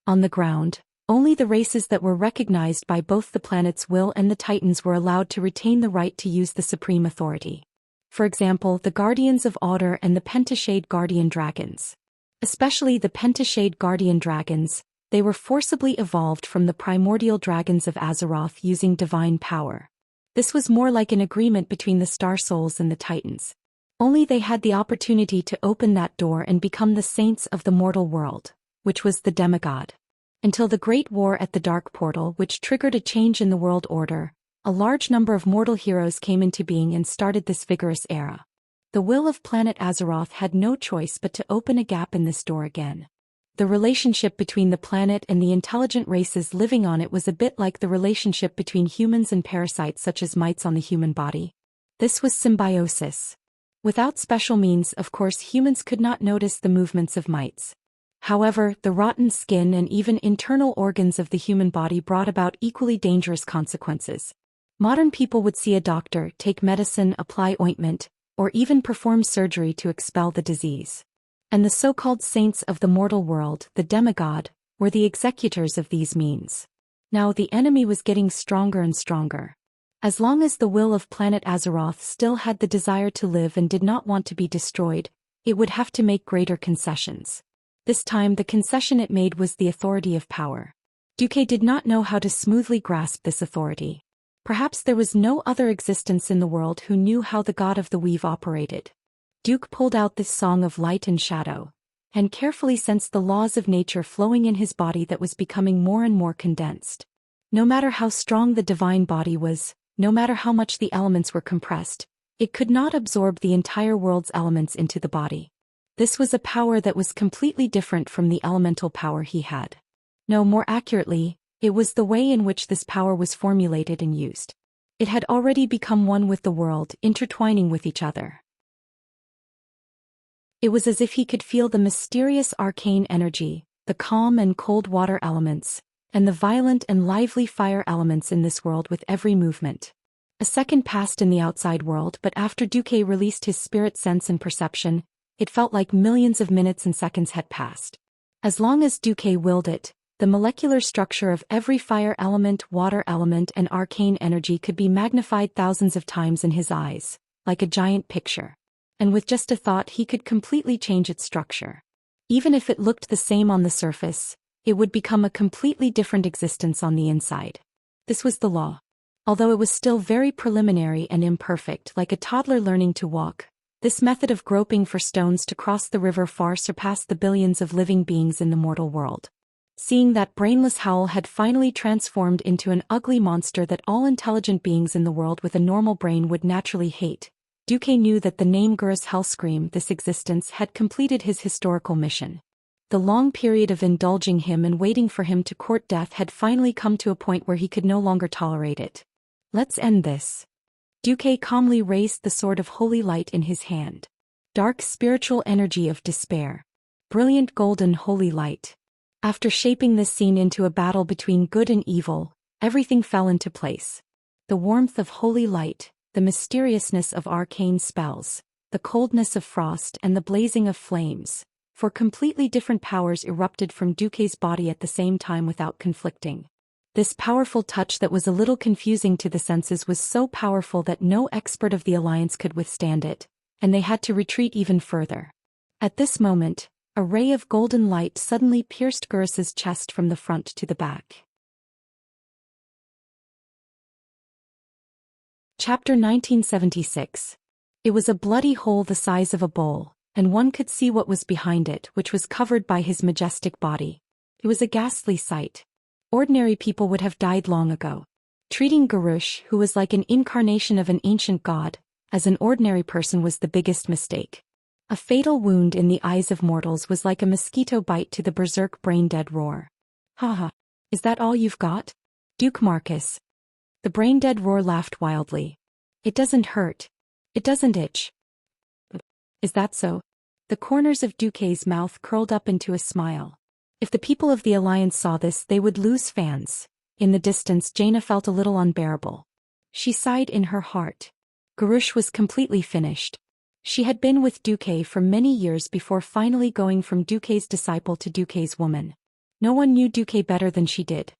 On the ground, only the races that were recognized by both the planet's will and the Titans were allowed to retain the right to use the supreme authority. For example, the Guardians of Order and the Pentashade Guardian Dragons. Especially the pentashade guardian dragons, they were forcibly evolved from the primordial dragons of Azeroth using divine power. This was more like an agreement between the Star Souls and the Titans. Only they had the opportunity to open that door and become the saints of the mortal world, which was the demigod. Until the Great War at the Dark Portal, which triggered a change in the world order, a large number of mortal heroes came into being and started this vigorous era. The will of planet Azeroth had no choice but to open a gap in this door again. The relationship between the planet and the intelligent races living on it was a bit like the relationship between humans and parasites such as mites on the human body. This was symbiosis. Without special means, of course, humans could not notice the movements of mites. However, the rotten skin and even internal organs of the human body brought about equally dangerous consequences. Modern people would see a doctor, take medicine, apply ointment, or even perform surgery to expel the disease. And the so-called saints of the mortal world, the demigod, were the executors of these means. Now the enemy was getting stronger and stronger. As long as the will of planet Azeroth still had the desire to live and did not want to be destroyed, it would have to make greater concessions. This time the concession it made was the authority of power. Duque did not know how to smoothly grasp this authority. Perhaps there was no other existence in the world who knew how the god of the weave operated. Duke pulled out this song of light and shadow, and carefully sensed the laws of nature flowing in his body that was becoming more and more condensed. No matter how strong the divine body was, no matter how much the elements were compressed, it could not absorb the entire world's elements into the body. This was a power that was completely different from the elemental power he had. No, more accurately, it was the way in which this power was formulated and used. It had already become one with the world, intertwining with each other. It was as if he could feel the mysterious arcane energy, the calm and cold water elements, and the violent and lively fire elements in this world with every movement. A second passed in the outside world, but after Duque released his spirit sense and perception, it felt like millions of minutes and seconds had passed. As long as Duque willed it, the molecular structure of every fire element, water element, and arcane energy could be magnified thousands of times in his eyes, like a giant picture. And with just a thought he could completely change its structure. Even if it looked the same on the surface, it would become a completely different existence on the inside. This was the law. Although it was still very preliminary and imperfect, like a toddler learning to walk, this method of groping for stones to cross the river far surpassed the billions of living beings in the mortal world. Seeing that brainless howl had finally transformed into an ugly monster that all intelligent beings in the world with a normal brain would naturally hate, Duque knew that the name Gur's Hellscream, this existence, had completed his historical mission. The long period of indulging him and waiting for him to court death had finally come to a point where he could no longer tolerate it. Let's end this. Duque calmly raised the sword of holy light in his hand. Dark spiritual energy of despair. Brilliant golden holy light. After shaping this scene into a battle between good and evil, everything fell into place. The warmth of holy light, the mysteriousness of arcane spells, the coldness of frost and the blazing of flames, for completely different powers erupted from Duque's body at the same time without conflicting. This powerful touch that was a little confusing to the senses was so powerful that no expert of the Alliance could withstand it, and they had to retreat even further. At this moment, a ray of golden light suddenly pierced Gur's chest from the front to the back. Chapter 1976. It was a bloody hole the size of a bowl, and one could see what was behind it, which was covered by his majestic body. It was a ghastly sight. Ordinary people would have died long ago. Treating Gurush, who was like an incarnation of an ancient god, as an ordinary person was the biggest mistake. A fatal wound in the eyes of mortals was like a mosquito bite to the berserk brain-dead roar. Haha. Is that all you've got? Duke Marcus. The brain-dead roar laughed wildly. It doesn't hurt. It doesn't itch. Is that so? The corners of Duque's mouth curled up into a smile. If the people of the Alliance saw this, they would lose fans. In the distance, Jaina felt a little unbearable. She sighed in her heart. Gurush was completely finished. She had been with Duque for many years before finally going from Duque's disciple to Duque's woman. No one knew Duque better than she did.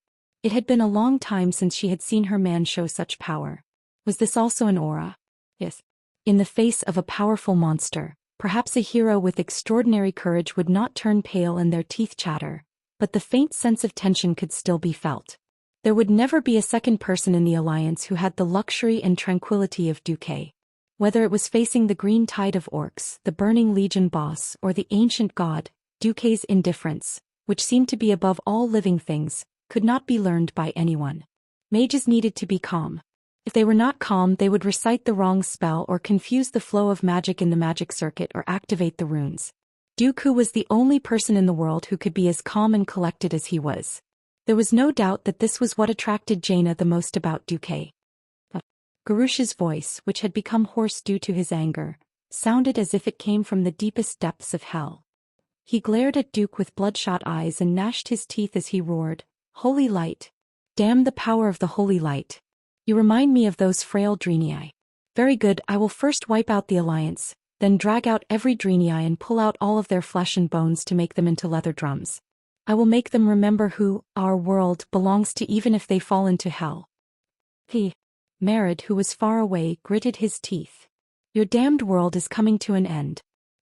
It had been a long time since she had seen her man show such power. Was this also an aura? Yes. In the face of a powerful monster, Perhaps a hero with extraordinary courage would not turn pale and their teeth chatter, but the faint sense of tension could still be felt. There would never be a second person in the alliance who had the luxury and tranquility of Duque. Whether it was facing the green tide of orcs, the burning legion boss, or the ancient god, Duque's indifference, which seemed to be above all living things, could not be learned by anyone. Mages needed to be calm. If they were not calm, they would recite the wrong spell or confuse the flow of magic in the magic circuit or activate the runes. Dooku was the only person in the world who could be as calm and collected as he was. There was no doubt that this was what attracted Jaina the most about Duque. Garush's voice, which had become hoarse due to his anger, sounded as if it came from the deepest depths of hell. He glared at Duke with bloodshot eyes and gnashed his teeth as he roared, "Holy light! Damn the power of the holy light! You remind me of those frail Draenei. Very good, I will first wipe out the alliance, then drag out every Draenei and pull out all of their flesh and bones to make them into leather drums. I will make them remember who our world belongs to even if they fall into hell." Marid, who was far away, gritted his teeth. "Your damned world is coming to an end."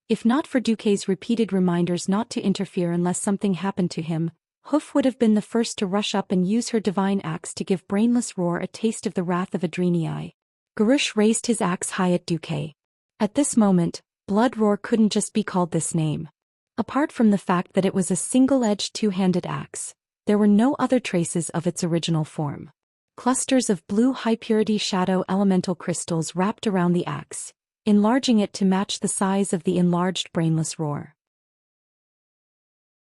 If not for Duque's repeated reminders not to interfere unless something happened to him, Hoof would have been the first to rush up and use her divine axe to give Brainless Roar a taste of the wrath of a Draenei. Garush raised his axe high at Duque. At this moment, Blood Roar couldn't just be called this name. Apart from the fact that it was a single-edged two-handed axe, there were no other traces of its original form. Clusters of blue high-purity shadow elemental crystals wrapped around the axe, enlarging it to match the size of the enlarged Brainless Roar.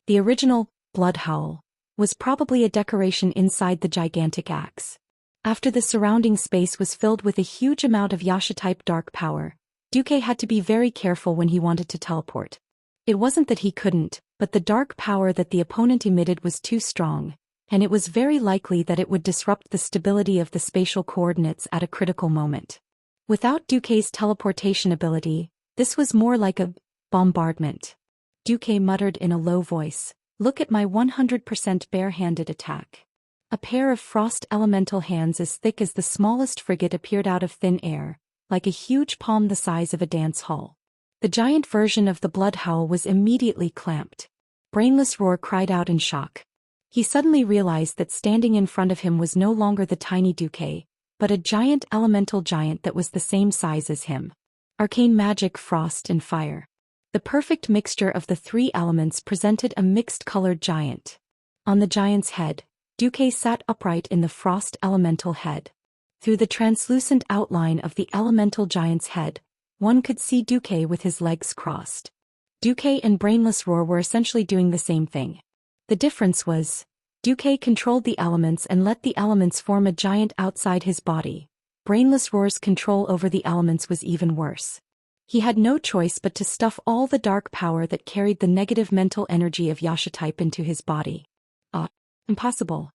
The original Blood Howl was probably a decoration inside the gigantic axe. After the surrounding space was filled with a huge amount of Yasha-type dark power, Duque had to be very careful when he wanted to teleport. It wasn't that he couldn't, but the dark power that the opponent emitted was too strong, and it was very likely that it would disrupt the stability of the spatial coordinates at a critical moment. Without Duque's teleportation ability, this was more like a bombardment. Duque muttered in a low voice, "Look at my 100% bare-handed attack." A pair of frost elemental hands as thick as the smallest frigate appeared out of thin air, like a huge palm the size of a dance hall. The giant version of the Blood Howl was immediately clamped. Brainless Roar cried out in shock. He suddenly realized that standing in front of him was no longer the tiny Duque, but a giant elemental giant that was the same size as him. Arcane magic, frost and fire. The perfect mixture of the three elements presented a mixed-colored giant. On the giant's head, Duque sat upright in the frost elemental head. Through the translucent outline of the elemental giant's head, one could see Duque with his legs crossed. Duque and Brainless Roar were essentially doing the same thing. The difference was, Duque controlled the elements and let the elements form a giant outside his body. Brainless Roar's control over the elements was even worse. He had no choice but to stuff all the dark power that carried the negative mental energy of Yasha type into his body. Impossible.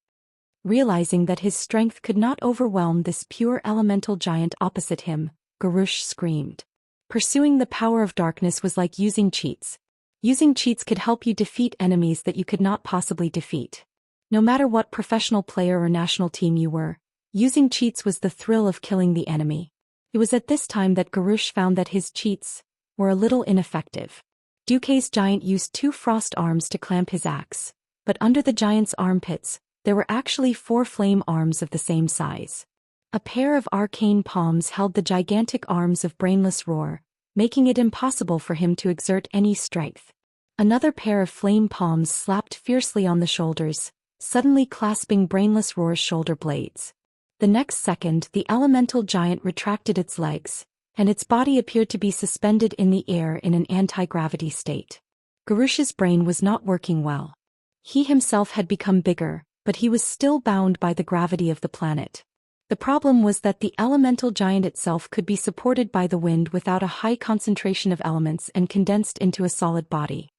Realizing that his strength could not overwhelm this pure elemental giant opposite him, Garush screamed. Pursuing the power of darkness was like using cheats. Using cheats could help you defeat enemies that you could not possibly defeat. No matter what professional player or national team you were, using cheats was the thrill of killing the enemy. It was at this time that Garush found that his cheats were a little ineffective. Duque's giant used 2 frost arms to clamp his axe, but under the giant's armpits, there were actually 4 flame arms of the same size. A pair of arcane palms held the gigantic arms of Brainless Roar, making it impossible for him to exert any strength. Another pair of flame palms slapped fiercely on the shoulders, suddenly clasping Brainless Roar's shoulder blades. The next second, the elemental giant retracted its legs, and its body appeared to be suspended in the air in an anti-gravity state. Garush's brain was not working well. He himself had become bigger, but he was still bound by the gravity of the planet. The problem was that the elemental giant itself could be supported by the wind without a high concentration of elements and condensed into a solid body.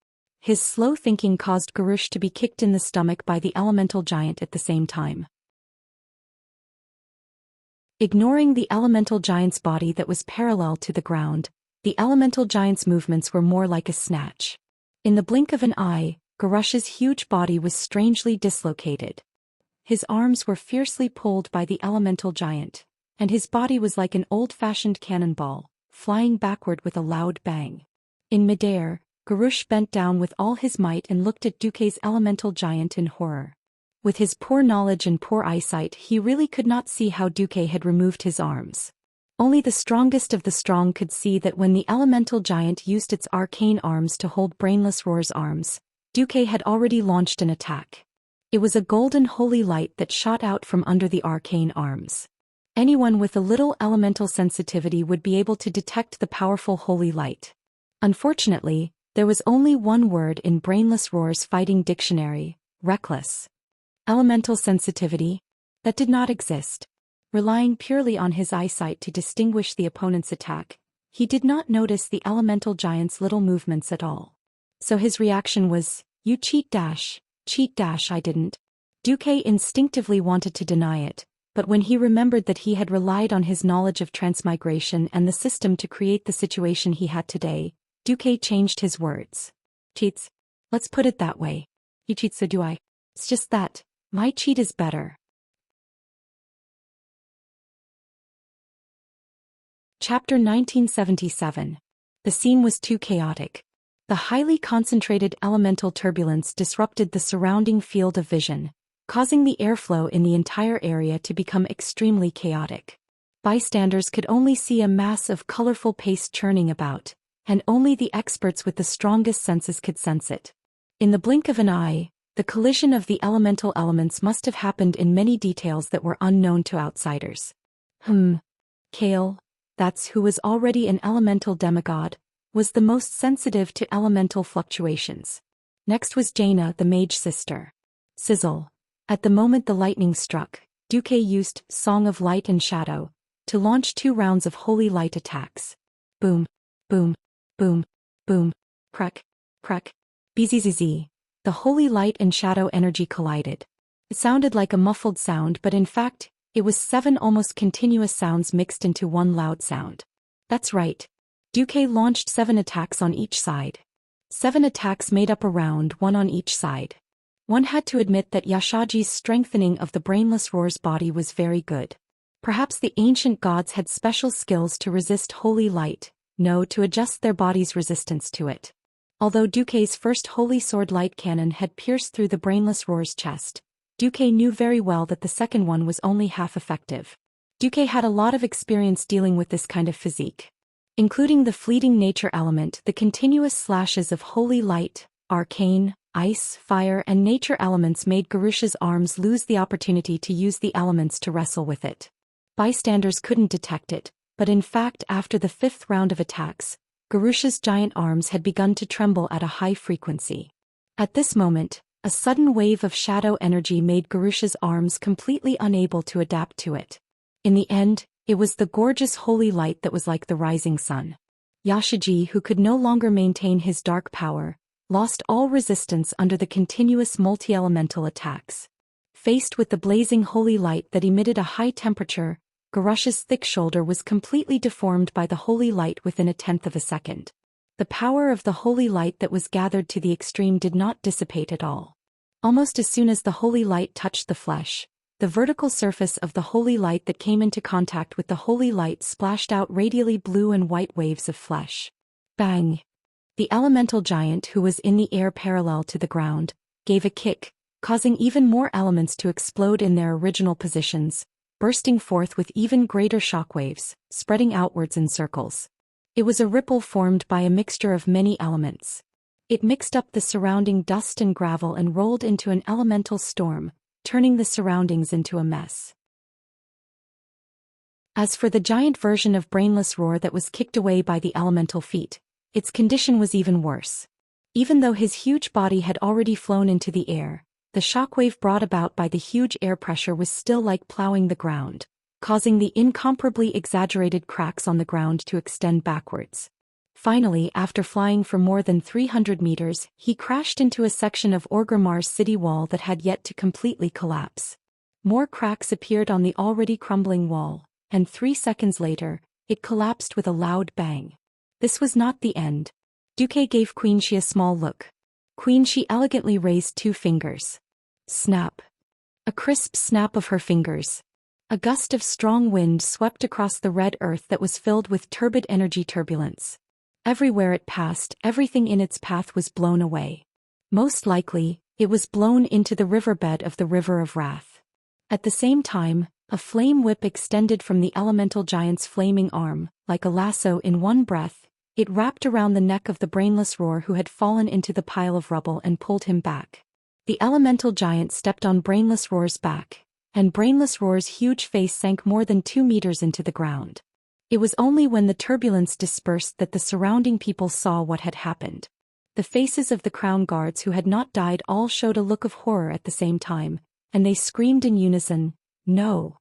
His slow thinking caused Garush to be kicked in the stomach by the elemental giant at the same time. Ignoring the elemental giant's body that was parallel to the ground, the elemental giant's movements were more like a snatch. In the blink of an eye, Garush's huge body was strangely dislocated. His arms were fiercely pulled by the elemental giant, and his body was like an old-fashioned cannonball, flying backward with a loud bang. In midair, Garush bent down with all his might and looked at Duque's elemental giant in horror. With his poor knowledge and poor eyesight, he really could not see how Duque had removed his arms. Only the strongest of the strong could see that when the elemental giant used its arcane arms to hold Brainless Roar's arms, Duque had already launched an attack. It was a golden holy light that shot out from under the arcane arms. Anyone with a little elemental sensitivity would be able to detect the powerful holy light. Unfortunately, there was only one word in Brainless Roar's fighting dictionary: reckless. Elemental sensitivity? That did not exist. Relying purely on his eyesight to distinguish the opponent's attack, he did not notice the elemental giant's little movements at all. So his reaction was, "You cheat dash, I didn't." Duque instinctively wanted to deny it, but when he remembered that he had relied on his knowledge of transmigration and the system to create the situation he had today, Duque changed his words. "Cheats? Let's put it that way. You cheat, so do I. It's just that my cheat is better." Chapter 1977. The scene was too chaotic. The highly concentrated elemental turbulence disrupted the surrounding field of vision, causing the airflow in the entire area to become extremely chaotic. Bystanders could only see a mass of colorful paste churning about, and only the experts with the strongest senses could sense it. In the blink of an eye, the collision of the elemental elements must have happened in many details that were unknown to outsiders. Kale, that's who was already an elemental demigod, was the most sensitive to elemental fluctuations. Next was Jaina, the mage sister. Sizzle. At the moment the lightning struck, Duque used Song of Light and Shadow to launch 2 rounds of holy light attacks. Boom, boom, boom, boom, crack, crack, bzzz. The holy light and shadow energy collided. It sounded like a muffled sound, but in fact, it was 7 almost continuous sounds mixed into one loud sound. That's right. Duque launched 7 attacks on each side. 7 attacks made up a round, 1 on each side. One had to admit that Yashaji's strengthening of the Brainless Roar's body was very good. Perhaps the ancient gods had special skills to resist holy light, to adjust their body's resistance to it. Although Duque's first holy sword light cannon had pierced through the Brainless Roar's chest, Duque knew very well that the second one was only half effective. Duque had a lot of experience dealing with this kind of physique. Including the fleeting nature element, the continuous slashes of holy light, arcane, ice, fire and nature elements made Garush's arms lose the opportunity to use the elements to wrestle with it. Bystanders couldn't detect it, but in fact after the 5th round of attacks, Garush's giant arms had begun to tremble at a high frequency. At this moment, a sudden wave of shadow energy made Garush's arms completely unable to adapt to it. In the end, it was the gorgeous holy light that was like the rising sun. Yashaji, who could no longer maintain his dark power, lost all resistance under the continuous multi-elemental attacks. Faced with the blazing holy light that emitted a high temperature, Garush's thick shoulder was completely deformed by the holy light within 1/10 of a second. The power of the holy light that was gathered to the extreme did not dissipate at all. Almost as soon as the holy light touched the flesh, the vertical surface of the holy light that came into contact with the holy light splashed out radially blue and white waves of flesh. Bang! The elemental giant, who was in the air parallel to the ground, gave a kick, causing even more elements to explode in their original positions, bursting forth with even greater shockwaves, spreading outwards in circles. It was a ripple formed by a mixture of many elements. It mixed up the surrounding dust and gravel and rolled into an elemental storm, turning the surroundings into a mess. As for the giant version of Brainless Roar that was kicked away by the elemental feet, its condition was even worse. Even though his huge body had already flown into the air, the shockwave brought about by the huge air pressure was still like plowing the ground, causing the incomparably exaggerated cracks on the ground to extend backwards. Finally, after flying for more than 300 meters, he crashed into a section of Orgrimmar's city wall that had yet to completely collapse. More cracks appeared on the already crumbling wall, and 3 seconds later, it collapsed with a loud bang. This was not the end. Duque gave Queen Xi a small look. Queen Xi elegantly raised 2 fingers. Snap. A crisp snap of her fingers. A gust of strong wind swept across the red earth that was filled with turbid energy turbulence. Everywhere it passed, everything in its path was blown away. Most likely, it was blown into the riverbed of the River of Wrath. At the same time, a flame whip extended from the elemental giant's flaming arm, like a lasso in one breath. It wrapped around the neck of the brainless roar who had fallen into the pile of rubble and pulled him back. The elemental giant stepped on brainless roar's back, and brainless roar's huge face sank more than 2 meters into the ground. It was only when the turbulence dispersed that the surrounding people saw what had happened. The faces of the crown guards who had not died all showed a look of horror at the same time, and they screamed in unison, "No!"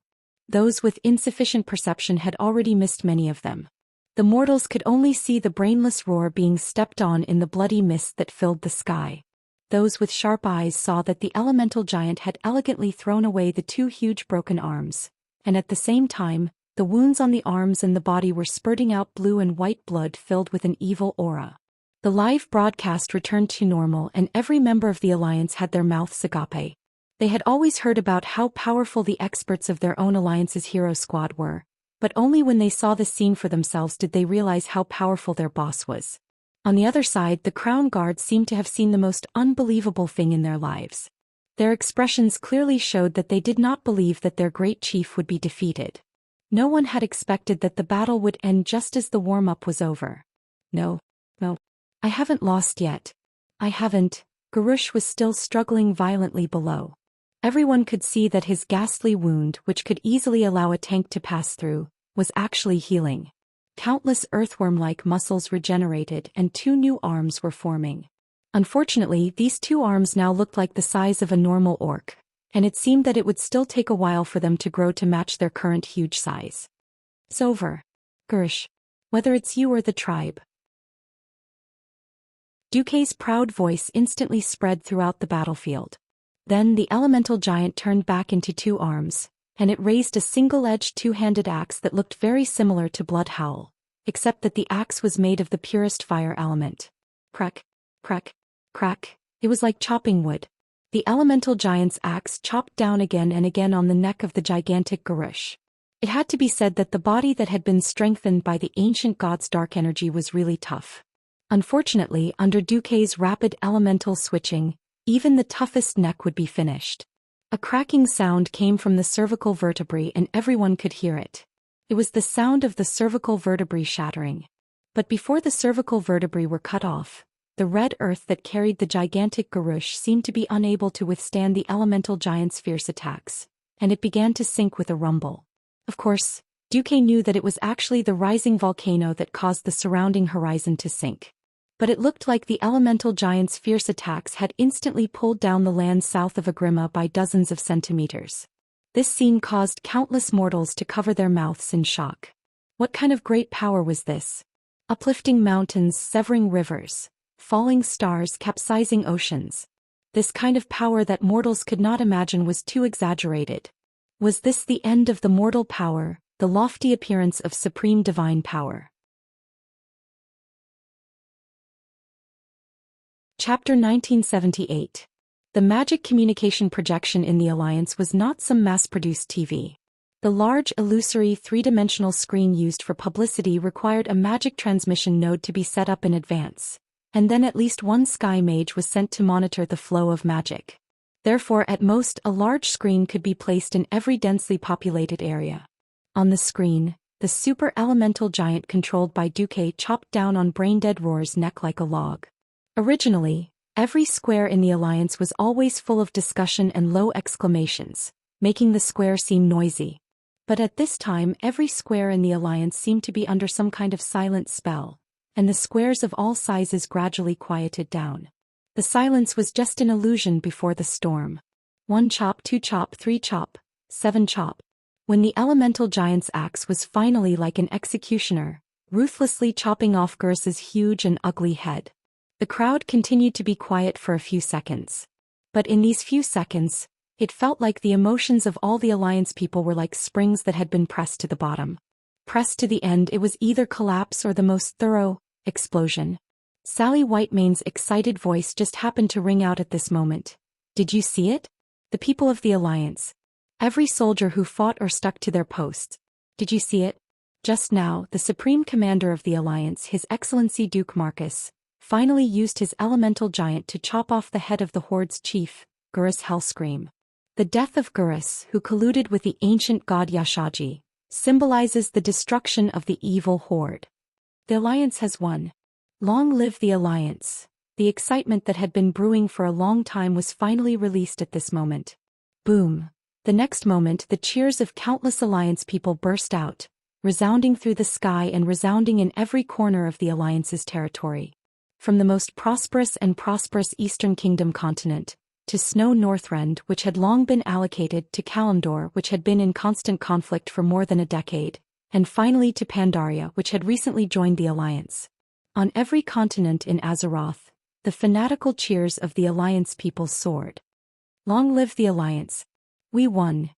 Those with insufficient perception had already missed many of them. The mortals could only see the brainless roar being stepped on in the bloody mist that filled the sky. Those with sharp eyes saw that the elemental giant had elegantly thrown away the 2 huge broken arms, and at the same time, the wounds on the arms and the body were spurting out blue and white blood filled with an evil aura. The live broadcast returned to normal and every member of the alliance had their mouths agape. They had always heard about how powerful the experts of their own alliance's hero squad were, but only when they saw the scene for themselves did they realize how powerful their boss was. On the other side, the crown guards seemed to have seen the most unbelievable thing in their lives. Their expressions clearly showed that they did not believe that their great chief would be defeated. No one had expected that the battle would end just as the warm-up was over. No. I haven't lost yet. I haven't. Garush was still struggling violently below. Everyone could see that his ghastly wound, which could easily allow a tank to pass through, was actually healing. Countless earthworm-like muscles regenerated and 2 new arms were forming. Unfortunately, these 2 arms now looked like the size of a normal orc, and it seemed that it would still take a while for them to grow to match their current huge size. It's over. Garush. Whether it's you or the tribe. Duque's proud voice instantly spread throughout the battlefield. Then the elemental giant turned back into 2 arms, and it raised a single-edged 2-handed axe that looked very similar to Blood Howl, except that the axe was made of the purest fire element. Crack, crack, crack, it was like chopping wood. The elemental giant's axe chopped down again and again on the neck of the gigantic Garush. It had to be said that the body that had been strengthened by the ancient god's dark energy was really tough. Unfortunately, under Duque's rapid elemental switching, even the toughest neck would be finished. A cracking sound came from the cervical vertebrae and everyone could hear it. It was the sound of the cervical vertebrae shattering. But before the cervical vertebrae were cut off, the red earth that carried the gigantic Garush seemed to be unable to withstand the elemental giant's fierce attacks, and it began to sink with a rumble. Of course, Duque knew that it was actually the rising volcano that caused the surrounding horizon to sink. But it looked like the elemental giant's fierce attacks had instantly pulled down the land south of Agrima by dozens of centimeters. This scene caused countless mortals to cover their mouths in shock. What kind of great power was this? Uplifting mountains, severing rivers, falling stars, capsizing oceans. This kind of power that mortals could not imagine was too exaggerated. Was this the end of the mortal power, the lofty appearance of supreme divine power? Chapter 1978. The magic communication projection in the Alliance was not some mass-produced TV. The large, illusory, three-dimensional screen used for publicity required a magic transmission node to be set up in advance, and then at least one sky mage was sent to monitor the flow of magic. Therefore, at most, a large screen could be placed in every densely populated area. On the screen, the super elemental giant controlled by Duque chopped down on brain-dead Roar's neck like a log. Originally, every square in the Alliance was always full of discussion and low exclamations, making the square seem noisy. But at this time every square in the Alliance seemed to be under some kind of silent spell, and the squares of all sizes gradually quieted down. The silence was just an illusion before the storm. 1 chop, 2 chop, 3 chop, 7 chop. When the elemental giant's axe was finally like an executioner, ruthlessly chopping off Gursa's huge and ugly head. The crowd continued to be quiet for a few seconds. But in these few seconds, it felt like the emotions of all the Alliance people were like springs that had been pressed to the bottom. Pressed to the end, it was either collapse or the most thorough explosion. Sally Whitemane's excited voice just happened to ring out at this moment. Did you see it? The people of the Alliance. Every soldier who fought or stuck to their posts. Did you see it? Just now, the Supreme Commander of the Alliance, His Excellency Duke Marcus, finally used his elemental giant to chop off the head of the Horde's chief, Gurus Hellscream. The death of Gurus, who colluded with the ancient god Yashaji, symbolizes the destruction of the evil Horde. The Alliance has won. Long live the Alliance. The excitement that had been brewing for a long time was finally released at this moment. Boom. The next moment, the cheers of countless Alliance people burst out, resounding through the sky and resounding in every corner of the Alliance's territory. From the most prosperous Eastern Kingdom continent, to Snow Northrend, which had long been allocated, to Kalimdor, which had been in constant conflict for more than a decade, and finally to Pandaria, which had recently joined the Alliance. On every continent in Azeroth, the fanatical cheers of the Alliance people soared. Long live the Alliance. We won.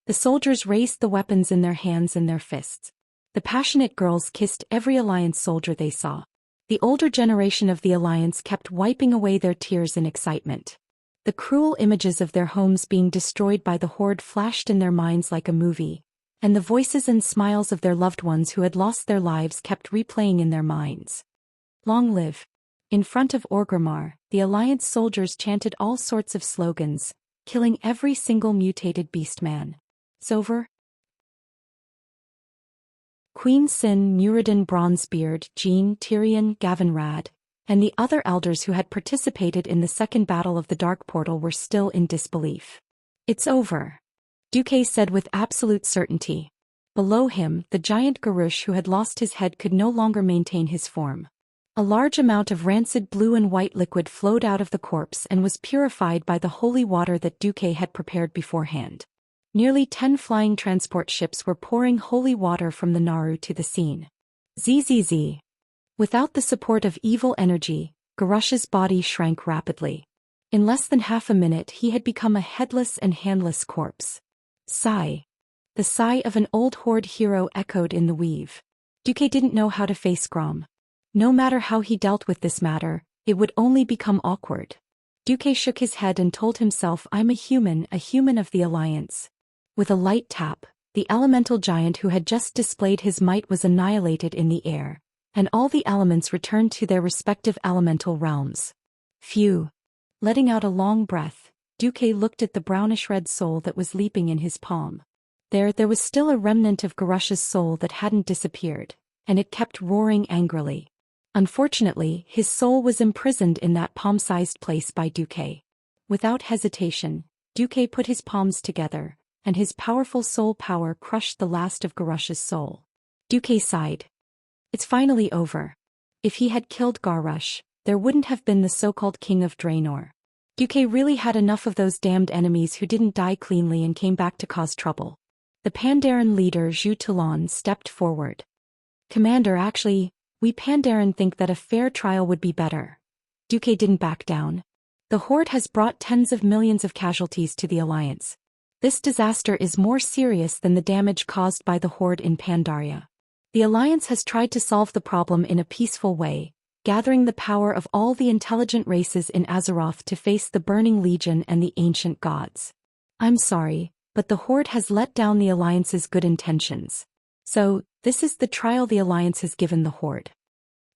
The soldiers raised the weapons in their hands and their fists. The passionate girls kissed every Alliance soldier they saw. The older generation of the Alliance kept wiping away their tears in excitement. The cruel images of their homes being destroyed by the Horde flashed in their minds like a movie, and the voices and smiles of their loved ones who had lost their lives kept replaying in their minds. Long live. In front of Orgrimmar, the Alliance soldiers chanted all sorts of slogans, killing every single mutated beastman. It's over. Queen Sin, Muradin Bronzebeard, Jean, Tyrion, Gavinrad, and the other elders who had participated in the second battle of the Dark Portal were still in disbelief. It's over, Duque said with absolute certainty. Below him, the giant Garush who had lost his head could no longer maintain his form. A large amount of rancid blue and white liquid flowed out of the corpse and was purified by the holy water that Duque had prepared beforehand. Nearly 10 flying transport ships were pouring holy water from the Naru to the scene. Zzz. Without the support of evil energy, Garush's body shrank rapidly. In less than half a minute he had become a headless and handless corpse. Sigh. The sigh of an old Horde hero echoed in the weave. Duque didn't know how to face Grom. No matter how he dealt with this matter, it would only become awkward. Duque shook his head and told himself, I'm a human of the Alliance. With a light tap, the elemental giant who had just displayed his might was annihilated in the air, and all the elements returned to their respective elemental realms. Phew. Letting out a long breath, Duque looked at the brownish-red soul that was leaping in his palm. There was still a remnant of Garush's soul that hadn't disappeared, and it kept roaring angrily. Unfortunately, his soul was imprisoned in that palm-sized place by Duque. Without hesitation, Duque put his palms together, and his powerful soul power crushed the last of Garush's soul. Duque sighed. It's finally over. If he had killed Garush, there wouldn't have been the so-called King of Draenor. Duque really had enough of those damned enemies who didn't die cleanly and came back to cause trouble. The Pandaren leader Zhu Xian stepped forward. Commander, actually, we Pandaren think that a fair trial would be better. Duque didn't back down. The Horde has brought tens of millions of casualties to the Alliance. This disaster is more serious than the damage caused by the Horde in Pandaria. The Alliance has tried to solve the problem in a peaceful way, gathering the power of all the intelligent races in Azeroth to face the Burning Legion and the ancient gods. I'm sorry, but the Horde has let down the Alliance's good intentions. So, this is the trial the Alliance has given the Horde.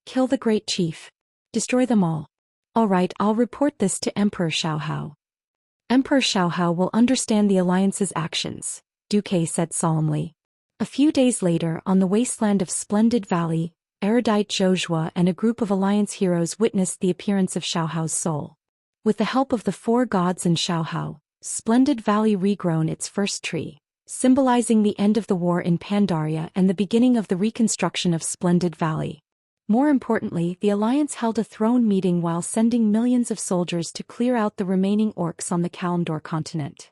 Kill the Great Chief. Destroy them all. Alright, I'll report this to Emperor Xiaohao. Emperor Xiaohao will understand the Alliance's actions, Duque said solemnly. A few days later, on the wasteland of Splendid Valley, erudite Zhou and a group of Alliance heroes witnessed the appearance of Xiaohao's soul. With the help of the 4 gods and Xiaohao, Splendid Valley regrown its first tree, symbolizing the end of the war in Pandaria and the beginning of the reconstruction of Splendid Valley. More importantly, the Alliance held a throne meeting while sending millions of soldiers to clear out the remaining orcs on the Kalimdor continent.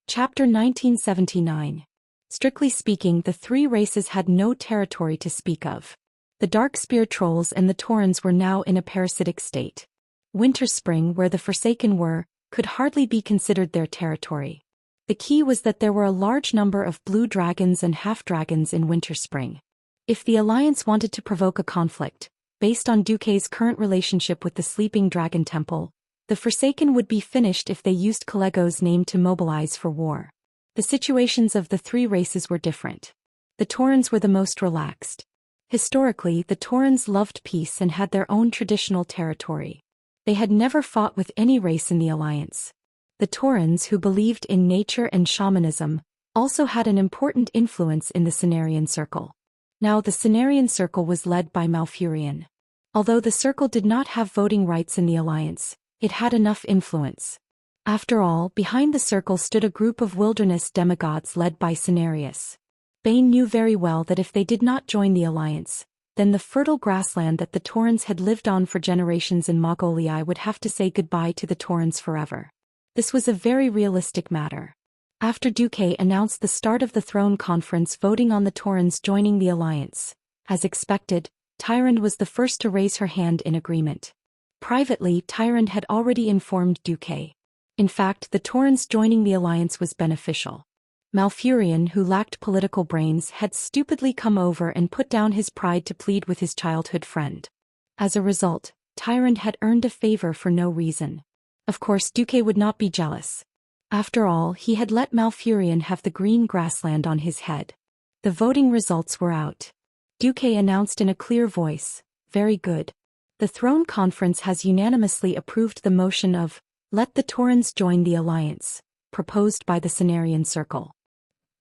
Chapter 1979. Strictly speaking, the 3 races had no territory to speak of. The Darkspear Trolls and the Taurens were now in a parasitic state. Winterspring, where the Forsaken were, could hardly be considered their territory. The key was that there were a large number of blue dragons and half-dragons in Winterspring. If the Alliance wanted to provoke a conflict, based on Duque's current relationship with the Sleeping Dragon Temple, The Forsaken would be finished if they used Kalego's name to mobilize for war. The situations of the three races were different. The Taurans were the most relaxed. Historically, the Taurans loved peace and had their own traditional territory. They had never fought with any race in the alliance. The Taurans, who believed in nature and shamanism, also had an important influence in the Cenarian Circle. Now the Cenarian Circle was led by Malfurion. Although the Circle did not have voting rights in the alliance, it had enough influence. After all, behind the Circle stood a group of wilderness demigods led by Cenarius. Bane knew very well that if they did not join the alliance, then the fertile grassland that the Taurans had lived on for generations in Mongolia would have to say goodbye to the Taurans forever. This was a very realistic matter. After Duque announced the start of the throne conference voting on the Taurans joining the alliance, as expected, Tyrande was the first to raise her hand in agreement. Privately, Tyrande had already informed Duque. In fact, the Taurans joining the alliance was beneficial. Malfurion, who lacked political brains, had stupidly come over and put down his pride to plead with his childhood friend. As a result, Tyrande had earned a favor for no reason. Of course, Duque would not be jealous. After all, he had let Malfurion have the green grassland on his head. The voting results were out. Duque announced in a clear voice, "Very good. The throne conference has unanimously approved the motion of, 'Let the Taurans join the alliance,' proposed by the Cenarian Circle.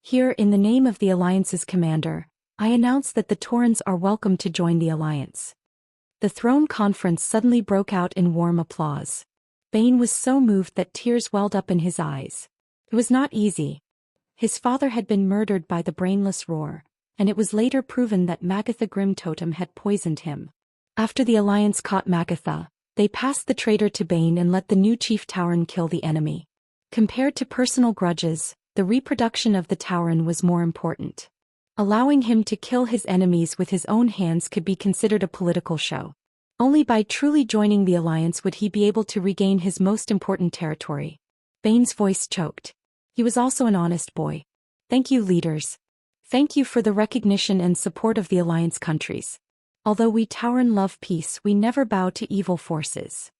Here, in the name of the alliance's commander, I announce that the Taurans are welcome to join the alliance." The throne conference suddenly broke out in warm applause. Bane was so moved that tears welled up in his eyes. It was not easy. His father had been murdered by the brainless Roar, and it was later proven that Magatha Grimtotem had poisoned him. After the alliance caught Magatha, they passed the traitor to Bane and let the new chief Tauren kill the enemy. Compared to personal grudges, the reproduction of the Tauren was more important. Allowing him to kill his enemies with his own hands could be considered a political show. Only by truly joining the alliance would he be able to regain his most important territory. Bane's voice choked. He was also an honest boy. "Thank you, leaders. Thank you for the recognition and support of the alliance countries. Although we Tauren love peace, we never bow to evil forces.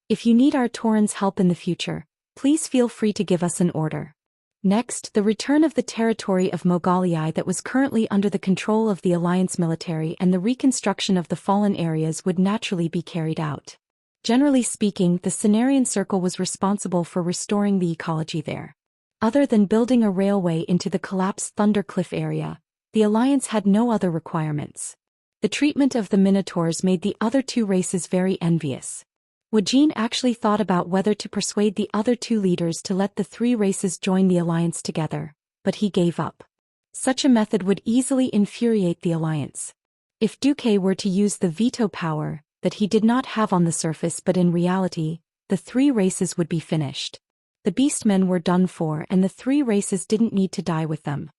If you need our Taurens' help in the future, please feel free to give us an order." Next, the return of the territory of Mogalia that was currently under the control of the Alliance military and the reconstruction of the fallen areas would naturally be carried out. Generally speaking, the Cenarian Circle was responsible for restoring the ecology there. Other than building a railway into the collapsed Thundercliff area, the Alliance had no other requirements. The treatment of the Minotaurs made the other two races very envious. Wuxia actually thought about whether to persuade the other two leaders to let the three races join the alliance together, but he gave up. Such a method would easily infuriate the alliance. If Duque were to use the veto power that he did not have on the surface but in reality, the three races would be finished. The beastmen were done for and the three races didn't need to die with them.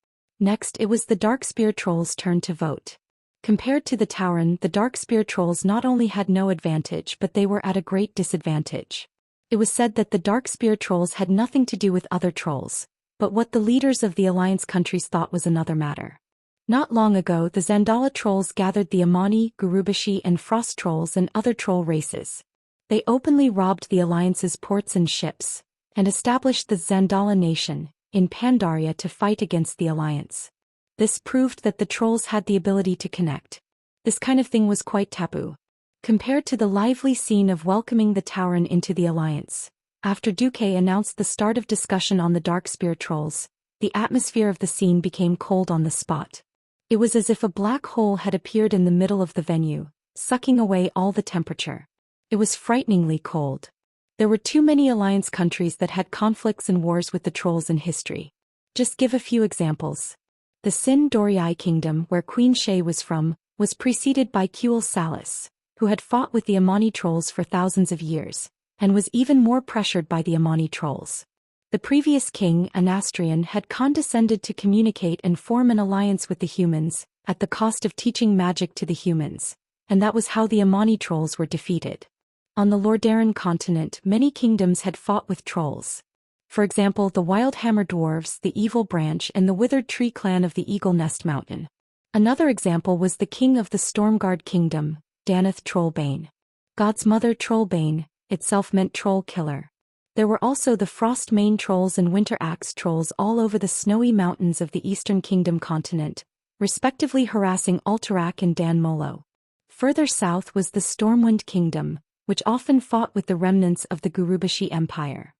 Next, it was the Darkspear Trolls' turn to vote. Compared to the Tauren, the Darkspear Trolls not only had no advantage but they were at a great disadvantage. It was said that the Darkspear Trolls had nothing to do with other trolls, but what the leaders of the alliance countries thought was another matter. Not long ago, the Zandala Trolls gathered the Amani, Gurubashi and Frost Trolls and other troll races. They openly robbed the alliance's ports and ships, and established the Zandala Nation in Pandaria to fight against the alliance. This proved that the trolls had the ability to connect. This kind of thing was quite taboo. Compared to the lively scene of welcoming the Tauren into the alliance, after Duque announced the start of discussion on the Darkspear Trolls, the atmosphere of the scene became cold on the spot. It was as if a black hole had appeared in the middle of the venue, sucking away all the temperature. It was frighteningly cold. There were too many alliance countries that had conflicts and wars with the trolls in history. Just give a few examples. The Sin Dorii kingdom, where Queen Shay was from, was preceded by Kuel Salis, who had fought with the Amani trolls for thousands of years, and was even more pressured by the Amani trolls. The previous king, Anastrian, had condescended to communicate and form an alliance with the humans, at the cost of teaching magic to the humans, and that was how the Amani trolls were defeated. On the Lordaeron continent, many kingdoms had fought with trolls. For example, the Wildhammer Dwarves, the Evil Branch and the Withered Tree clan of the Eagle Nest Mountain. Another example was the king of the Stormguard kingdom, Danath Trollbane. God's mother Trollbane, itself meant troll killer. There were also the Frost Mane trolls and Winter Axe trolls all over the snowy mountains of the Eastern Kingdom continent, respectively harassing Alterac and Dan Molo. Further south was the Stormwind Kingdom, which often fought with the remnants of the Gurubashi Empire.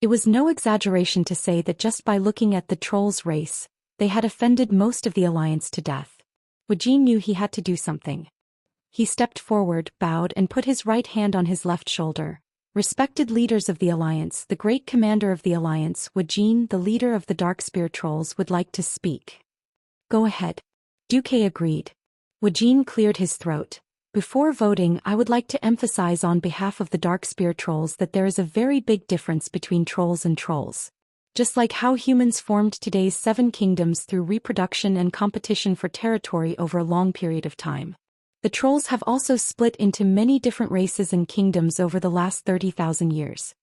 It was no exaggeration to say that just by looking at the trolls' race, they had offended most of the alliance to death. Wuxia knew he had to do something. He stepped forward, bowed and put his right hand on his left shoulder. Respected leaders of the alliance, the great commander of the alliance, Wuxia, the leader of the Darkspear trolls, would like to speak. Go ahead. Duque agreed. Wuxia cleared his throat. Before voting, I would like to emphasize on behalf of the Darkspear trolls that there is a very big difference between trolls and trolls. Just like how humans formed today's 7 kingdoms through reproduction and competition for territory over a long period of time. The trolls have also split into many different races and kingdoms over the last 30,000 years.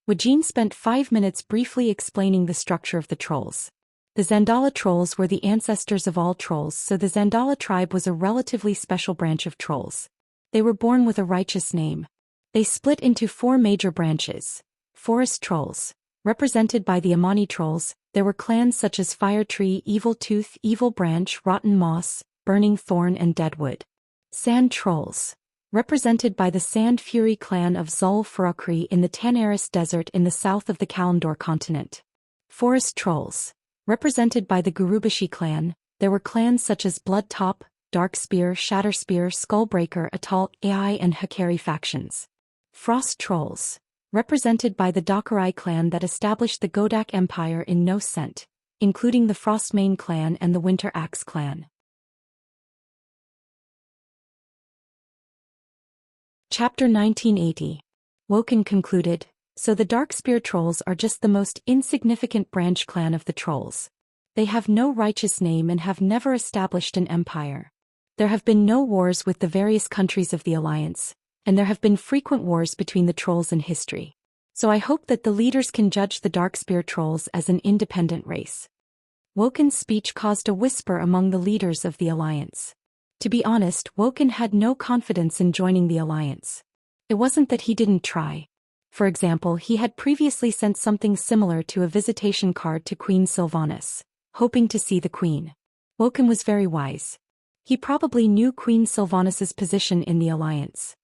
Wuxia spent 5 minutes briefly explaining the structure of the trolls. The Zandala trolls were the ancestors of all trolls, so the Zandala tribe was a relatively special branch of trolls. They were born with a righteous name. They split into 4 major branches. Forest trolls. Represented by the Amani trolls, there were clans such as Fire Tree, Evil Tooth, Evil Branch, Rotten Moss, Burning Thorn and Deadwood. Sand trolls. Represented by the Sand Fury clan of Zul Farakri in the Tanaris Desert in the south of the Kalimdor continent. Forest trolls. Represented by the Gurubashi clan, there were clans such as Bloodtop, Darkspear, Shatterspear, Skullbreaker, Atal, Ai and Hakari factions. Frost trolls. Represented by the Dakarai clan that established the Godak Empire in No Scent, including the Frostmane clan and the Winter Axe clan. Chapter 1980. Woken concluded, so the Darkspear trolls are just the most insignificant branch clan of the trolls. They have no righteous name and have never established an empire. There have been no wars with the various countries of the alliance, and there have been frequent wars between the trolls in history. So I hope that the leaders can judge the Darkspear trolls as an independent race. Woken's speech caused a whisper among the leaders of the alliance. To be honest, Woken had no confidence in joining the alliance. It wasn't that he didn't try. For example, he had previously sent something similar to a visitation card to Queen Sylvanas, hoping to see the queen. Woken was very wise. He probably knew Queen Sylvanas's position in the alliance.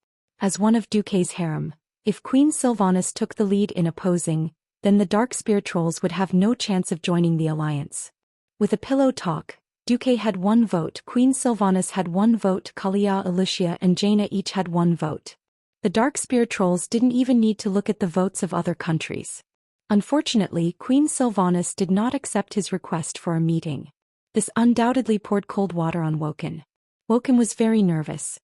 As one of Duque's harem, if Queen Sylvanas took the lead in opposing, then the Darkspear trolls would have no chance of joining the alliance. With a pillow talk, Duque had 1 vote, Queen Sylvanas had 1 vote, Kalia, Alicia and Jaina each had 1 vote. The Darkspear trolls didn't even need to look at the votes of other countries. Unfortunately, Queen Sylvanas did not accept his request for a meeting. This undoubtedly poured cold water on Woken. Woken was very nervous.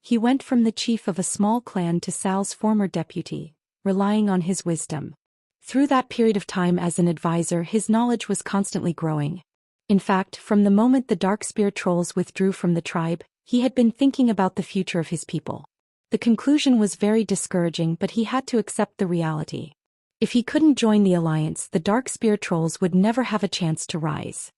He went from the chief of a small clan to Sal's former deputy, relying on his wisdom. Through that period of time as an advisor, his knowledge was constantly growing. In fact, from the moment the Darkspear trolls withdrew from the tribe, he had been thinking about the future of his people. The conclusion was very discouraging, but he had to accept the reality. If he couldn't join the alliance, the Darkspear trolls would never have a chance to rise.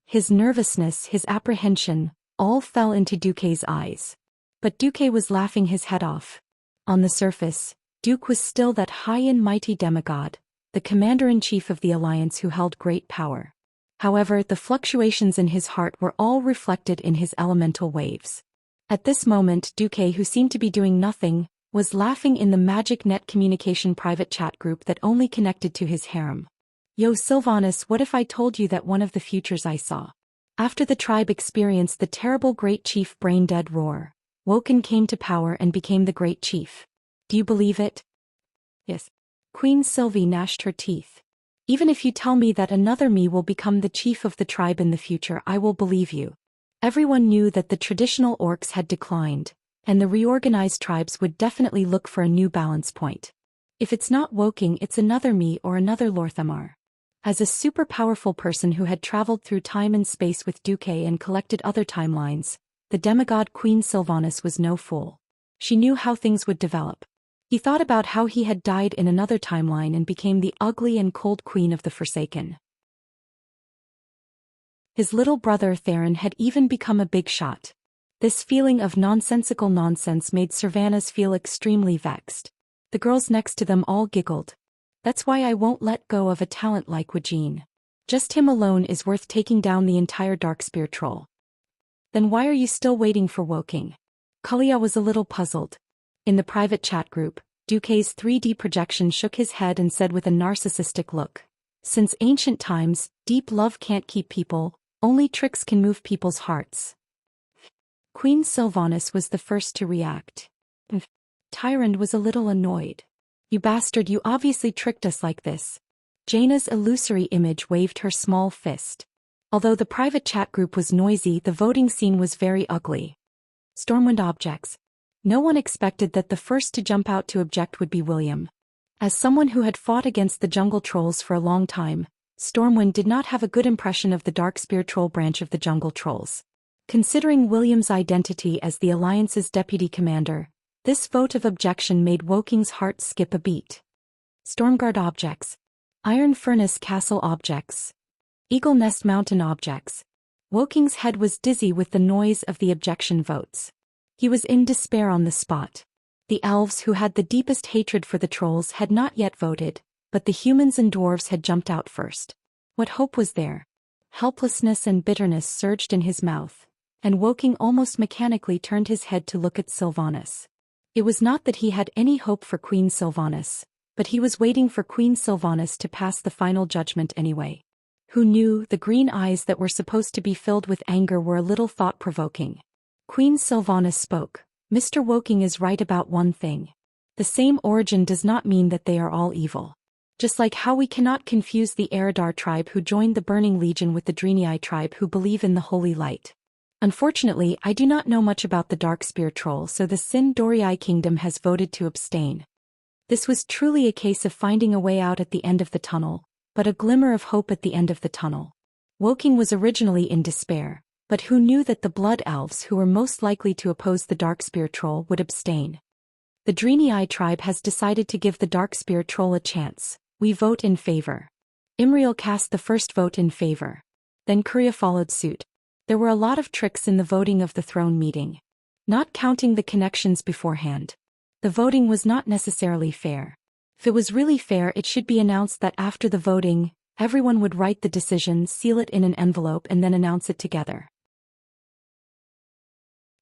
His nervousness, his apprehension, all fell into Duque's eyes. But Duque was laughing his head off. On the surface, Duque was still that high and mighty demigod, the commander-in-chief of the alliance who held great power. However, the fluctuations in his heart were all reflected in his elemental waves. At this moment, Duque, who seemed to be doing nothing, was laughing in the Magic Net Communication private chat group that only connected to his harem. Yo Sylvanas, what if I told you that one of the futures I saw? After the tribe experienced the terrible Great Chief brain-dead roar, Woken came to power and became the Great Chief. Do you believe it? Yes. Queen Sylvie gnashed her teeth. Even if you tell me that another me will become the chief of the tribe in the future, I will believe you. Everyone knew that the traditional orcs had declined, and the reorganized tribes would definitely look for a new balance point. If it's not Woking, it's another me or another Lorthamar. As a super powerful person who had traveled through time and space with Duque and collected other timelines, the demigod Queen Sylvanas was no fool. She knew how things would develop. He thought about how he had died in another timeline and became the ugly and cold queen of the Forsaken. His little brother Theron had even become a big shot. This feeling of nonsensical nonsense made Servanas feel extremely vexed. The girls next to them all giggled. That's why I won't let go of a talent like Wuxia. Just him alone is worth taking down the entire Darkspear troll. Then why are you still waiting for Woking? Kalia was a little puzzled. In the private chat group, Duque's 3D projection shook his head and said with a narcissistic look. Since ancient times, deep love can't keep people, only tricks can move people's hearts. Queen Sylvanas was the first to react. Tyrande was a little annoyed. You bastard, you obviously tricked us like this. Jaina's illusory image waved her small fist. Although the private chat group was noisy, the voting scene was very ugly. Stormwind objects. No one expected that the first to jump out to object would be William. As someone who had fought against the jungle trolls for a long time, Stormwind did not have a good impression of the Darkspear troll branch of the jungle trolls. Considering William's identity as the Alliance's deputy commander, this vote of objection made Woking's heart skip a beat. Stormguard objects. Iron Furnace Castle objects. Eagle Nest Mountain objects. Woking's head was dizzy with the noise of the objection votes. He was in despair on the spot. The elves who had the deepest hatred for the trolls had not yet voted, but the humans and dwarves had jumped out first. What hope was there? Helplessness and bitterness surged in his mouth, and Woking almost mechanically turned his head to look at Sylvanas. It was not that he had any hope for Queen Sylvanas, but he was waiting for Queen Sylvanas to pass the final judgment anyway. Who knew the green eyes that were supposed to be filled with anger were a little thought-provoking. Queen Sylvanas spoke. Mr. Woking is right about one thing. The same origin does not mean that they are all evil. Just like how we cannot confuse the Eridar tribe who joined the Burning Legion with the Draenei tribe who believe in the Holy Light. Unfortunately, I do not know much about the Darkspear troll, so the Sin Dorii kingdom has voted to abstain. This was truly a case of finding a way out at the end of the tunnel, but a glimmer of hope at the end of the tunnel. Woking was originally in despair, but who knew that the Blood Elves who were most likely to oppose the Darkspear troll would abstain? The Draenei tribe has decided to give the Darkspear troll a chance. We vote in favor. Imriel cast the first vote in favor. Then Kuria followed suit. There were a lot of tricks in the voting of the throne meeting. Not counting the connections beforehand. The voting was not necessarily fair. If it was really fair, it should be announced that after the voting, everyone would write the decision, seal it in an envelope and then announce it together.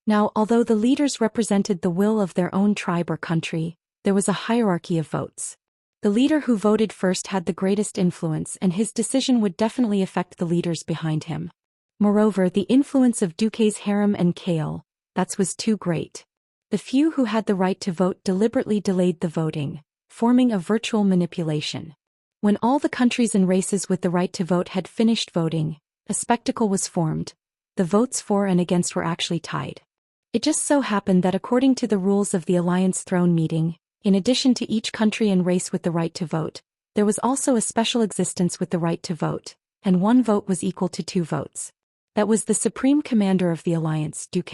Now, although the leaders represented the will of their own tribe or country, there was a hierarchy of votes. The leader who voted first had the greatest influence, and his decision would definitely affect the leaders behind him. Moreover, the influence of Duque's harem and Kale, that was too great. The few who had the right to vote deliberately delayed the voting, forming a virtual manipulation. When all the countries and races with the right to vote had finished voting, a spectacle was formed. The votes for and against were actually tied. It just so happened that according to the rules of the Alliance throne meeting, in addition to each country and race with the right to vote, there was also a special existence with the right to vote, and one vote was equal to 2 votes. That was the supreme commander of the Alliance, Duque.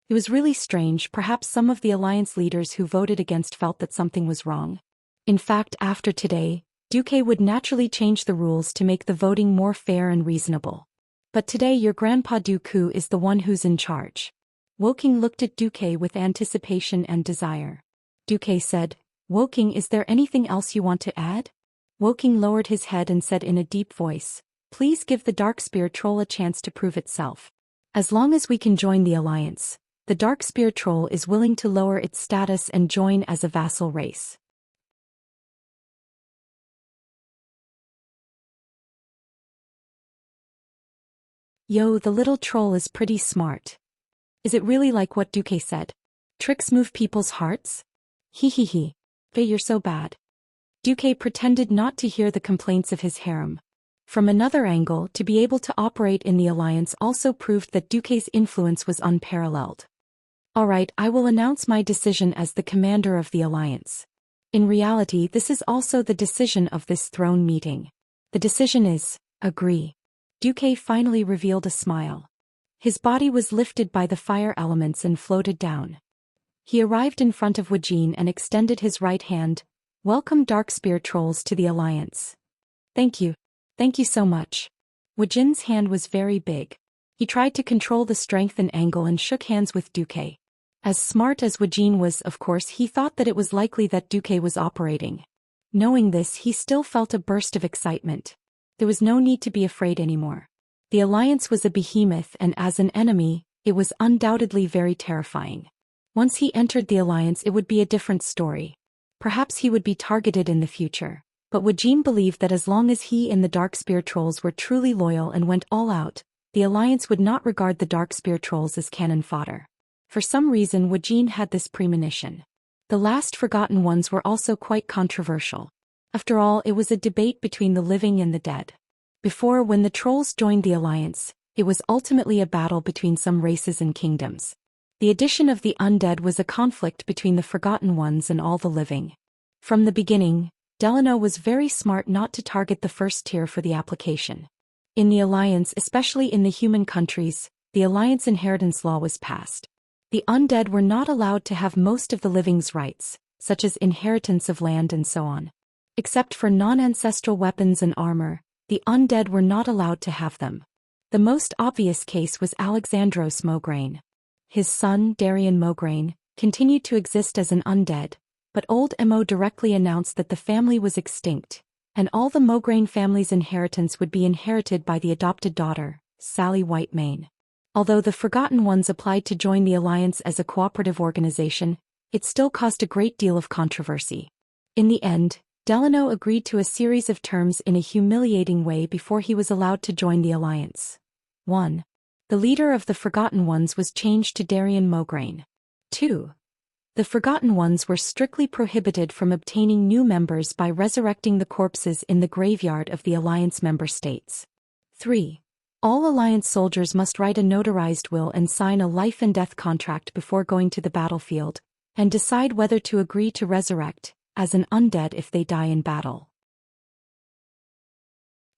It was really strange. Perhaps some of the Alliance leaders who voted against felt that something was wrong. In fact, after today, Duque would naturally change the rules to make the voting more fair and reasonable. But today your grandpa Dooku is the one who's in charge. Woking looked at Duque with anticipation and desire. Duque said, Woking, is there anything else you want to add? Woking lowered his head and said in a deep voice, please give the Darkspear troll a chance to prove itself. As long as we can join the Alliance, the Darkspear troll is willing to lower its status and join as a vassal race. Yo, the little troll is pretty smart. Is it really like what Duque said? Tricks move people's hearts? Hee hee hee. But you're so bad. Duque pretended not to hear the complaints of his harem. From another angle, to be able to operate in the Alliance also proved that Duque's influence was unparalleled. Alright, I will announce my decision as the commander of the Alliance. In reality, this is also the decision of this throne meeting. The decision is, agree. Duque finally revealed a smile. His body was lifted by the fire elements and floated down. He arrived in front of Wuxia and extended his right hand. Welcome Darkspear trolls to the Alliance. Thank you. Thank you so much. Wuxia's hand was very big. He tried to control the strength and angle and shook hands with Duque. As smart as Wuxian was, of course, he thought that it was likely that Duque was operating. Knowing this, he still felt a burst of excitement. There was no need to be afraid anymore. The alliance was a behemoth, and as an enemy, it was undoubtedly very terrifying. Once he entered the alliance, it would be a different story. Perhaps he would be targeted in the future. But Wuxian believed that as long as he and the Dark Spear Trolls were truly loyal and went all out, the alliance would not regard the Dark Spear Trolls as cannon fodder. For some reason, Wuxian had this premonition. The last Forgotten Ones were also quite controversial. After all, it was a debate between the living and the dead. Before, when the Trolls joined the alliance, it was ultimately a battle between some races and kingdoms. The addition of the undead was a conflict between the Forgotten Ones and all the living. From the beginning, Delano was very smart not to target the first tier for the application. In the alliance, especially in the human countries, the alliance inheritance law was passed. The undead were not allowed to have most of the living's rights, such as inheritance of land and so on. Except for non-ancestral weapons and armor, the undead were not allowed to have them. The most obvious case was Alexandros Mograine. His son, Darian Mograine, continued to exist as an undead, but old Mo directly announced that the family was extinct, and all the Mograine family's inheritance would be inherited by the adopted daughter, Sally Whitemane. Although the Forgotten Ones applied to join the alliance as a cooperative organization, it still caused a great deal of controversy. In the end, Delano agreed to a series of terms in a humiliating way before he was allowed to join the alliance. 1. The leader of the Forgotten Ones was changed to Darian Mograine. 2. The Forgotten Ones were strictly prohibited from obtaining new members by resurrecting the corpses in the graveyard of the alliance member states. 3. All alliance soldiers must write a notarized will and sign a life and death contract before going to the battlefield, and decide whether to agree to resurrect as an undead if they die in battle.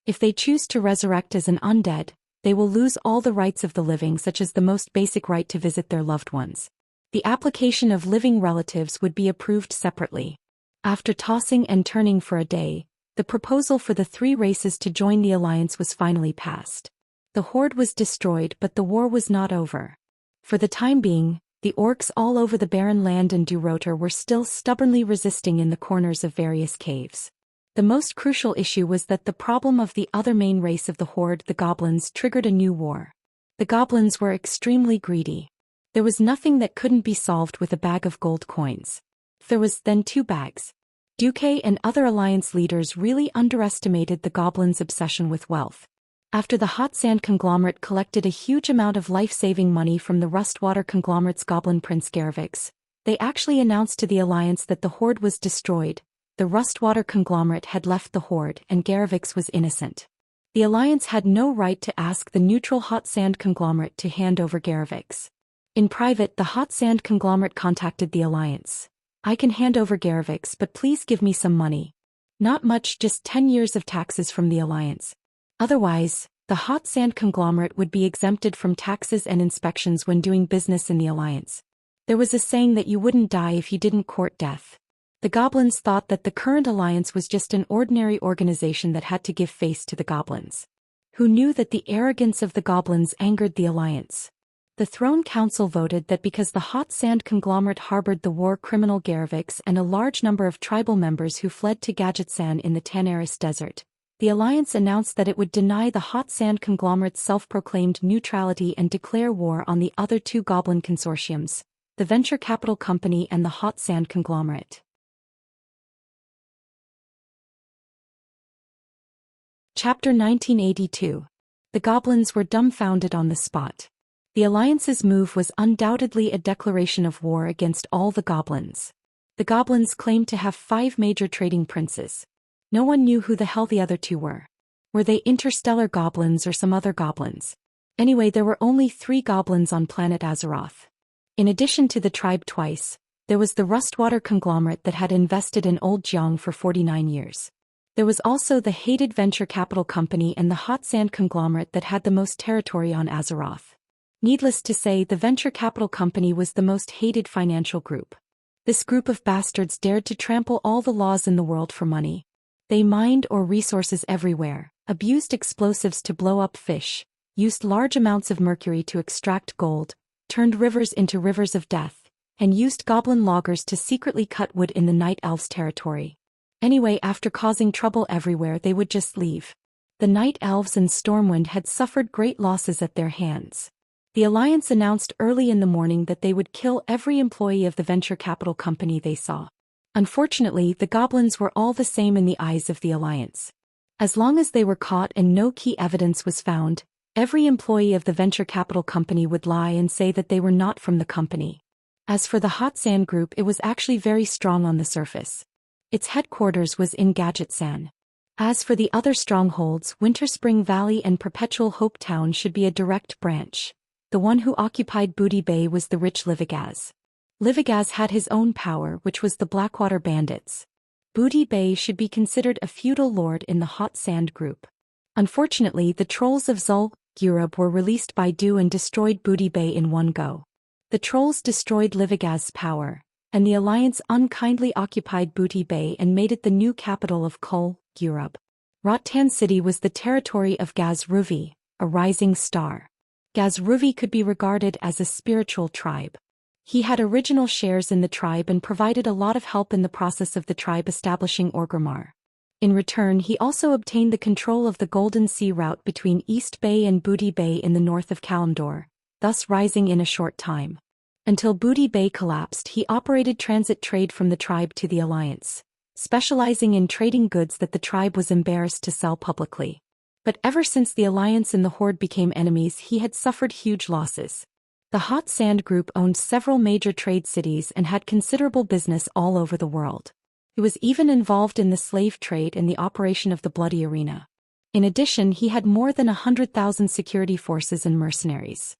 If they choose to resurrect as an undead, they will lose all the rights of the living, such as the most basic right to visit their loved ones. The application of living relatives would be approved separately. After tossing and turning for a day, the proposal for the 3 races to join the alliance was finally passed. The horde was destroyed, but the war was not over. For the time being, the orcs all over the barren land and Durotor were still stubbornly resisting in the corners of various caves. The most crucial issue was that the problem of the other main race of the horde, the goblins, triggered a new war. The goblins were extremely greedy. There was nothing that couldn't be solved with a bag of gold coins. There was then 2 bags. Duque and other alliance leaders really underestimated the goblins' obsession with wealth. After the hot sand conglomerate collected a huge amount of life-saving money from the Rustwater conglomerate's goblin prince Garvix, they actually announced to the alliance that the horde was destroyed. The Rustwater conglomerate had left the horde and Garvix was innocent. The alliance had no right to ask the neutral hot sand conglomerate to hand over Garvix. In private, the hot sand conglomerate contacted the alliance. "I can hand over Garvix, but please give me some money." Not much, just 10 years of taxes from the alliance. Otherwise, the hot sand conglomerate would be exempted from taxes and inspections when doing business in the alliance. There was a saying that you wouldn't die if you didn't court death. The goblins thought that the current alliance was just an ordinary organization that had to give face to the goblins. Who knew that the arrogance of the goblins angered the alliance? The Throne Council voted that because the hot sand conglomerate harbored the war criminal Garvix and a large number of tribal members who fled to Gadgetsan in the Tanaris Desert, the alliance announced that it would deny the hot sand conglomerate's self-proclaimed neutrality and declare war on the other 2 goblin consortiums, the venture capital company and the hot sand conglomerate. Chapter 1982. The goblins were dumbfounded on the spot. The alliance's move was undoubtedly a declaration of war against all the goblins. The goblins claimed to have 5 major trading princes. No one knew who the hell the other 2 were. Were they interstellar goblins or some other goblins? Anyway, there were only 3 goblins on planet Azeroth. In addition to the tribe twice, there was the Rustwater conglomerate that had invested in Old Jiang for 49 years. There was also the hated venture capital company and the hot sand conglomerate that had the most territory on Azeroth. Needless to say, the venture capital company was the most hated financial group. This group of bastards dared to trample all the laws in the world for money. They mined ore resources everywhere, abused explosives to blow up fish, used large amounts of mercury to extract gold, turned rivers into rivers of death, and used goblin loggers to secretly cut wood in the Night Elves' territory. Anyway, after causing trouble everywhere, they would just leave. The Night Elves and Stormwind had suffered great losses at their hands. The Alliance announced early in the morning that they would kill every employee of the venture capital company they saw. Unfortunately, the goblins were all the same in the eyes of the Alliance. As long as they were caught and no key evidence was found, every employee of the venture capital company would lie and say that they were not from the company. As for the Hot Sand Group, it was actually very strong on the surface. Its headquarters was in Gadgetsan. As for the other strongholds, Winter Spring Valley and Perpetual Hope Town should be a direct branch. The one who occupied Booty Bay was the rich Livigaz. Livigaz had his own power, which was the Blackwater Bandits. Booty Bay should be considered a feudal lord in the Hot Sand Group. Unfortunately, the trolls of Zhou Xian were released by Du and destroyed Booty Bay in one go. The trolls destroyed Livigaz's power, and the Alliance unkindly occupied Booty Bay and made it the new capital of Cultivation. Rotan City was the territory of Gazruvi, a rising star. Gazruvi could be regarded as a spiritual tribe. He had original shares in the tribe and provided a lot of help in the process of the tribe establishing Orgrimmar. In return, he also obtained the control of the Golden Sea route between East Bay and Booty Bay in the north of Kalimdor, thus rising in a short time. Until Booty Bay collapsed, he operated transit trade from the tribe to the Alliance, specializing in trading goods that the tribe was embarrassed to sell publicly. But ever since the Alliance and the Horde became enemies, he had suffered huge losses. The Hot Sand Group owned several major trade cities and had considerable business all over the world. He was even involved in the slave trade and the operation of the Bloody Arena. In addition, he had more than 100,000 security forces and mercenaries.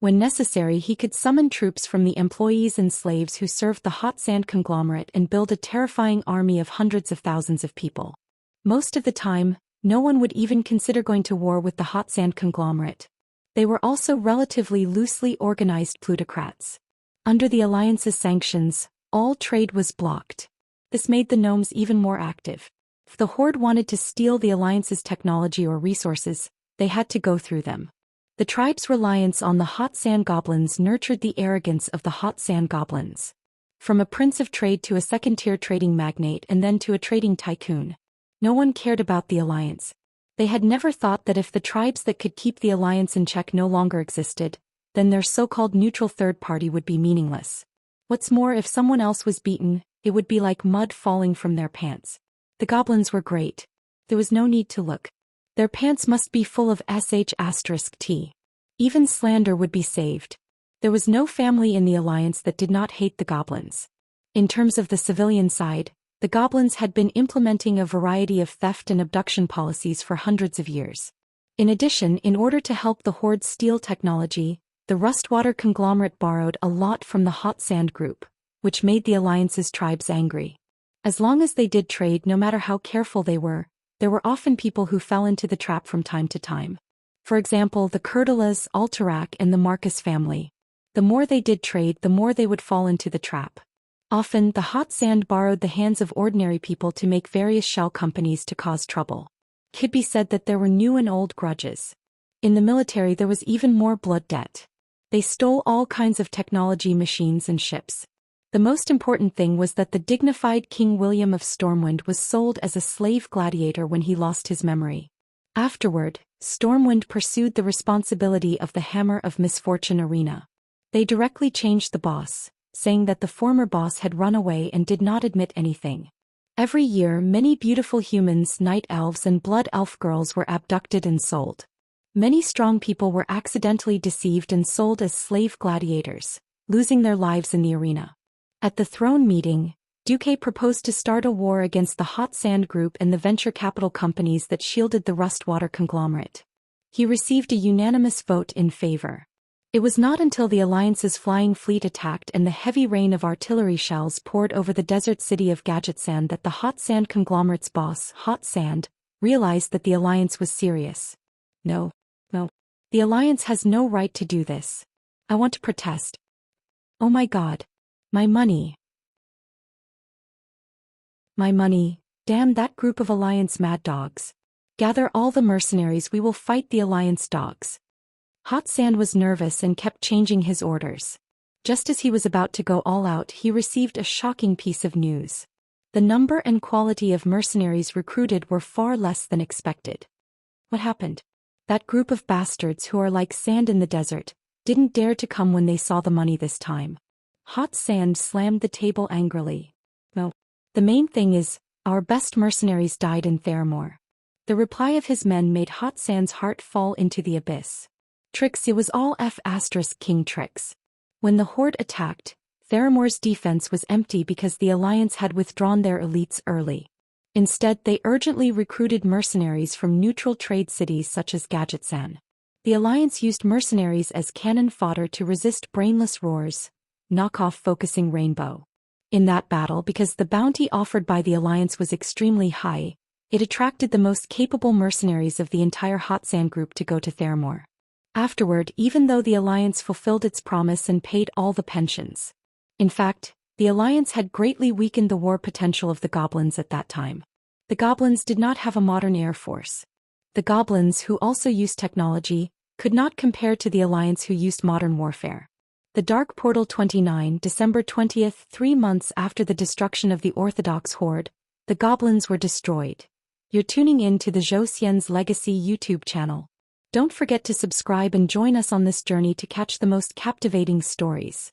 When necessary, he could summon troops from the employees and slaves who served the Hot Sand conglomerate and build a terrifying army of hundreds of thousands of people. Most of the time, no one would even consider going to war with the Hot Sand conglomerate. They were also relatively loosely organized plutocrats. Under the Alliance's sanctions, all trade was blocked. This made the gnomes even more active. If the Horde wanted to steal the Alliance's technology or resources, they had to go through them. The tribe's reliance on the Hot Sand Goblins nurtured the arrogance of the Hot Sand Goblins. From a prince of trade to a second-tier trading magnate and then to a trading tycoon, no one cared about the Alliance. They had never thought that if the tribes that could keep the Alliance in check no longer existed, then their so-called neutral third party would be meaningless. What's more, if someone else was beaten, it would be like mud falling from their pants. The goblins were great. There was no need to look. Their pants must be full of **T. Even slander would be saved. There was no family in the Alliance that did not hate the goblins. In terms of the civilian side, the goblins had been implementing a variety of theft and abduction policies for hundreds of years. In addition, in order to help the Horde steal technology, the Rustwater conglomerate borrowed a lot from the Hot Sand Group, which made the Alliance's tribes angry. As long as they did trade, no matter how careful they were, there were often people who fell into the trap from time to time. For example, the Kurdalas, Alterac, and the Marcus family. The more they did trade, the more they would fall into the trap. Often, the Hot Sand borrowed the hands of ordinary people to make various shell companies to cause trouble. It could be said that there were new and old grudges. In the military, there was even more blood debt. They stole all kinds of technology, machines, and ships. The most important thing was that the dignified King William of Stormwind was sold as a slave gladiator when he lost his memory. Afterward, Stormwind pursued the responsibility of the Hammer of Misfortune arena. They directly changed the boss, saying that the former boss had run away and did not admit anything. Every year, many beautiful humans, night elves, and blood elf girls were abducted and sold. Many strong people were accidentally deceived and sold as slave gladiators, losing their lives in the arena. At the throne meeting, Duque proposed to start a war against the Hot Sand Group and the venture capital companies that shielded the Rustwater conglomerate. He received a unanimous vote in favor. It was not until the Alliance's flying fleet attacked and the heavy rain of artillery shells poured over the desert city of Gadgetsan that the Hot Sand conglomerate's boss, Hot Sand, realized that the Alliance was serious. No. The Alliance has no right to do this. I want to protest. Oh my God. My money. My money. Damn that group of Alliance mad dogs. Gather all the mercenaries, we will fight the Alliance dogs. Hot Sand was nervous and kept changing his orders. Just as he was about to go all out, he received a shocking piece of news. The number and quality of mercenaries recruited were far less than expected. What happened? That group of bastards who are like sand in the desert didn't dare to come when they saw the money this time. Hot Sand slammed the table angrily. No. The main thing is, our best mercenaries died in Theramore. The reply of his men made Hot Sand's heart fall into the abyss. Tricks, it was all King tricks. When the Horde attacked, Theramore's defense was empty because the Alliance had withdrawn their elites early. Instead, they urgently recruited mercenaries from neutral trade cities such as Gadgetsan. The Alliance used mercenaries as cannon fodder to resist brainless roars, knockoff focusing Rainbow. In that battle, because the bounty offered by the Alliance was extremely high, it attracted the most capable mercenaries of the entire Hot Sand group to go to Theramore. Afterward, even though the Alliance fulfilled its promise and paid all the pensions. In fact, the Alliance had greatly weakened the war potential of the Goblins at that time. The Goblins did not have a modern air force. The Goblins, who also used technology, could not compare to the Alliance, who used modern warfare. The Dark Portal 29, December 20th, 3 months after the destruction of the Orthodox Horde, the Goblins were destroyed. You're tuning in to the Zhou Xian's Legacy YouTube channel. Don't forget to subscribe and join us on this journey to catch the most captivating stories.